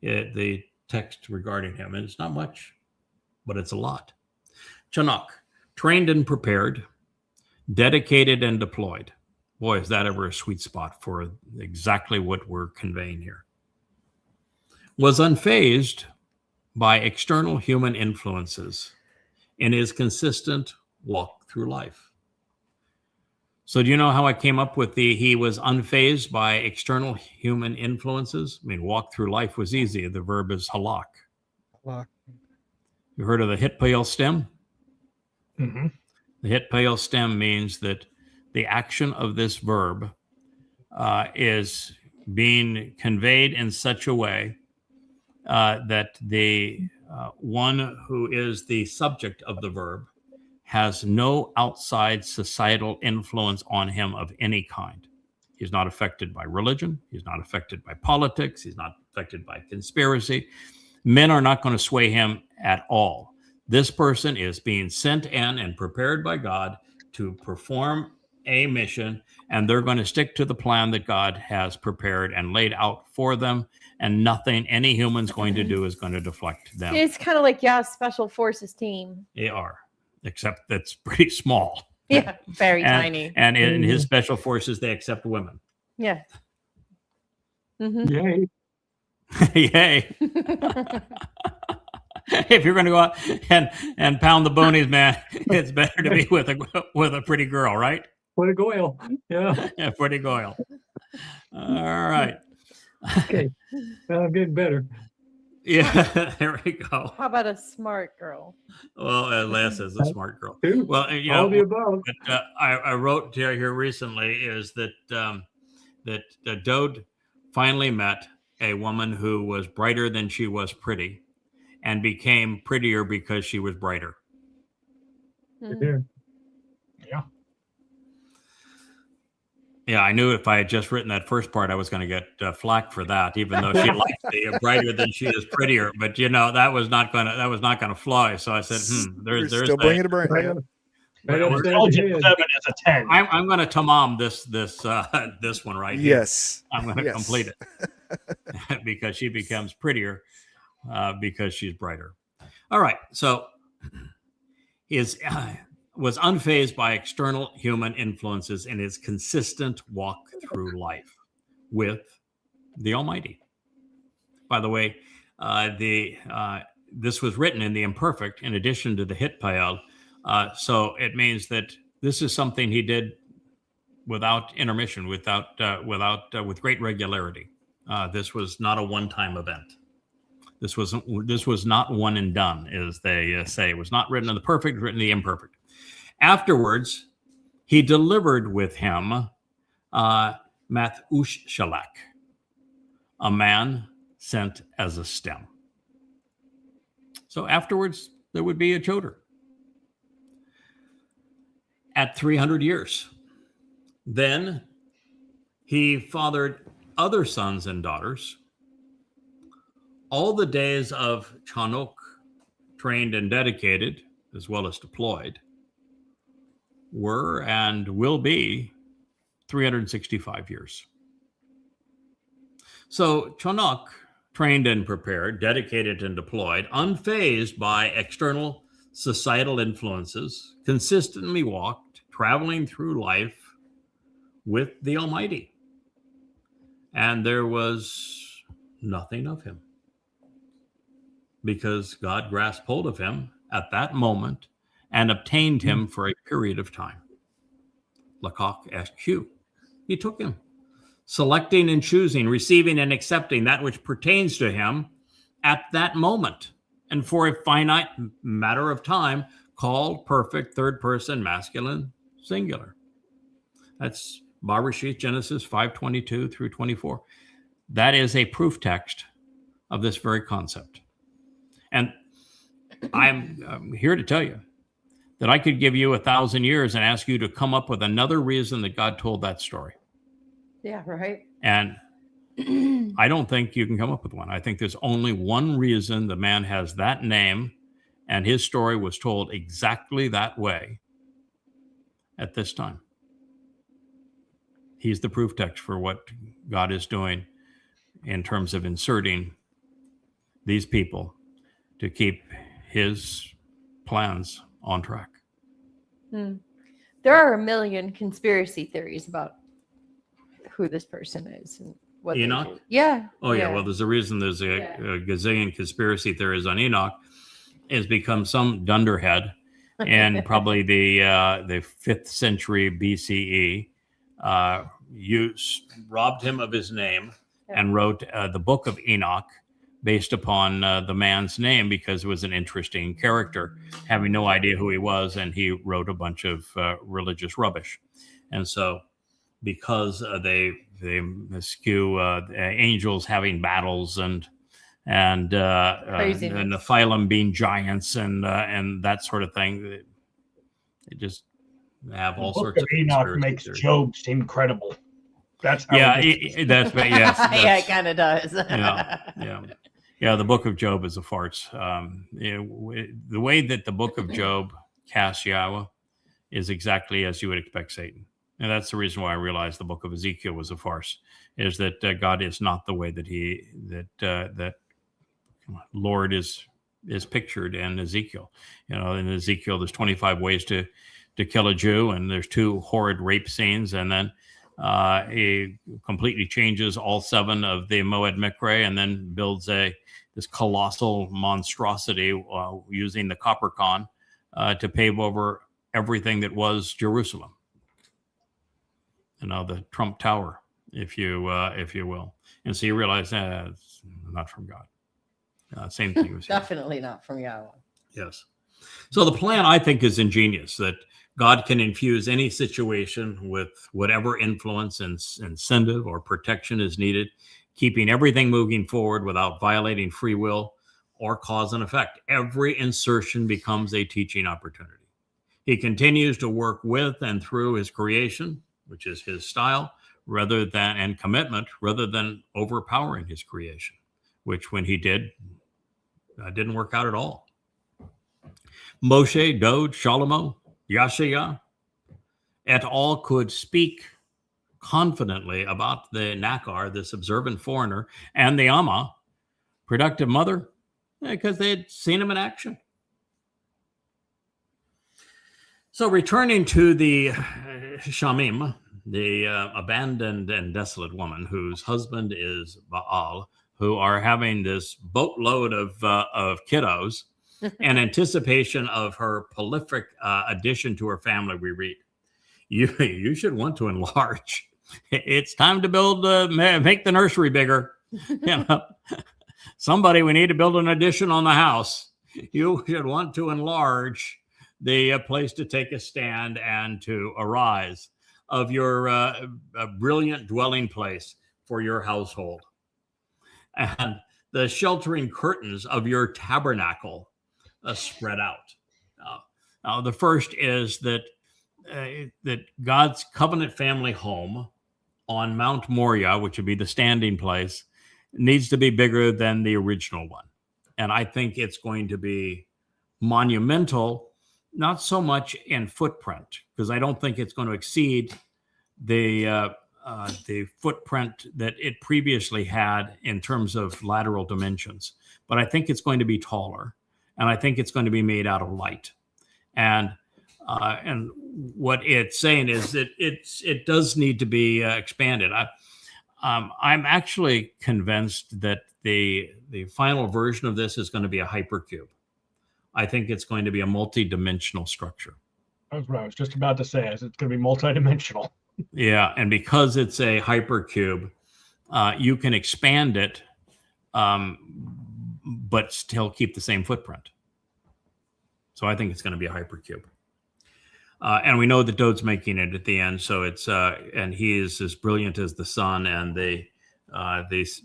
the text regarding him, and it's not much, but it's a lot. Chanuk, trained and prepared, dedicated and deployed. Boy, is that ever a sweet spot for exactly what we're conveying here. Was unfazed by external human influences in his consistent walk through life. So do you know how I came up with he was unfazed by external human influences? I mean, walk through life was easy. The verb is halak. You heard of the hitpael stem? Mm-hmm. The hitpael stem means that the action of this verb is being conveyed in such a way that the one who is the subject of the verb has no outside societal influence on him of any kind. He's not affected by religion. He's not affected by politics. He's not affected by conspiracy. Men are not going to sway him at all. This person is being sent in and prepared by God to perform a mission, and they're going to stick to the plan that God has prepared and laid out for them, and nothing any human's going to do is going to deflect them. It's kind of like special forces team. They are, except that's pretty small. Yeah, very And- tiny. And in his special forces, they accept women. Yeah. Mhm. Yay. Yay. If you're going to go out and pound the bonies, man, it's better to be with a pretty girl, right? What a goyle. Yeah. Yeah, pretty girl. All right. Okay. Well, I'm getting better. Yeah, there we go. How about a smart girl? Well, Les is a smart girl. Two. Well, All the above. but, I wrote here recently is that Dode finally met a woman who was brighter than she was pretty, and became prettier because she was brighter. Mhm. Here. Yeah, I knew if I had just written that first part, I was going to get flack for that, even though she likes the brighter than she is prettier. But that was not going to fly. So I said, You're there's still bringing it Right right. on- right Well, on we're the Intelligent head. 7 is a 10. I'm going to tamam this one right here. Yes. I'm going to Yes. complete it because she becomes prettier because she's brighter. All right. So was unfazed by external human influences in his consistent walk through life with the Almighty. By the way, this was written in the imperfect in addition to the hitpael. So it means that this is something he did without intermission, with great regularity. This was not a one-time event. This was not one and done, as they say. It was not written in the perfect, written in the imperfect. Afterwards, he delivered with him Math-ush-Shalak, a man sent as a stem. So afterwards, there would be a Choder. At 300 years. Then he fathered other sons and daughters. All the days of Chanuk, trained and dedicated, as well as deployed, were and will be 365 years. So Chanuk trained and prepared, dedicated and deployed, unfazed by external societal influences, consistently walked, traveling through life with the Almighty. And there was nothing of him, because God grasped hold of him at that moment and obtained him for a period of time. Lakach SQ. He took him, selecting and choosing, receiving and accepting that which pertains to him at that moment, and for a finite matter of time, called perfect third person masculine singular. That's Bereshit, Genesis 5:22 through 24. That is a proof text of this very concept. And I'm here to tell you that I could give you 1,000 years and ask you to come up with another reason that God told that story. Yeah, right. And I don't think you can come up with one. I think there's only one reason the man has that name, and his story was told exactly that way at this time. He's the proof text for what God is doing in terms of inserting these people to keep his plans on track. There are a million conspiracy theories about who this person is and what they Enoch? do. Yeah. Oh, yeah. Well, there's a reason there's a gazillion conspiracy theories on Enoch. Has become some dunderhead in probably the 5th century BCE, robbed him of his name and wrote the book of Enoch based upon the man's name, because it was an interesting character, having no idea who he was, and he wrote a bunch of religious rubbish. And so because they skew angels having battles and Nephilim being giants and that sort of thing, they just have all sorts of Enoch makes theories. Job seem credible. That's how That's yes. Yeah, it kind of does. Yeah. The book of Job is a farce. The way that the book of Job casts Yahweh is exactly as you would expect Satan. And that's the reason why I realized the book of Ezekiel was a farce, is that God is not the way that Lord is pictured in Ezekiel. In Ezekiel, there's 25 ways to kill a Jew, and there's 2 horrid rape scenes, and then he completely changes all 7 of the Moed Mikre, and then builds this colossal monstrosity using the copper con to pave over everything that was Jerusalem. The Trump Tower, if you will. And so you realize it's not from God. Same thing was Definitely not from Yahweh. Yes. So the plan, I think, is ingenious, that God can infuse any situation with whatever influence and incentive or protection is needed, keeping everything moving forward without violating free will or cause and effect. Every insertion becomes a teaching opportunity. He continues to work with and through his creation, which is his style, and commitment, rather than overpowering his creation, which when he didn't work out at all. Moshe, Dode, Shalomo, Yashaya, et al. Could speak confidently about the Nakar, this observant foreigner, and the Amma, productive mother, because they had seen him in action. So returning to the Shamim, the abandoned and desolate woman whose husband is Baal, who are having this boatload of kiddos in anticipation of her prolific addition to her family, we read, you should want to enlarge. It's time to build, make the nursery bigger. Somebody, we need to build an addition on the house. You should want to enlarge the place to take a stand and to arise of your brilliant dwelling place for your household. And the sheltering curtains of your tabernacle spread out. The first is that God's covenant family home on Mount Moriah, which would be the standing place, needs to be bigger than the original one. And I think it's going to be monumental, not so much in footprint, because I don't think it's going to exceed the the footprint that it previously had in terms of lateral dimensions, but I think it's going to be taller, and I think it's going to be made out of light. And what it's saying is that it does need to be expanded. I'm actually convinced that the final version of this is going to be a hypercube. I think it's going to be a multi-dimensional structure. That's what I was just about to say. Is it's going to be multidimensional. Yeah, and because it's a hypercube, you can expand it, but still keep the same footprint. So I think it's going to be a hypercube. And we know that Dode's making it at the end, so it's and he is as brilliant as the sun, and the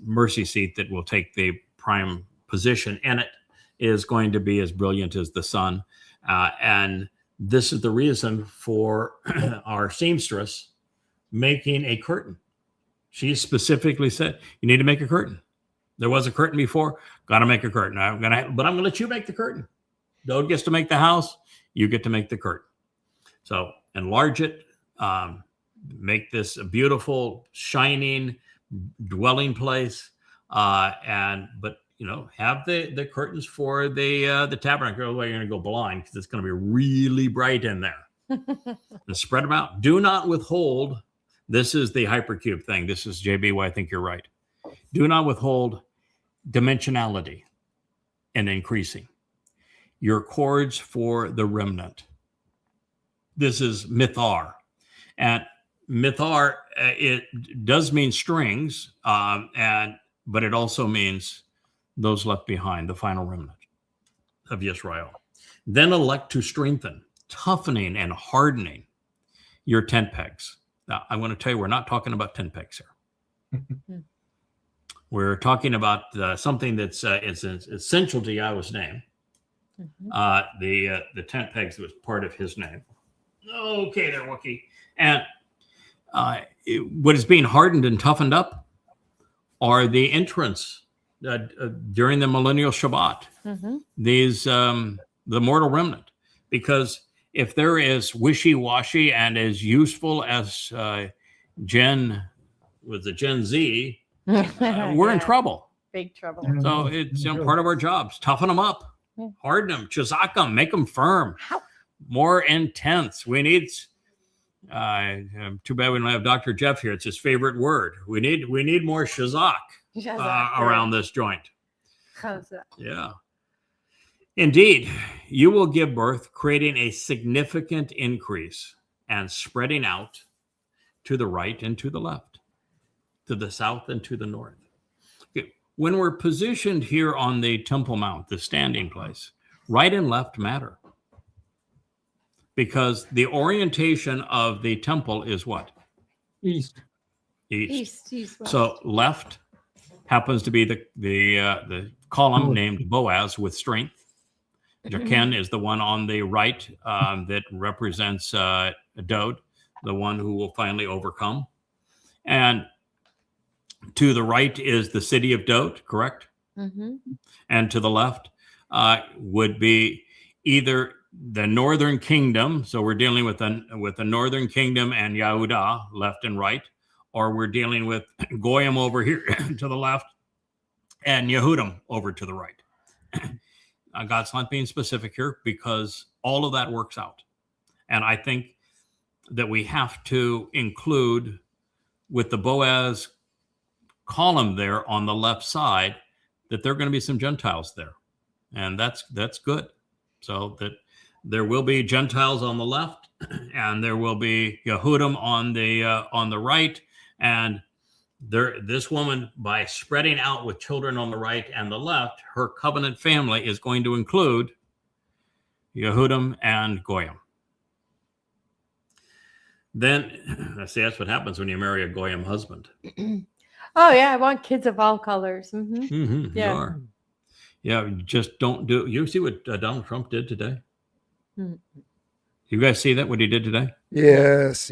mercy seat that will take the prime position in it is going to be as brilliant as the sun. And this is the reason for our seamstress making a curtain. She specifically said, "You need to make a curtain. There was a curtain before. Got to make a curtain. But I'm going to let you make the curtain. Dode gets to make the house. You get to make the curtain." So enlarge it, make this a beautiful, shining dwelling place, but have the curtains for the tabernacle. Otherwise, you're going to go blind because it's going to be really bright in there. And spread them out. Do not withhold. This is the hypercube thing. This is JB. Why I think you're right. Do not withhold dimensionality and increasing your cords for the remnant. This is mithar, and mithar it does mean strings, but it also means those left behind, the final remnant of Yisrael. Then elect to strengthen, toughening, and hardening your tent pegs. Now, I want to tell you, we're not talking about tent pegs here. We're talking about something that's is essential to Yahweh's name. The tent pegs was part of His name. Okay, there, Wookie. And what is being hardened and toughened up are the entrance during the millennial Shabbat. These the mortal remnant, because if there is wishy-washy and as useful as Gen Z, we're in trouble. Big trouble. So it's part of our jobs. Toughen them up, harden them, chazak them, make them firm. More intense. We need. Too bad we don't have Dr. Jeff here. It's his favorite word. We need more shazak around this joint. Yeah. Indeed, you will give birth, creating a significant increase and spreading out to the right and to the left, to the south and to the north. Okay. When we're positioned here on the Temple Mount, the standing place, right and left matter. Because the orientation of the temple is what? East. East, west. So left happens to be the column named Boaz with strength. Jachin is the one on the right that represents Dode, the one who will finally overcome. And to the right is the city of Dode, correct? And to the left would be either the northern kingdom, so we're dealing with the northern kingdom and Yehudah left and right, or we're dealing with Goyim over here to the left and Yehudim over to the right. God's not being specific here because all of that works out. And I think that we have to include with the Boaz column there on the left side that there are going to be some Gentiles there. And that's good. So that there will be Gentiles on the left, and there will be Yehudim on the right, and this woman, by spreading out with children on the right and the left, her covenant family is going to include Yehudim and Goyim. Then, that's what happens when you marry a Goyim husband. Oh yeah, I want kids of all colors. Yeah. You are. Yeah, just don't do. You see what Donald Trump did today? You guys see that, what he did today? Yes.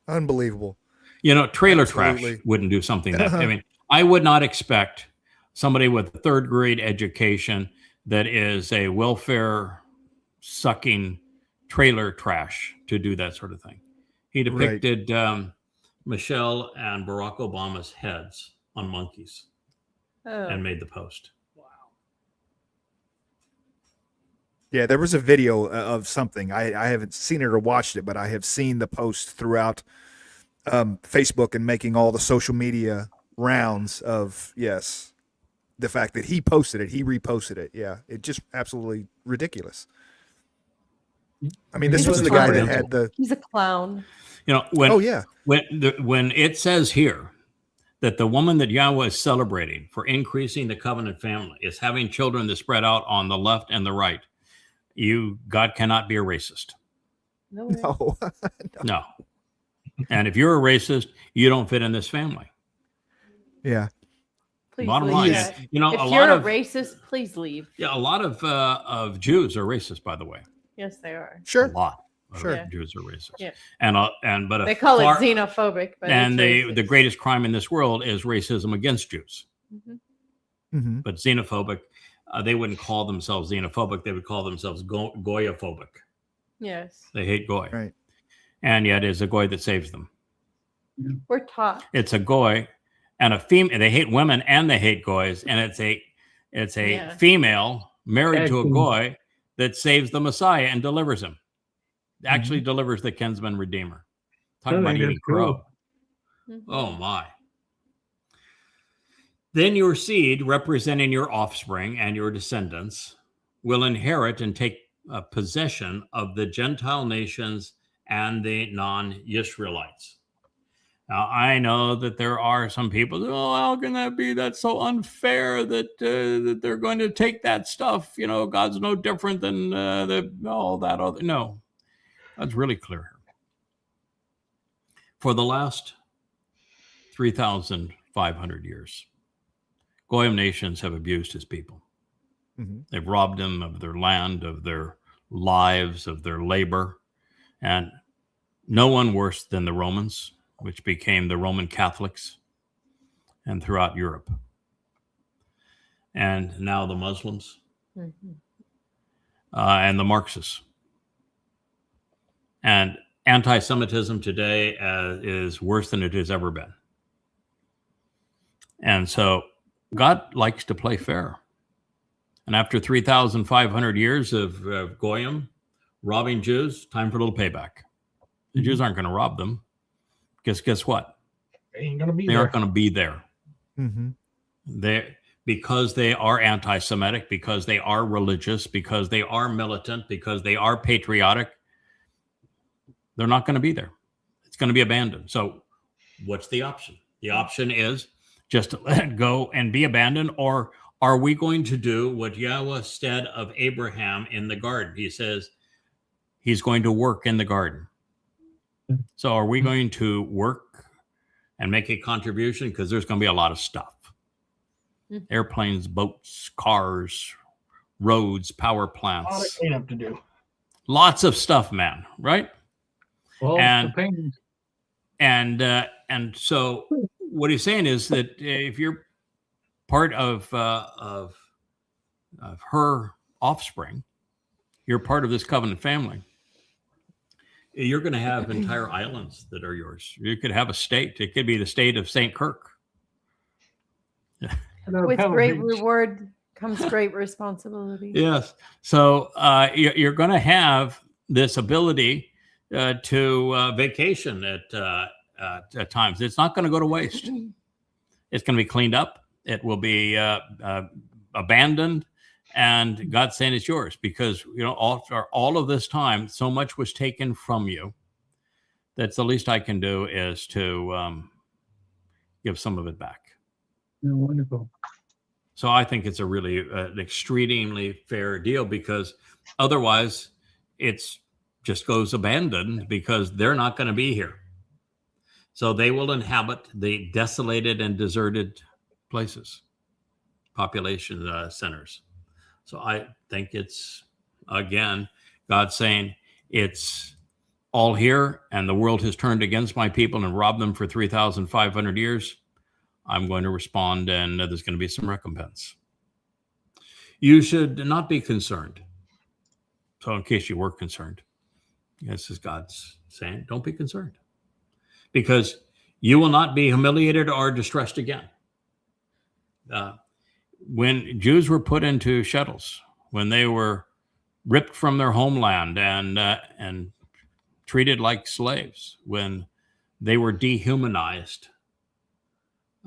Unbelievable. Trailer Absolutely. trash wouldn't do something that, I mean, I would not expect somebody with a third grade education that is a welfare sucking trailer trash to do that sort of thing. He depicted Michelle and Barack Obama's heads on monkeys Oh. and made the post. Wow. Yeah, there was a video of something. I haven't seen it or watched it, but I have seen the post throughout Facebook and making all the social media rounds of, yes, the fact that he posted it, he reposted it. Yeah, it just absolutely ridiculous. I mean, this He's was a the guy that clown. had the. He's a clown. You know, when Oh yeah, when it says here that the woman that Yahweh is celebrating for increasing the covenant family is having children that spread out on the left and the right, God cannot be a racist. No way. no, No. And if you're a racist, you don't fit in this family. yeah, Please Bottom leave line, that. you know, If a you're lot a of racist, please leave. a lot of Jews are racist, by the way. Yes, they are. A sure. lot of Sure. Yeah. Jews are racist. Yeah. But They call far- it xenophobic, but and it's the racist. greatest crime in this world is racism against Jews. Mhm. Mm-hmm. But xenophobic, they wouldn't call themselves xenophobic. They would call themselves goyophobic. Yes, They hate goy. Right. And yet it's a goy that saves them. we're taught. It's a goy and a female. They hate women and they hate goys. And it's a Yeah. female married to a Actually- goy that saves the Messiah and delivers him. Actually delivers the kinsman redeemer. Talk I about think eating that's cool. crow. Mhm. Oh my. Then your seed, representing your offspring and your descendants, will inherit and take possession of the Gentile nations and the non-Israelites. Now, I know that there are some people, oh, how can that be? That's so unfair that they're going to take that stuff. You know, God's no different than all that other. No, that's really clear here. For the last 3,500 years, Goyim nations have abused his people. Mm-hmm. They've robbed them of their land, of their lives, of their labor. And no one worse than the Romans, which became the Roman Catholics, and throughout Europe. And now the Muslims Mhm. and the Marxists. And anti-Semitism today is worse than it has ever been. And so God likes to play fair. And after 3,500 years of Goyim robbing Jews, time for a little payback. The Jews aren't going to rob them. Guess what? They ain't gonna be They there. aren't going to be there. Mm-hmm. Because they are anti-Semitic, because they are religious, because they are militant, because they are patriotic, they're not going to be there. It's going to be abandoned. So what's the option? The option is just to let it go and be abandoned, or are we going to do what Yahweh said of Abraham in the garden? He says he's going to work in the garden. So are we going to work and make a contribution? Because there's going to be a lot of stuff. Mhm. Airplanes, boats, cars, roads, power A lot of plants. cleanup to do. Lots of stuff, man, right? Well, And- the pain, And so what he's saying is that if you're part of her offspring, you're part of this covenant family. You're going to have entire islands that are yours. You could have a state. It could be the state of St. Kirk. With Pebble great Beach. reward comes great responsibility. Yes. So you're going to have this ability to vacation at times. It's not going to go to waste. It's going to be cleaned up. It will be abandoned, and God's saying it's yours because all of this time, so much was taken from you. That's the least I can do is to give some of it back. Yeah, wonderful. So I think it's a really an extremely fair deal because otherwise it's just goes abandoned because they're not going to be here. So they will inhabit the desolated and deserted places, population centers. So I think it's, again, God saying it's all here and the world has turned against my people and robbed them for 3,500 years. I'm going to respond and there's going to be some recompense. You should not be concerned. So in case you were concerned, this is God's saying, don't be concerned. Because You will not be humiliated or distressed again. When Jews were put into shuttles, when they were ripped from their homeland and treated like slaves, when they were dehumanized,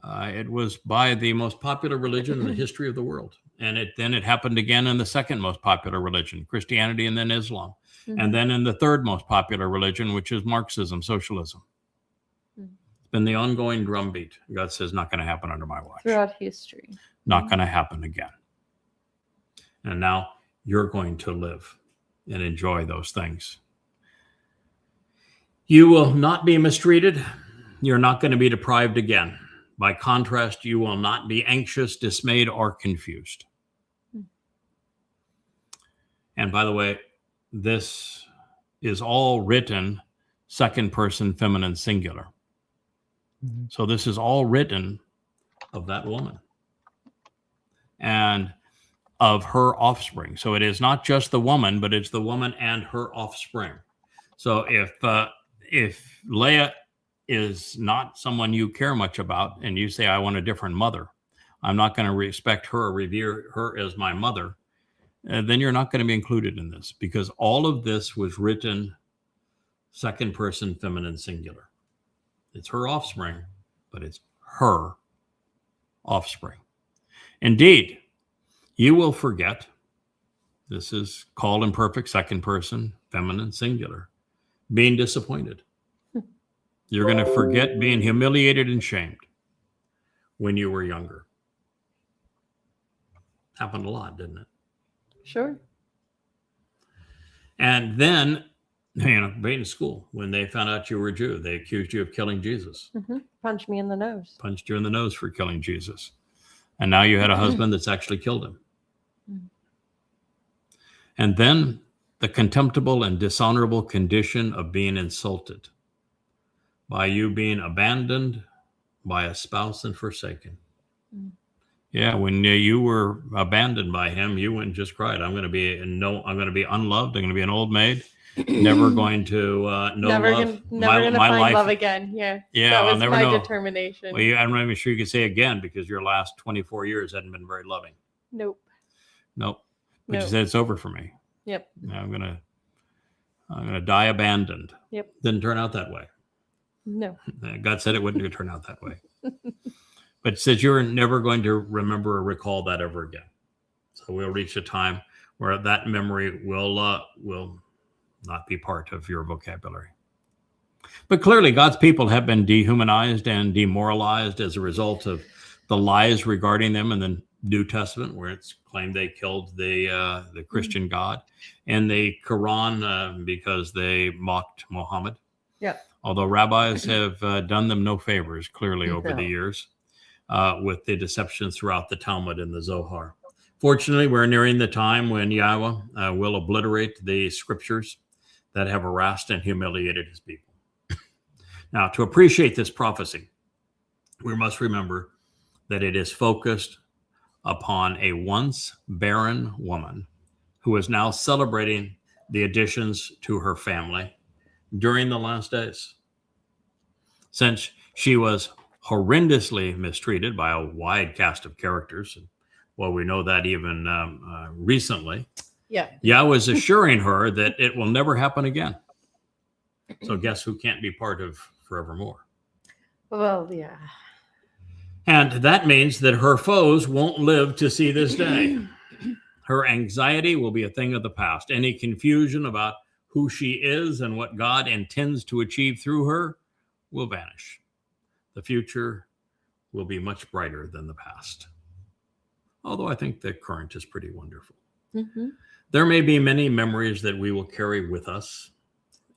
it was by the most popular religion in the history of the world. And then it happened again in the second most popular religion, Christianity, and then Islam. Mm-hmm. And then in the third most popular religion, which is Marxism, socialism. It's been the ongoing drumbeat. God says, not going to happen under my watch. Throughout history. Not going to happen again. And now you're going to live and enjoy those things. You will not be mistreated. You're not going to be deprived again. By contrast, you will not be anxious, dismayed, or confused. And by the way, this is all written second person feminine singular. Mm-hmm. So this is all written of that woman and of her offspring. So it is not just the woman, but it's the woman and her offspring. So if Leah is not someone you care much about and you say, I want a different mother, I'm not going to respect her or revere her as my mother, then you're not going to be included in this, because all of this was written second person feminine singular. It's her offspring, but it's her offspring. Indeed, you will forget. This is called imperfect second person feminine singular. Being disappointed. You're going to forget being humiliated and shamed when you were younger. Happened a lot, didn't it? Sure. And then, being in school, when they found out you were a Jew, they accused you of killing Jesus. Mm-hmm. Punch me in the nose. Punched you in the nose for killing Jesus. And now you had a husband that's actually killed him. Mm-hmm. And then the contemptible and dishonorable condition of being insulted by you being abandoned by a spouse and forsaken. Mm-hmm. Yeah, when you were abandoned by him, you went and just cried. I'm going to be unloved. I'm going to be an old maid. Never going to know never love. never gonna my find life. love again. Yeah. Yeah, That I'll was never my know. determination. Well, I'm not even sure you could say again, because your last 24 years hadn't been very loving. Nope. Nope. But Nope. you said it's over for me. Yep. I'm gonna die abandoned. Yep. Didn't turn out that way. No. God said it wouldn't turn out that way. But it says you're never going to remember or recall that ever again. So we'll reach a time where that memory will not be part of your vocabulary. But clearly, God's people have been dehumanized and demoralized as a result of the lies regarding them in the New Testament, where it's claimed they killed the Christian God, and the Quran because they mocked Muhammad. Yeah. Although rabbis have done them no favors, clearly, over the No. years, with the deceptions throughout the Talmud and the Zohar. Fortunately, we're nearing the time when Yahweh will obliterate the scriptures that have harassed and humiliated his people. Now, to appreciate this prophecy, we must remember that it is focused upon a once barren woman who is now celebrating the additions to her family during the last days. Since she was horrendously mistreated by a wide cast of characters, well, we know that even recently, Yeah. Yahweh is assuring her that it will never happen again. So guess who can't be part of forevermore? Well, yeah. And that means that her foes won't live to see this day. Her anxiety will be a thing of the past. Any confusion about who she is and what God intends to achieve through her will vanish. The future will be much brighter than the past. Although I think the current is pretty wonderful. Mm-hmm. There may be many memories that we will carry with us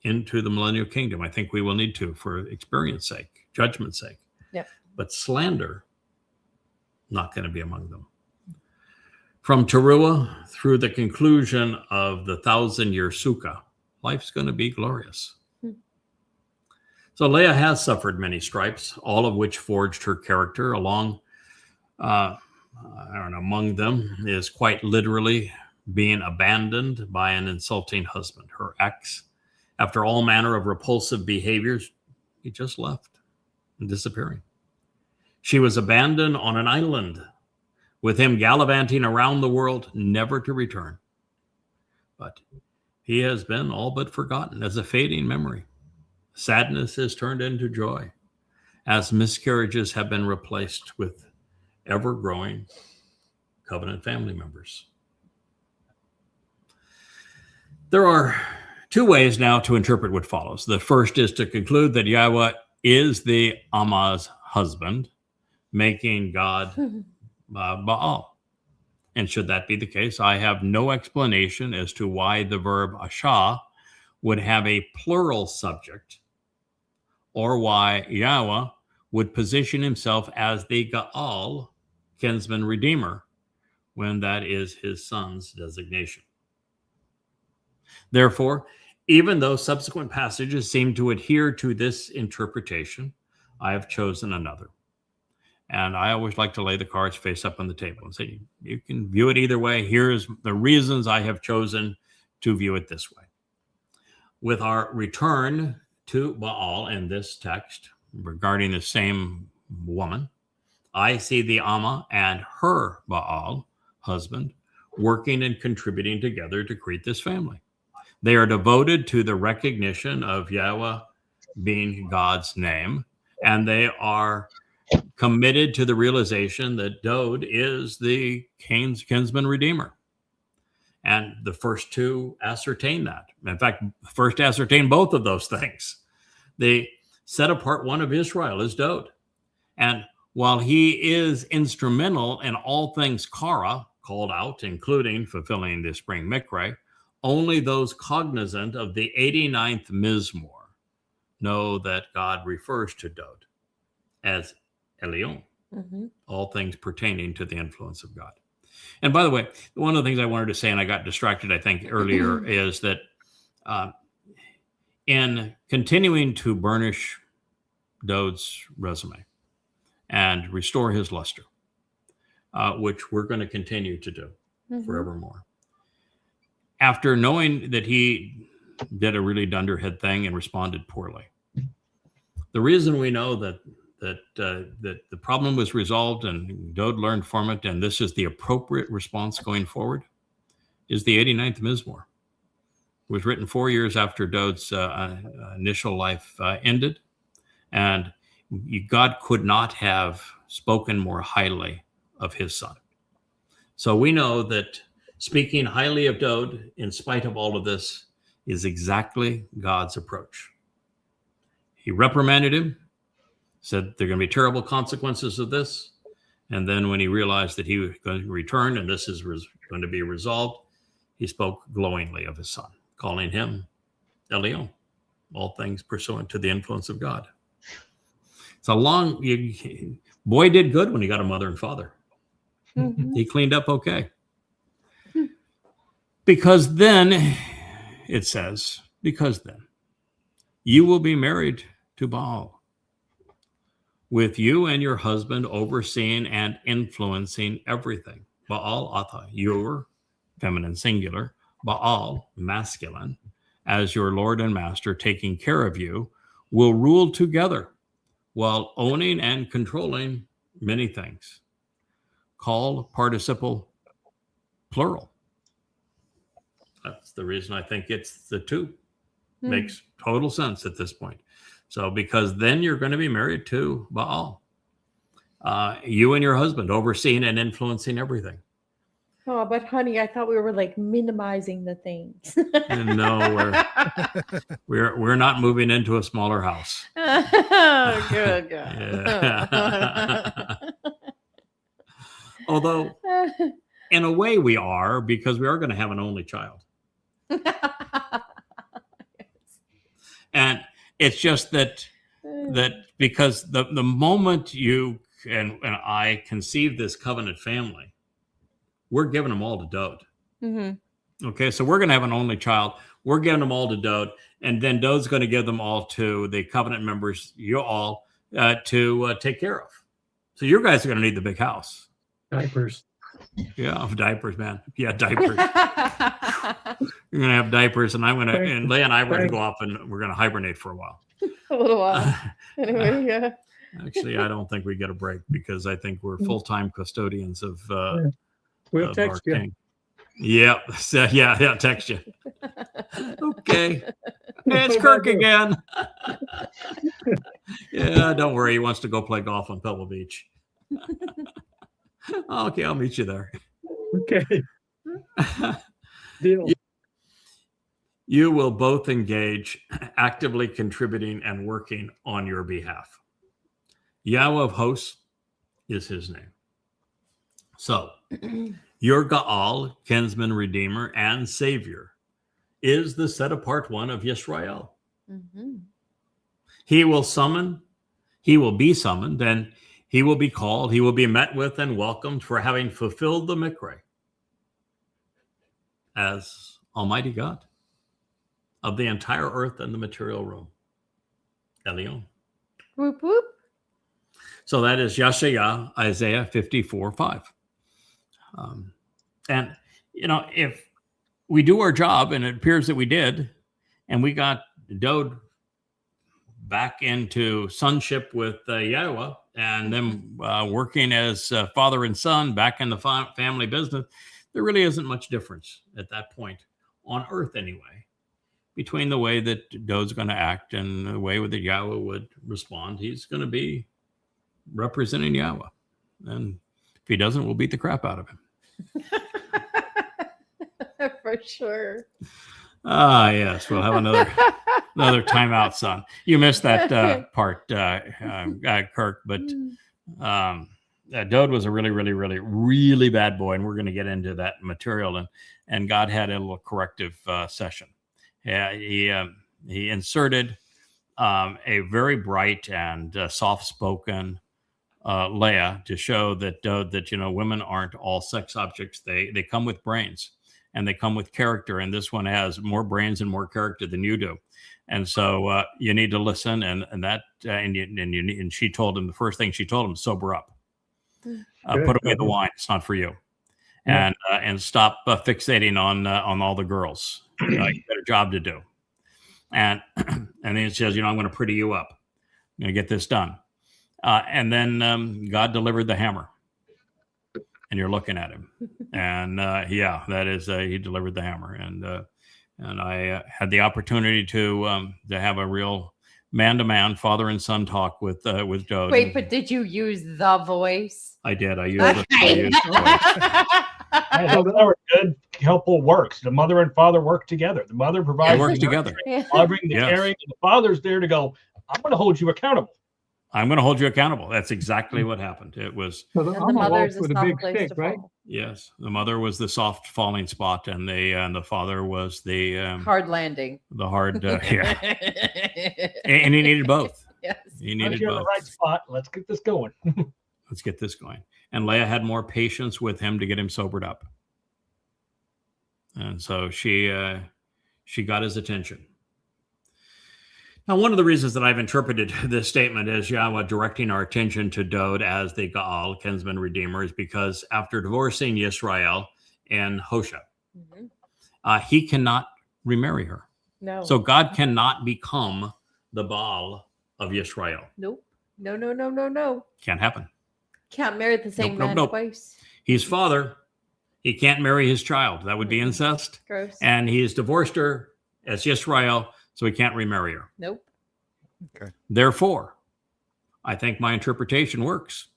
into the millennial kingdom. I think we will need to, for experience sake, judgment's sake. Yep. But slander, not going to be among them. From Teruah through the conclusion of the 1,000-year Sukkah, life's going to be glorious. So Leah has suffered many stripes, all of which forged her character. Among them is quite literally being abandoned by an insulting husband, her ex. After all manner of repulsive behaviors, he just left. and disappearing. She was abandoned on an island, with him gallivanting around the world, never to return. But he has been all but forgotten as a fading memory. Sadness is turned into joy, as miscarriages have been replaced with ever-growing covenant family members. There are two ways now to interpret what follows. The first is to conclude that Yahweh is the Amma's husband, making God Baal. And should that be the case, I have no explanation as to why the verb asha would have a plural subject, or why Yahweh would position himself as the Gaal, kinsman redeemer, when that is his son's designation. Therefore, even though subsequent passages seem to adhere to this interpretation, I have chosen another. And I always like to lay the cards face up on the table and say, you can view it either way. Here's the reasons I have chosen to view it this way. With our return to Baal in this text regarding the same woman, I see the Amma and her Baal husband working and contributing together to create this family. They are devoted to the recognition of Yahweh being God's name, and they are committed to the realization that Dod is the kinsman redeemer. And the first two ascertain that. In fact, first ascertain both of those things. They set apart one of Israel as Dod. And while he is instrumental in all things Kara, called out, including fulfilling the spring Mikre, only those cognizant of the 89th Mizmor know that God refers to Dod as Elion, all things pertaining to the influence of God. And by the way, one of the things I wanted to say, and I got distracted, I think, earlier, is that in continuing to burnish Dod's resume and restore his luster, which we're going to continue to do forevermore, after knowing that he did a really dunderhead thing and responded poorly, the reason we know that the problem was resolved and Dod learned from it, and this is the appropriate response going forward, is the 89th Mizmor. It was written 4 years after Dod's initial life ended, and God could not have spoken more highly of his son. So we know that speaking highly of Dod, in spite of all of this, is exactly God's approach. He reprimanded him, said there are going to be terrible consequences of this. And then when he realized that he was going to return and this is going to be resolved, he spoke glowingly of his son, calling him Elion, all things pursuant to the influence of God. It's a long, boy did good when he got a mother and father. He cleaned up okay. Because then, it says, because then you will be married to Baal, with you and your husband overseeing and influencing everything. Baal Atha, your feminine singular, Baal masculine, as your Lord and Master, taking care of you, will rule together while owning and controlling many things. Call participle plural. That's the reason I think it's the two. Makes total sense at this point. So, because then you're going to be married to Baal. You and your husband overseeing and influencing everything. Oh, but honey, I thought we were like minimizing the things. And no, we're not moving into a smaller house. Oh, good. Yeah. Although, in a way, we are, because we are going to have an only child. And it's just that because the moment you and I conceive this covenant family, we're giving them all to Dod. Okay, so we're going to have an only child. We're giving them all to Dod, and then Dod's going to give them all to the covenant members, you all, to take care of. So you guys are going to need the big house. Diapers. Yeah, diapers, man. Yeah, diapers. You're going to have diapers, and Leah and I are going to go off and we're going to hibernate for a while. A little while. Anyway, yeah. Actually, I don't think we get a break because I think we're full-time custodians of, We'll of our text you. king. Yep. So, yeah, text you. Okay. Hey, it's Kirk again. Yeah, don't worry. He wants to go play golf on Pebble Beach. Okay, I'll meet you there. Okay. Deal. You will both engage, actively contributing and working on your behalf. Yahweh of hosts is his name. So, your Gaal, kinsman, redeemer, and savior, is the set apart one of Yisrael. Mhm. He will be summoned, and he will be called, he will be met with and welcomed for having fulfilled the Mikre as Almighty God of the entire earth and the material realm. Elion. Whoop whoop. So that is Yeshaya, Isaiah 54:5. And, if we do our job, and it appears that we did, and we got Dode back into sonship with Yahweh, and them working as father and son back in the family business, there really isn't much difference at that point on earth anyway, between the way that Dode's going to act and the way that Yahweh would respond. He's going to be representing Yahweh. And if he doesn't, we'll beat the crap out of him. For sure. Ah, yes. We'll have another timeout, son. You missed that part, Kirk, but Dode was a really, really, really, really bad boy, and we're going to get into that material. And God had a little corrective session. Yeah, he inserted a very bright and soft-spoken Leah to show that women aren't all sex objects. They come with brains, and they come with character. And this one has more brains and more character than you do. And so you need to listen. And she told him, the first thing she told him, sober up. Put away the wine. It's not for you. And stop fixating on all the girls. You got a job to do. And then it says, I'm going to pretty you up. I'm going to get this done. And then God delivered the hammer. And you're looking at him. And that is, he delivered the hammer. And I had the opportunity to have a real man-to-man, father and son talk with Dode. Wait, but did you use the voice? I did. I used the voice. Hey, that's how a good couple works. The mother and father work together. The mother provides They work the together. loving, the Yes. caring, and the father's there to go, I'm going to hold you accountable. I'm going to hold you accountable. That's exactly what happened. It was, So And the I'm mother's off a with a soft big place stick, to right? fall. yes, the mother was the soft falling spot, and the father was the Hard landing. the hard, yeah. And he needed both. Yes. He Once needed you're in the both. right spot, let's get this going. Let's get this going. And Leah had more patience with him to get him sobered up. And so she got his attention. Now, one of the reasons that I've interpreted this statement as Yahweh directing our attention to Dode as the Gaal, kinsman redeemer, is because after divorcing Yisrael and Hosha, he cannot remarry her. No. So God cannot become the Baal of Yisrael. Nope. No. Can't happen. Can't marry the same Nope, man nope. twice. He's father. He can't marry his child. That would be incest. Gross. And he's divorced her as Yisrael, so he can't remarry her. Nope. Therefore, I think my interpretation works.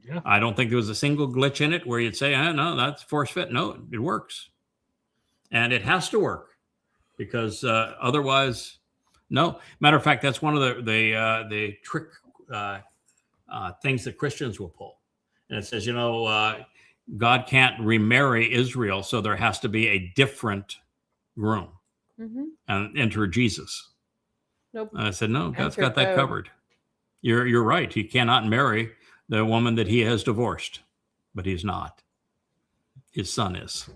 Yeah. I don't think there was a single glitch in it where you'd say, no, that's force fit. No, it works. And it has to work because otherwise, no. Matter of fact, that's one of the trick things that Christians will pull. And it says, God can't remarry Israel, so there has to be a different groom and enter Jesus. Nope. And I said, no, God's Enter got that Dode. covered. You're right. He cannot marry the woman that he has divorced, but he's not. His son is.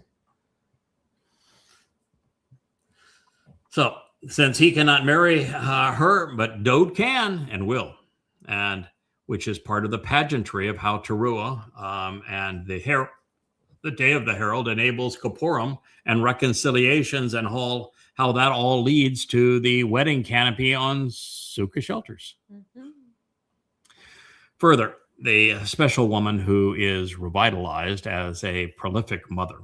So since he cannot marry her, but Dode can and will, and which is part of the pageantry of how Teruah and the day of the herald enables Kippurim and reconciliations and how that all leads to the wedding canopy on Sukkah shelters. Further, the special woman who is revitalized as a prolific mother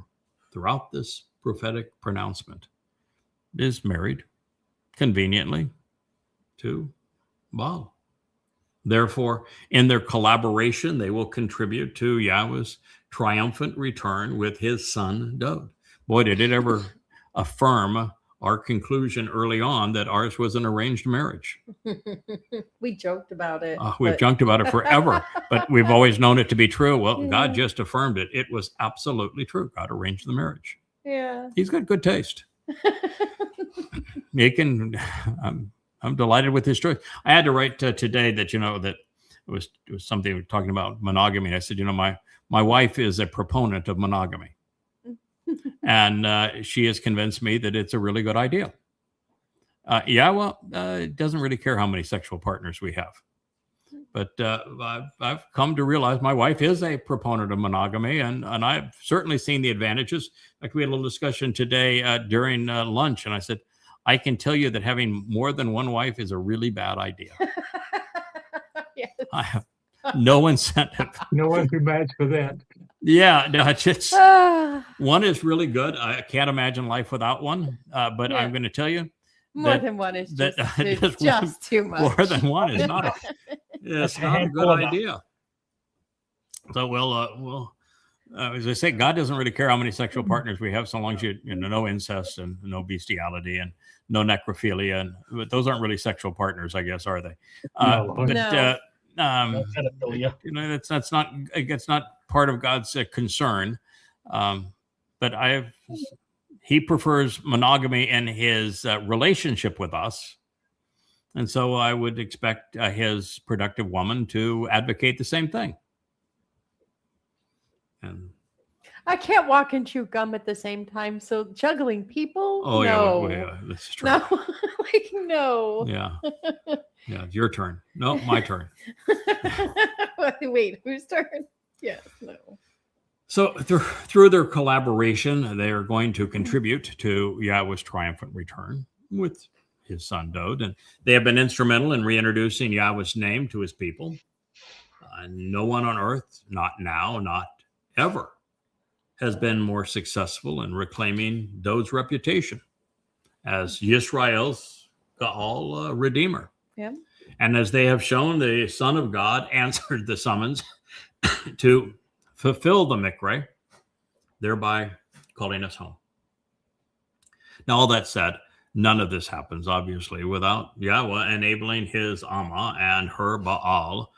throughout this prophetic pronouncement is married conveniently to Baal. Therefore, in their collaboration, they will contribute to Yahweh's triumphant return with his son, Dod. Boy, did it ever affirm our conclusion early on that ours was an arranged marriage. We joked about it. We've but- joked about it forever, but we've always known it to be true. Well, Yeah. God just affirmed it. It was absolutely true. God arranged the marriage. Yeah. He's got good taste. He can. I'm delighted with his choice. I had to write today that that it was something we were talking about monogamy. And I said, my wife is a proponent of monogamy, and she has convinced me that it's a really good idea. Yahweh doesn't really care how many sexual partners we have, but I've come to realize my wife is a proponent of monogamy, and I've certainly seen the advantages. Like we had a little discussion today during lunch, and I said, I can tell you that having more than one wife is a really bad idea. Yes. I have no incentive. No one can match for that. Yeah, no, it's just, Ah, one is really good. I can't imagine life without one. But Yeah. I'm going to tell you, more that- than one is that- just, just it's one- just too much. more than one is not. It's A not a handful good enough. idea. So well, as I say, God doesn't really care how many sexual partners we have, so long as you no incest and no bestiality and no necrophilia, and but those aren't really sexual partners, I guess, are they? No. But No. No pedophilia. that's not part of God's concern. But he prefers monogamy in his relationship with us, and so I would expect his productive woman to advocate the same thing. And I can't walk and chew gum at the same time. So juggling people? oh no. yeah, this is true. No. Like, no. Yeah, it's your turn. No, my turn. Wait, whose turn? Yes, no. So through their collaboration, they are going to contribute to Yahweh's triumphant return with his son Dod, and they have been instrumental in reintroducing Yahweh's name to his people. No one on earth, not now, not ever, has been more successful in reclaiming Dod's reputation as Yisrael's Gaal Redeemer. Yeah. And as they have shown, the Son of God answered the summons to fulfill the Mikra, thereby calling us home. Now, all that said, none of this happens, obviously, without Yahweh enabling his Amma and her Baal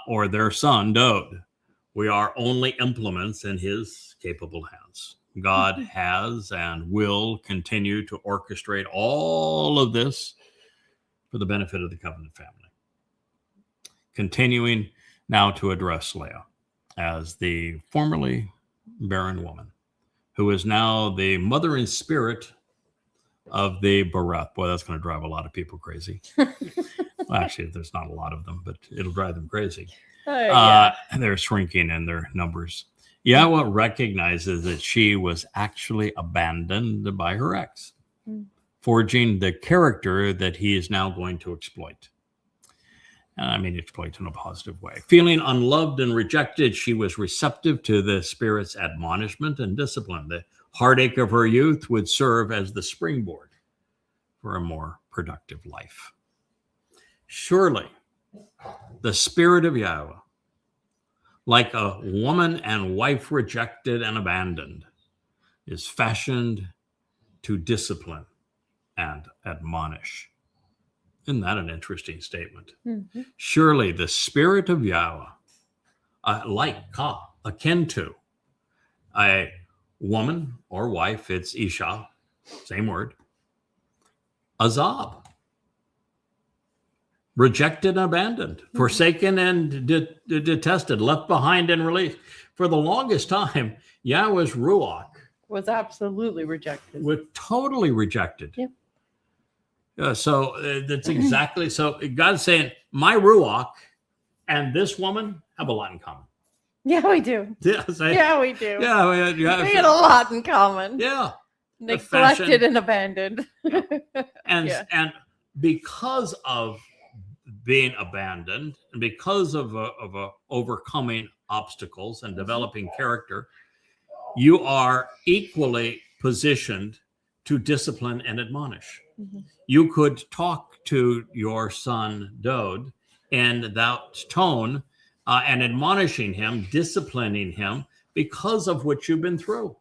or their son, Dod. We are only implements in his capable hands. God has and will continue to orchestrate all of this for the benefit of the covenant family. Continuing now to address Leah as the formerly barren woman, who is now the mother in spirit of the Barath. Boy, that's going to drive a lot of people crazy. Well, actually, there's not a lot of them, but it'll drive them crazy. Yeah. They're shrinking in their numbers. Yahweh recognizes that she was actually abandoned by her ex, forging the character that he is now going to exploit. And I mean, exploit in a positive way. Feeling unloved and rejected, she was receptive to the Spirit's admonishment and discipline. The heartache of her youth would serve as the springboard for a more productive life. Surely, the Spirit of Yahweh, like a woman and wife rejected and abandoned, is fashioned to discipline and admonish. Isn't that an interesting statement? Mm-hmm. Surely the Spirit of Yahweh, akin to a woman or wife, it's Isha, same word, Azab, rejected and abandoned, forsaken and detested, left behind and released. For the longest time, Yahweh's Ruach Was absolutely rejected. was totally rejected. Yep. So that's exactly, so God's saying, my Ruach and this woman have a lot in common. Yeah, we do. Yeah, say, Yeah, we do. yeah, We got a lot in common. yeah. Neglected and abandoned. And Yeah. and because of being abandoned, and because of overcoming obstacles and developing character, you are equally positioned to discipline and admonish. You could talk to your son Dode in that tone and admonishing him, disciplining him because of what you've been through.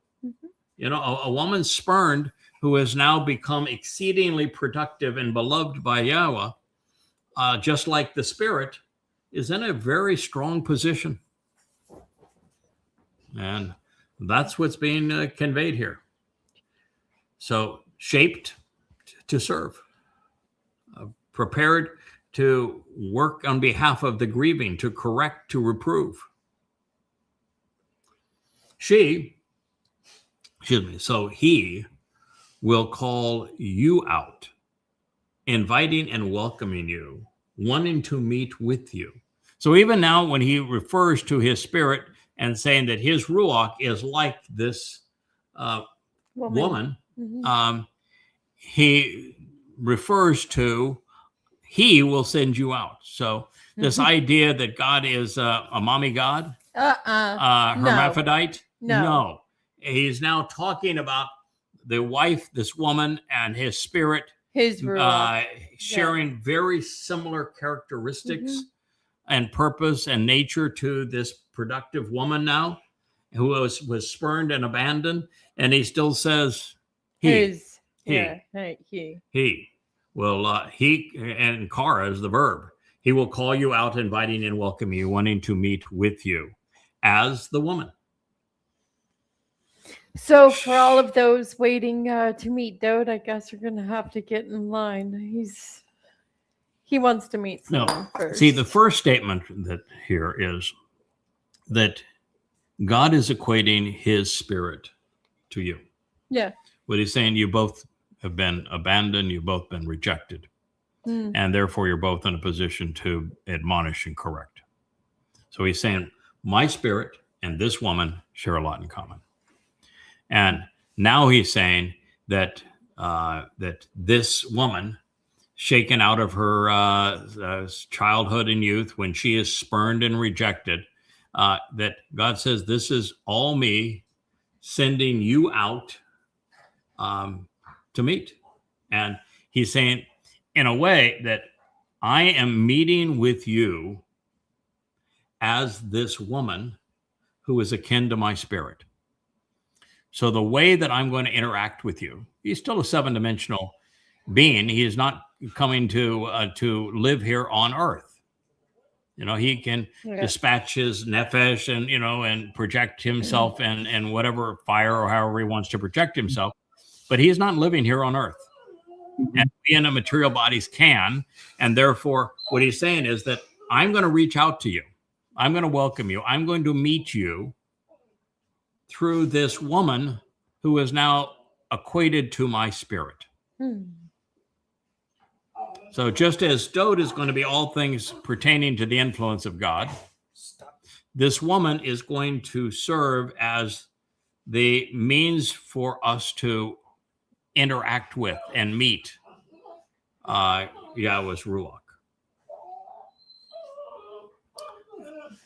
You know, a woman spurned who has now become exceedingly productive and beloved by Yahweh, just like the Spirit, is in a very strong position. And that's what's being conveyed here. So, shaped to serve, prepared to work on behalf of the grieving, to correct, to reprove. He will call you out, inviting and welcoming you, wanting to meet with you. So even now, when he refers to his Spirit and saying that his Ruach is like this woman, he refers to he will send you out. So this idea that God is a mommy God, hermaphrodite, no. He's now talking about the wife, this woman, and his Spirit, his Ruach, sharing very similar characteristics and purpose and nature to this productive woman now, who was spurned and abandoned, and he still says he will he and Kara is the verb. He will call you out, inviting and welcoming you, wanting to meet with you as the woman. So for all of those waiting to meet Dode, I guess you're going to have to get in line. He wants to meet someone first. See, the first statement that here is that God is equating his Spirit to you. Yeah. What he's saying, you both have been abandoned, you've both been rejected, and therefore you're both in a position to admonish and correct. So he's saying, my Spirit and this woman share a lot in common. And now he's saying that that this woman, shaken out of her childhood and youth, when she is spurned and rejected, that God says, this is all me sending you out to meet. And he's saying, in a way, that I am meeting with you as this woman who is akin to my Spirit. So the way that I'm going to interact with you, he's still a 7-dimensional being. He is not coming to live here on earth. You know, he can dispatch his nefesh and, you know, and project himself in whatever fire or however he wants to project himself. But he is not living here on earth. And we in the material bodies can. And therefore, what he's saying is that I'm going to reach out to you. I'm going to welcome you. I'm going to meet you through this woman who is now equated to my Spirit. So just as Dode is going to be all things pertaining to the influence of God, this woman is going to serve as the means for us to interact with and meet Yahweh's Ruach.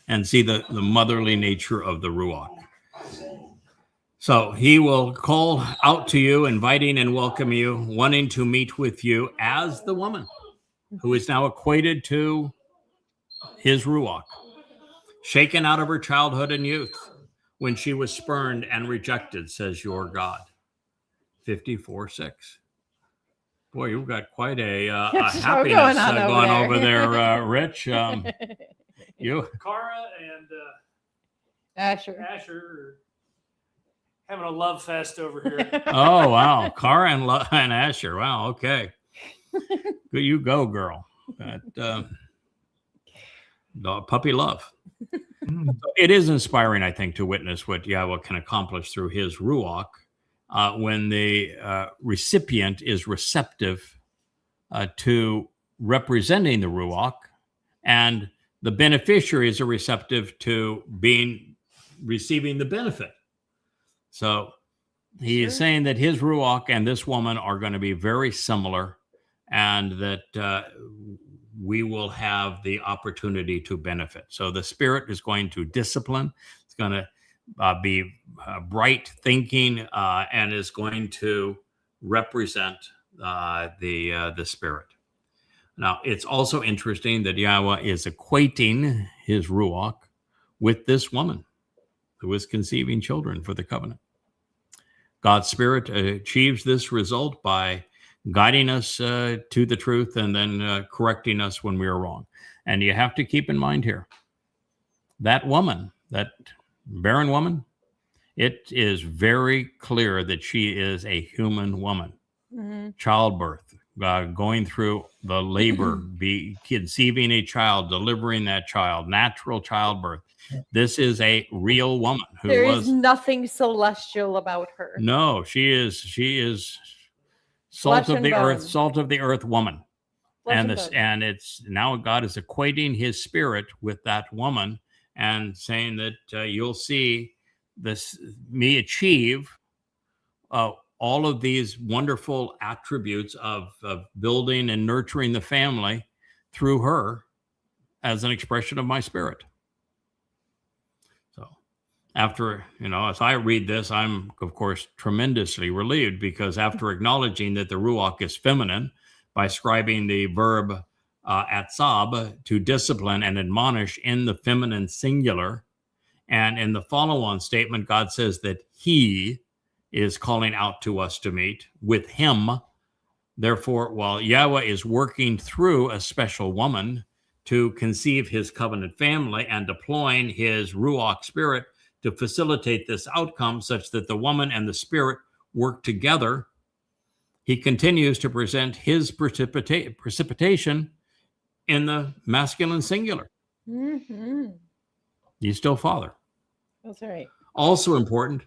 And see the motherly nature of the Ruach. So he will call out to you, inviting and welcoming you, wanting to meet with you as the woman who is now equated to his Ruach, shaken out of her childhood and youth when she was spurned and rejected, says your God. 54:6. Boy, you've got quite a happiness going over there, Rich. You, Kara and Asher are having a love fest over here. oh wow, Kara and Asher. Wow, okay. Good, you go, girl. That puppy love. It is inspiring, I think, to witness what Yahweh can accomplish through his Ruach when the recipient is receptive to representing the Ruach, and the beneficiaries are receptive to receiving the benefit. So he is saying that his Ruach and this woman are going to be very similar, and that we will have the opportunity to benefit. So the Spirit is going to discipline. It's going to be bright thinking, and is going to represent the Spirit. Now, it's also interesting that Yahweh is equating his Ruach with this woman who is conceiving children for the covenant. God's Spirit achieves this result by guiding us to the truth and then correcting us when we are wrong. And you have to keep in mind here, that woman, that barren woman, it is very clear that she is a human woman. Childbirth, going through the labor, conceiving a child, delivering that child, natural childbirth. This is a real woman who There is nothing celestial about her. No, she is salt Flesh of the and earth, bone. salt of the earth woman. Flesh And and this, bone. and it's now God is equating his Spirit with that woman and saying that you'll see this me achieve all of these wonderful attributes of building and nurturing the family through her as an expression of my Spirit. So after, as I read this, I'm, of course, tremendously relieved, because after acknowledging that the Ruach is feminine by ascribing the verb atzab to discipline and admonish in the feminine singular, and in the follow-on statement, God says that he is calling out to us to meet with him. Therefore, while Yahweh is working through a special woman to conceive his covenant family and deploying his Ruach Spirit to facilitate this outcome such that the woman and the Spirit work together, he continues to present his precipitation in the masculine singular. He's still Father. That's right. Also important,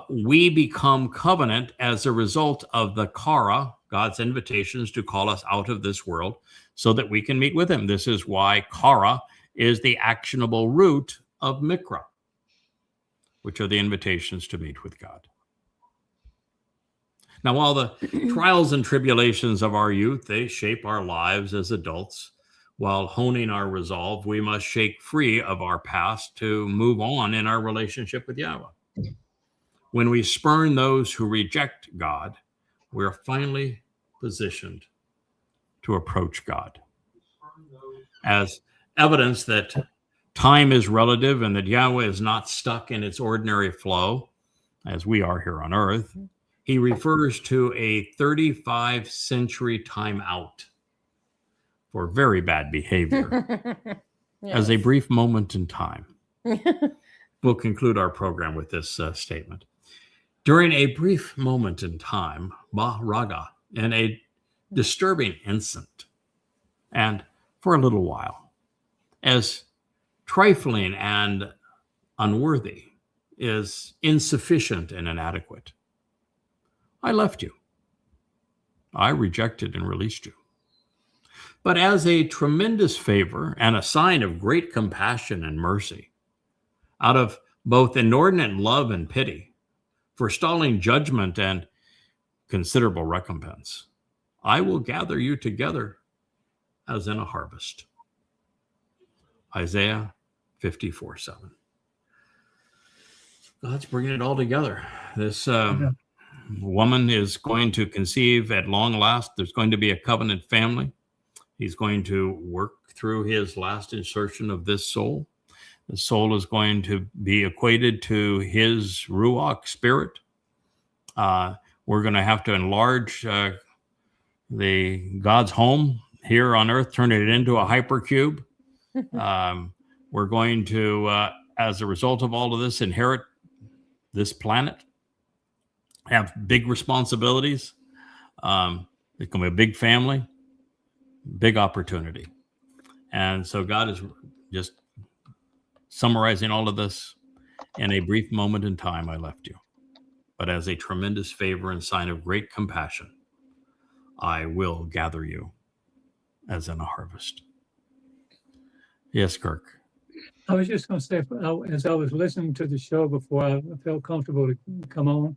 we become covenant as a result of the Kara, God's invitations to call us out of this world so that we can meet with him. This is why Kara is the actionable root of Mikra, which are the invitations to meet with God. Now, while the trials and tribulations of our youth, they shape our lives as adults, while honing our resolve, we must shake free of our past to move on in our relationship with Yahweh. When we spurn those who reject God, we are finally positioned to approach God. As evidence that time is relative and that Yahweh is not stuck in its ordinary flow, as we are here on earth, he refers to a 35-century timeout for very bad behavior as a brief moment in time. We'll conclude our program with this statement. During a brief moment in time, Raga, in a disturbing instant, and for a little while, as trifling and unworthy is insufficient and inadequate, I left you. I rejected and released you. But as a tremendous favor and a sign of great compassion and mercy, out of both inordinate love and pity, forestalling judgment and considerable recompense, I will gather you together as in a harvest. Isaiah 54:7. God's bringing it all together. This woman is going to conceive at long last. There's going to be a covenant family. He's going to work through his last insertion of this soul. The soul is going to be equated to his Ruach Spirit. We're going to have to enlarge the God's home here on earth, turn it into a hypercube. We're going to, as a result of all of this, inherit this planet, have big responsibilities. It's going to be a big family, big opportunity. And so God is just summarizing all of this. In a brief moment in time, I left you. But as a tremendous favor and sign of great compassion, I will gather you as in a harvest. Yes, Kirk. I was just going to say, as I was listening to the show before I felt comfortable to come on,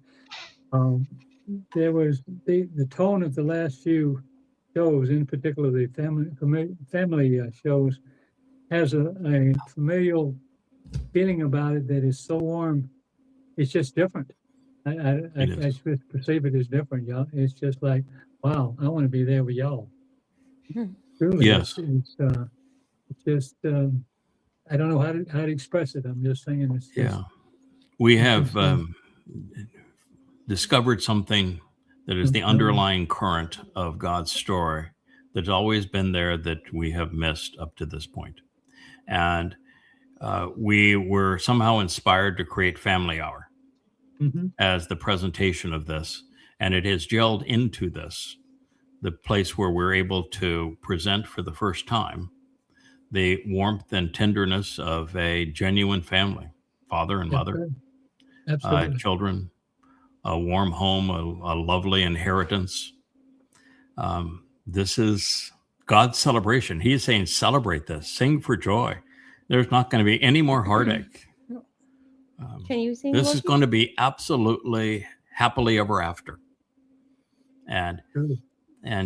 there was the tone of the last few shows, in particular the family shows, has a familial feeling about it that is so warm. It's just different. I is. just perceive it as different, y'all. It's just like, wow, I want to be there with y'all. Truly, Yes. it's just I don't know how to express it. I'm just saying it's just, Yeah. We have insane. discovered something that is the underlying current of God's story that's always been there that we have missed up to this point. And we were somehow inspired to create Family Hour as the presentation of this. And it has gelled into this, the place where we're able to present for the first time the warmth and tenderness of a genuine family, father and mother, Absolutely. children, a warm home, a lovely inheritance. This is God's celebration. He is saying, celebrate this, sing for joy. There's not going to be any more heartache. Can you sing? This is Loki? going to be absolutely happily ever after. And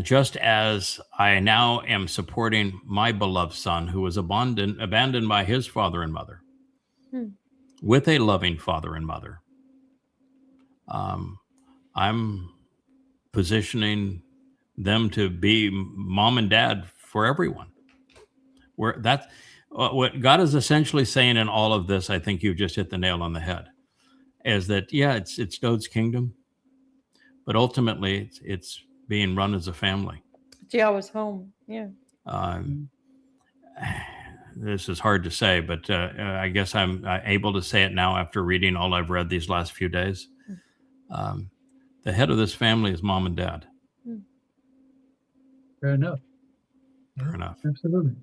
just as I now am supporting my beloved son who was abandoned by his father and mother with a loving father and mother, I'm positioning them to be mom and dad for everyone. Where that's what God is essentially saying in all of this, I think you've just hit the nail on the head, is that, yeah, it's Dode's kingdom, but ultimately it's being run as a family. Giawa's home. Yeah. This is hard to say, but I guess I'm able to say it now after reading all I've read these last few days. The head of this family is mom and dad. Fair enough. Fair enough. Absolutely.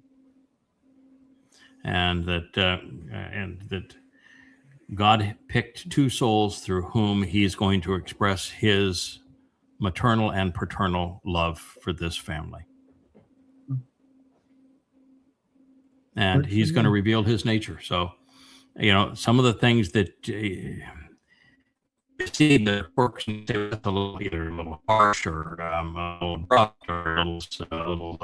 And that God picked two souls through whom he's going to express his maternal and paternal love for this family. And he's going to reveal his nature. So, some of the things that you see the quirks and say it's either a little harsh or a little abrupt or a little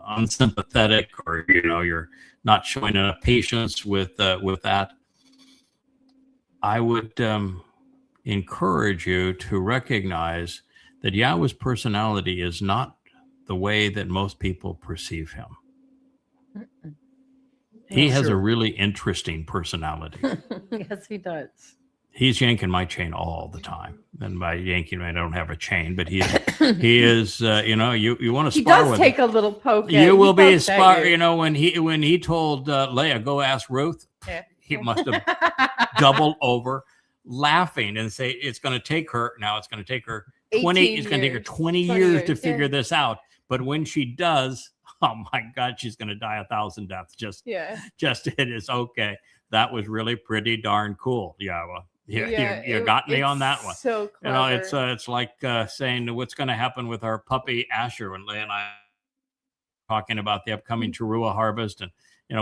unsympathetic, or you're not showing enough patience with that. I would encourage you to recognize that Yahweh's personality is not the way that most people perceive him. He has a really interesting personality. Yes, he does. He's yanking my chain all the time. And by yanking, I don't have a chain, but he is, you want to He spar does with take him. a little poke. You will be spar. When he told Leah, go ask Ruth, he must have doubled over laughing and say, it's going to take her 20 years to figure this out. But when she does, oh my God, she's going to die 1,000 deaths. Just it is okay. That was really pretty darn cool, Yahweh. You got me on that one. So clever. It's like saying what's going to happen with our puppy Asher, when Leah and I are talking about the upcoming Teruah harvest, and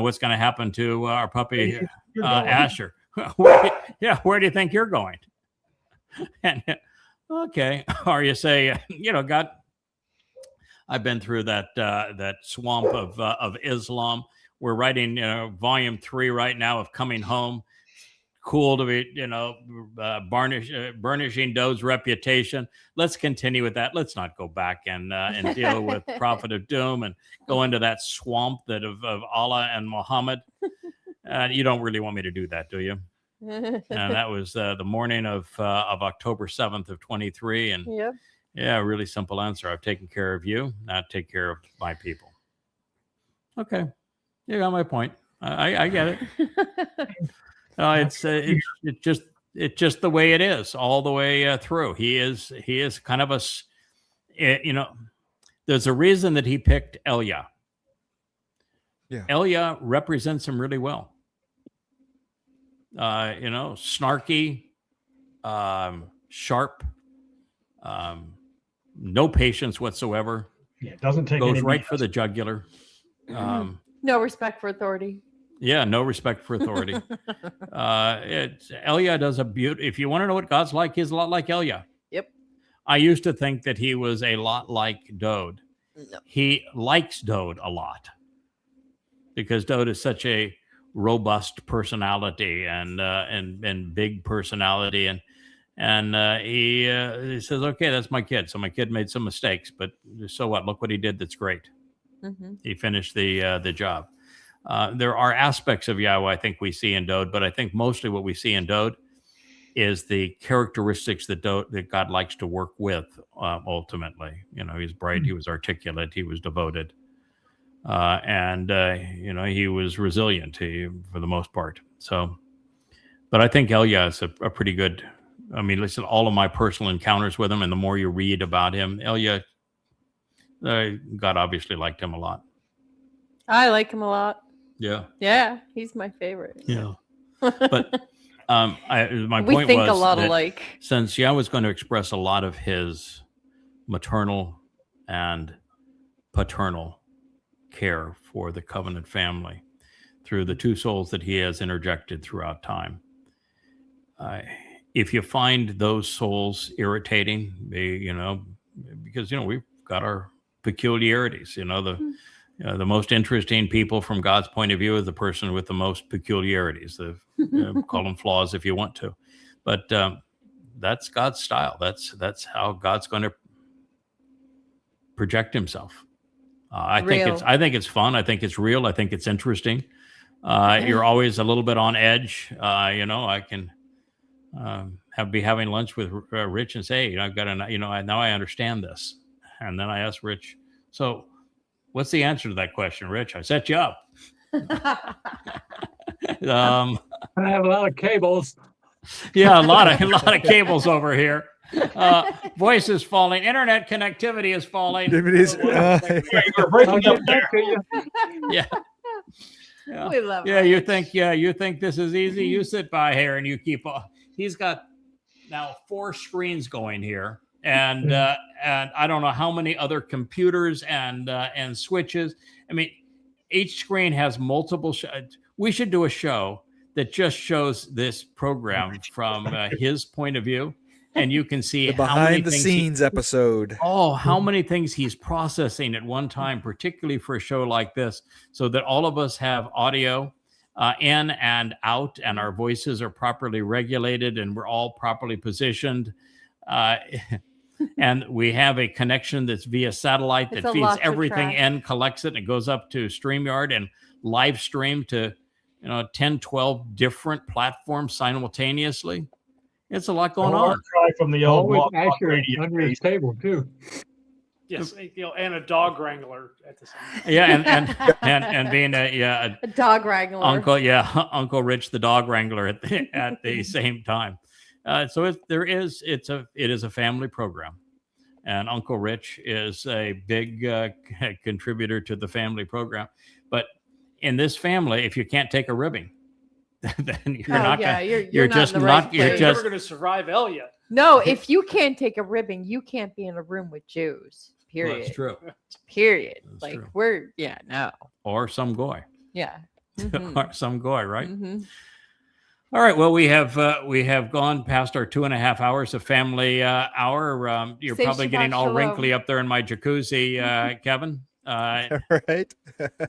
what's going to happen to our puppy Asher. Where do you think you're going? And okay, or you say, God, I've been through that swamp of Islam. We're writing volume 3 right now of Coming Home. Cool to be burnishing Doe's reputation. Let's continue with that. Let's not go back and deal with Prophet of Doom and go into that swamp of Allah and Muhammad. You don't really want me to do that, do you? And that was the morning of October 7th of 23. And yeah, really simple answer. I've taken care of you. Now take care of my people. Okay, you got my point. I get it. It's just the way it is all the way through. He is kind of there's a reason that he picked Elia. Yeah. Elia represents him really well. Snarky, sharp, no patience whatsoever. Yeah, doesn't take goes any right BS. for the jugular. No respect for authority. Yeah, no respect for authority. Elia does a beauty. If you want to know what God's like, he's a lot like Elia. Yep. I used to think that he was a lot like Dode. he likes Dode a lot because Dode is such a robust personality and big personality, and he says, okay, that's my kid. So my kid made some mistakes, but so what? Look what he did. That's great. He finished the job. There are aspects of Yahweh I think we see in Dode, but I think mostly what we see in Dode is the characteristics that God likes to work with. Ultimately, he's bright, he was articulate, he was devoted, and he was resilient for the most part. So, but I think Elia is a pretty good. I mean, listen, all of my personal encounters with him, and the more you read about him, Elia, God obviously liked him a lot. I like him a lot. Yeah. Yeah, he's my favorite. Yeah. But my we point think was a lot that alike. since Yah was going to express a lot of his maternal and paternal care for the covenant family through the two souls that he has interjected throughout time. If you find those souls irritating, because we've got our peculiarities. The most interesting people from God's point of view is the person with the most peculiarities. Call them flaws if you want to, but that's God's style. That's how God's going to project himself. I think it's fun. I think it's real. I think it's interesting. You're always a little bit on edge. I can be having lunch with Rich and say, I've got now I understand this. And then I ask Rich, so what's the answer to that question, Rich? I set you up. I have a lot of cables. Yeah, a lot of cables over here. Voice is falling. Internet connectivity is falling. You're breaking up there. Yeah. We love Yeah, it. you think this is easy. You sit by here and you keep. He's got now 4 screens going here, and I don't know how many other computers and switches. I mean, each screen has multiple. We should do a show that just shows this program from his point of view, and you can see The behind the scenes episode. Oh, how many things he's processing at one time, particularly for a show like this, so that all of us have audio in and out, and our voices are properly regulated, and we're all properly positioned. And we have a connection that's via satellite that feeds everything in, collects it, and it goes up to StreamYard and live stream to 10, 12 different platforms simultaneously. It's a lot going on. Try from the old Always walk Asher radio under his table too. Yes, and a dog wrangler at the same time. Yeah, and being a dog wrangler. Uncle Rich, the dog wrangler at the same time. So it is a family program, and Uncle Rich is a big contributor to the family program. But in this family, if you can't take a ribbing, then you're not never going to survive Elia. No, if you can't take a ribbing, you can't be in a room with Jews. Period. Well, that's true. Period. That's true. No. Or some goy. Yeah. Or some goy, right? Mm-hmm. All right. Well, we have gone past our 2.5 hours of family hour. You're Say probably Shabbat getting all shalom. wrinkly up there in my jacuzzi, Kevin. Right.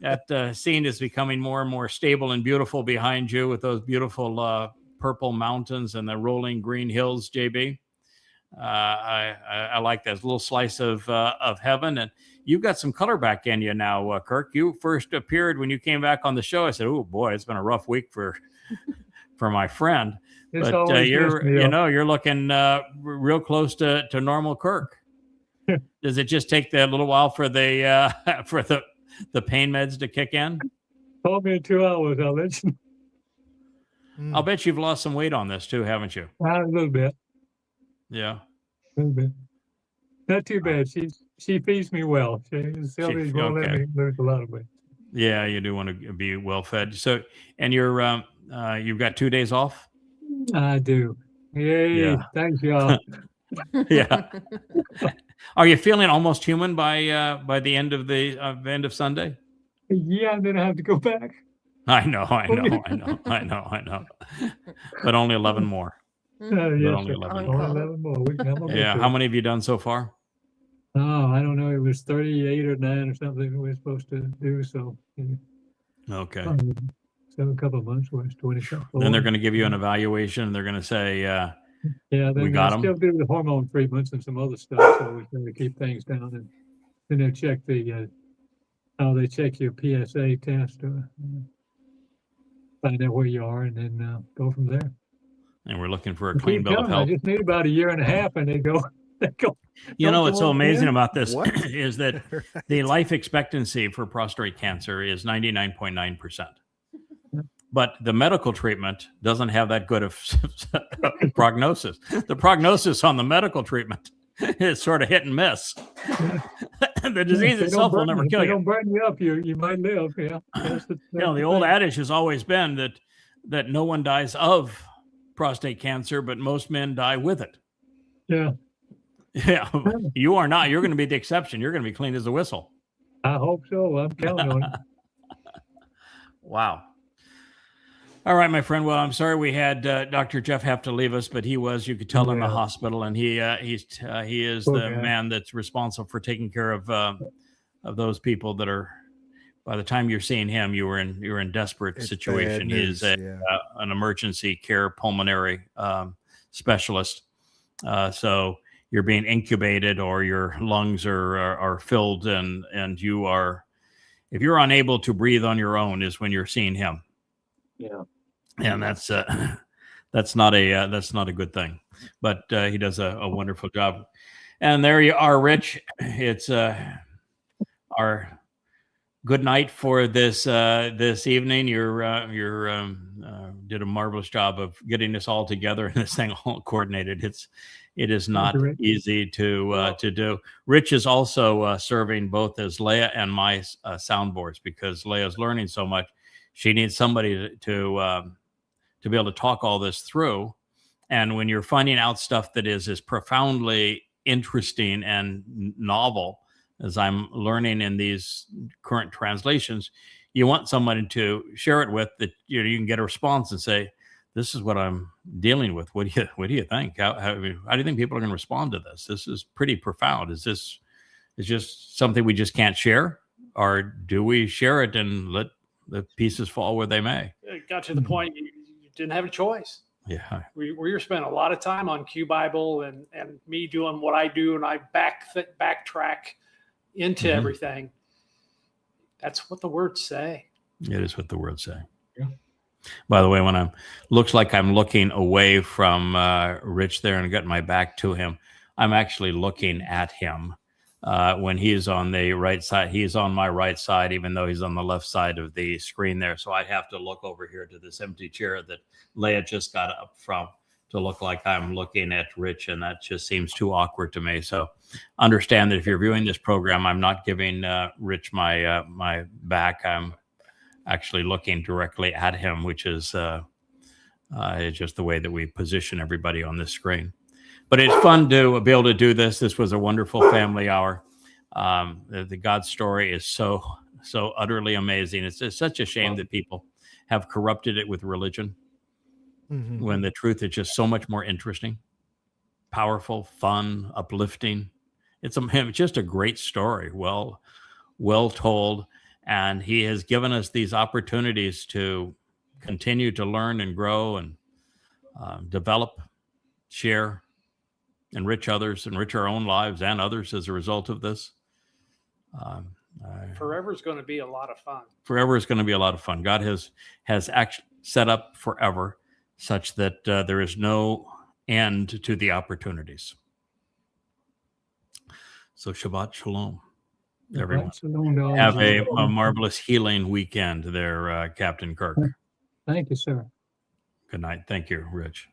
That scene is becoming more and more stable and beautiful behind you with those beautiful purple mountains and the rolling green hills, JB. I like that little slice of heaven, and you've got some color back in you now, Kirk. You first appeared when you came back on the show. I said, "Oh boy, it's been a rough week for my friend." It's But always you're looking real close to normal, Kirk. Does it just take a little while for the pain meds to kick in? Call me in 2 hours. I'll let you know. I'll bet you've lost some weight on this too, haven't you? A little bit. Yeah. A little bit. Not too bad. She feeds me well. Sylvia won't let me lose a lot of weight. Yeah, you do want to be well fed. So, and you're you've got 2 days off? I do. Yay. Yeah. Thanks, y'all. Yeah. Are you feeling almost human by the end of Sunday? Yeah, I'm gonna have to go back. I know. But only 11 more. Yes, only sir. 11 Only 11 more. Yeah. How many have you done so far? Oh, I don't know. It was 38 or 9 or something we were supposed to do. So, Okay. so a couple of months was 24. Then they're going to give you an evaluation. They're going to say, yeah, we they're got gonna 'em. still do the hormone treatments and some other stuff. So we're going to keep things down, and then they'll check the how they check your PSA test to find out where you are, and then go from there. and we're looking for a I clean keep bill of telling them, I health. just need about a year and a half, and they go. You know Don't what's you so want amazing in? about this What? is that the life expectancy for prostate cancer is 99.9%. But the medical treatment doesn't have that good of prognosis. The prognosis on the medical treatment is sort of hit and miss. The disease If they itself will don't burn never if kill they you. don't burn you up, you might live. Yeah, that's the, You know, the old adage has always been that no one dies of prostate cancer, but most men die with it. Yeah, Yeah, you are not. You're going to be the exception. You're going to be clean as a whistle. I hope so. I'm counting on it. Wow. All right, my friend. Well, I'm sorry we had Dr. Jeff have to leave us, but he was, you could tell, in the Yeah. hospital, and he is Poor the guy. man that's responsible for taking care of those people that are. By the time you're seeing him, you're in desperate It's situation. bad He is news, yeah. an emergency care pulmonary specialist. So you're being incubated, or your lungs are filled, and you are, if you're unable to breathe on your own, is when you're seeing him. Yeah. And that's not a good thing. But he does a wonderful job. And there you are, Rich. It's our good night for this evening. You did a marvelous job of getting this all together and this thing all coordinated. It is not Rich. easy to do. Rich is also serving both as Leah and my soundboards, because Leah's learning so much. She needs somebody to be able to talk all this through. And when you're finding out stuff that is as profoundly interesting and novel as I'm learning in these current translations, you want somebody to share it with, that you can get a response and say, this is what I'm dealing with. What do you think? How do you think people are going to respond to this? This is pretty profound. Is just something we just can't share? Or do we share it and let the pieces fall where they may? It got to the point you didn't have a choice. Yeah. We were spending a lot of time on Q Bible and me doing what I do, and I backtrack into Mhm. everything. That's what the words say. It is what the words say. Yeah. By the way, when looks like I'm looking away from Rich there and got my back to him, I'm actually looking at him. When he's on the right side, he's on my right side, even though he's on the left side of the screen there. So I'd have to look over here to this empty chair that Leah just got up from to look like I'm looking at Rich, and that just seems too awkward to me. So understand that if you're viewing this program, I'm not giving Rich my back. I'm actually looking directly at him, which is just the way that we position everybody on this screen. But it's fun to be able to do this. This was a wonderful family hour. The God story is so utterly amazing. It's just such a shame that people have corrupted it with religion, when the truth is just so much more interesting, powerful, fun, uplifting. It's just a great story, well told. And he has given us these opportunities to continue to learn and grow and develop, share, enrich others, enrich our own lives and others as a result of this. Forever is going to be a lot of fun. Forever is going to be a lot of fun. God has actually set up forever such that there is no end to the opportunities. So Shabbat Shalom, everyone. Shalom to all Have of you. a marvelous healing weekend there, Captain Kirk. Thank you, sir. Good night. Thank you, Rich.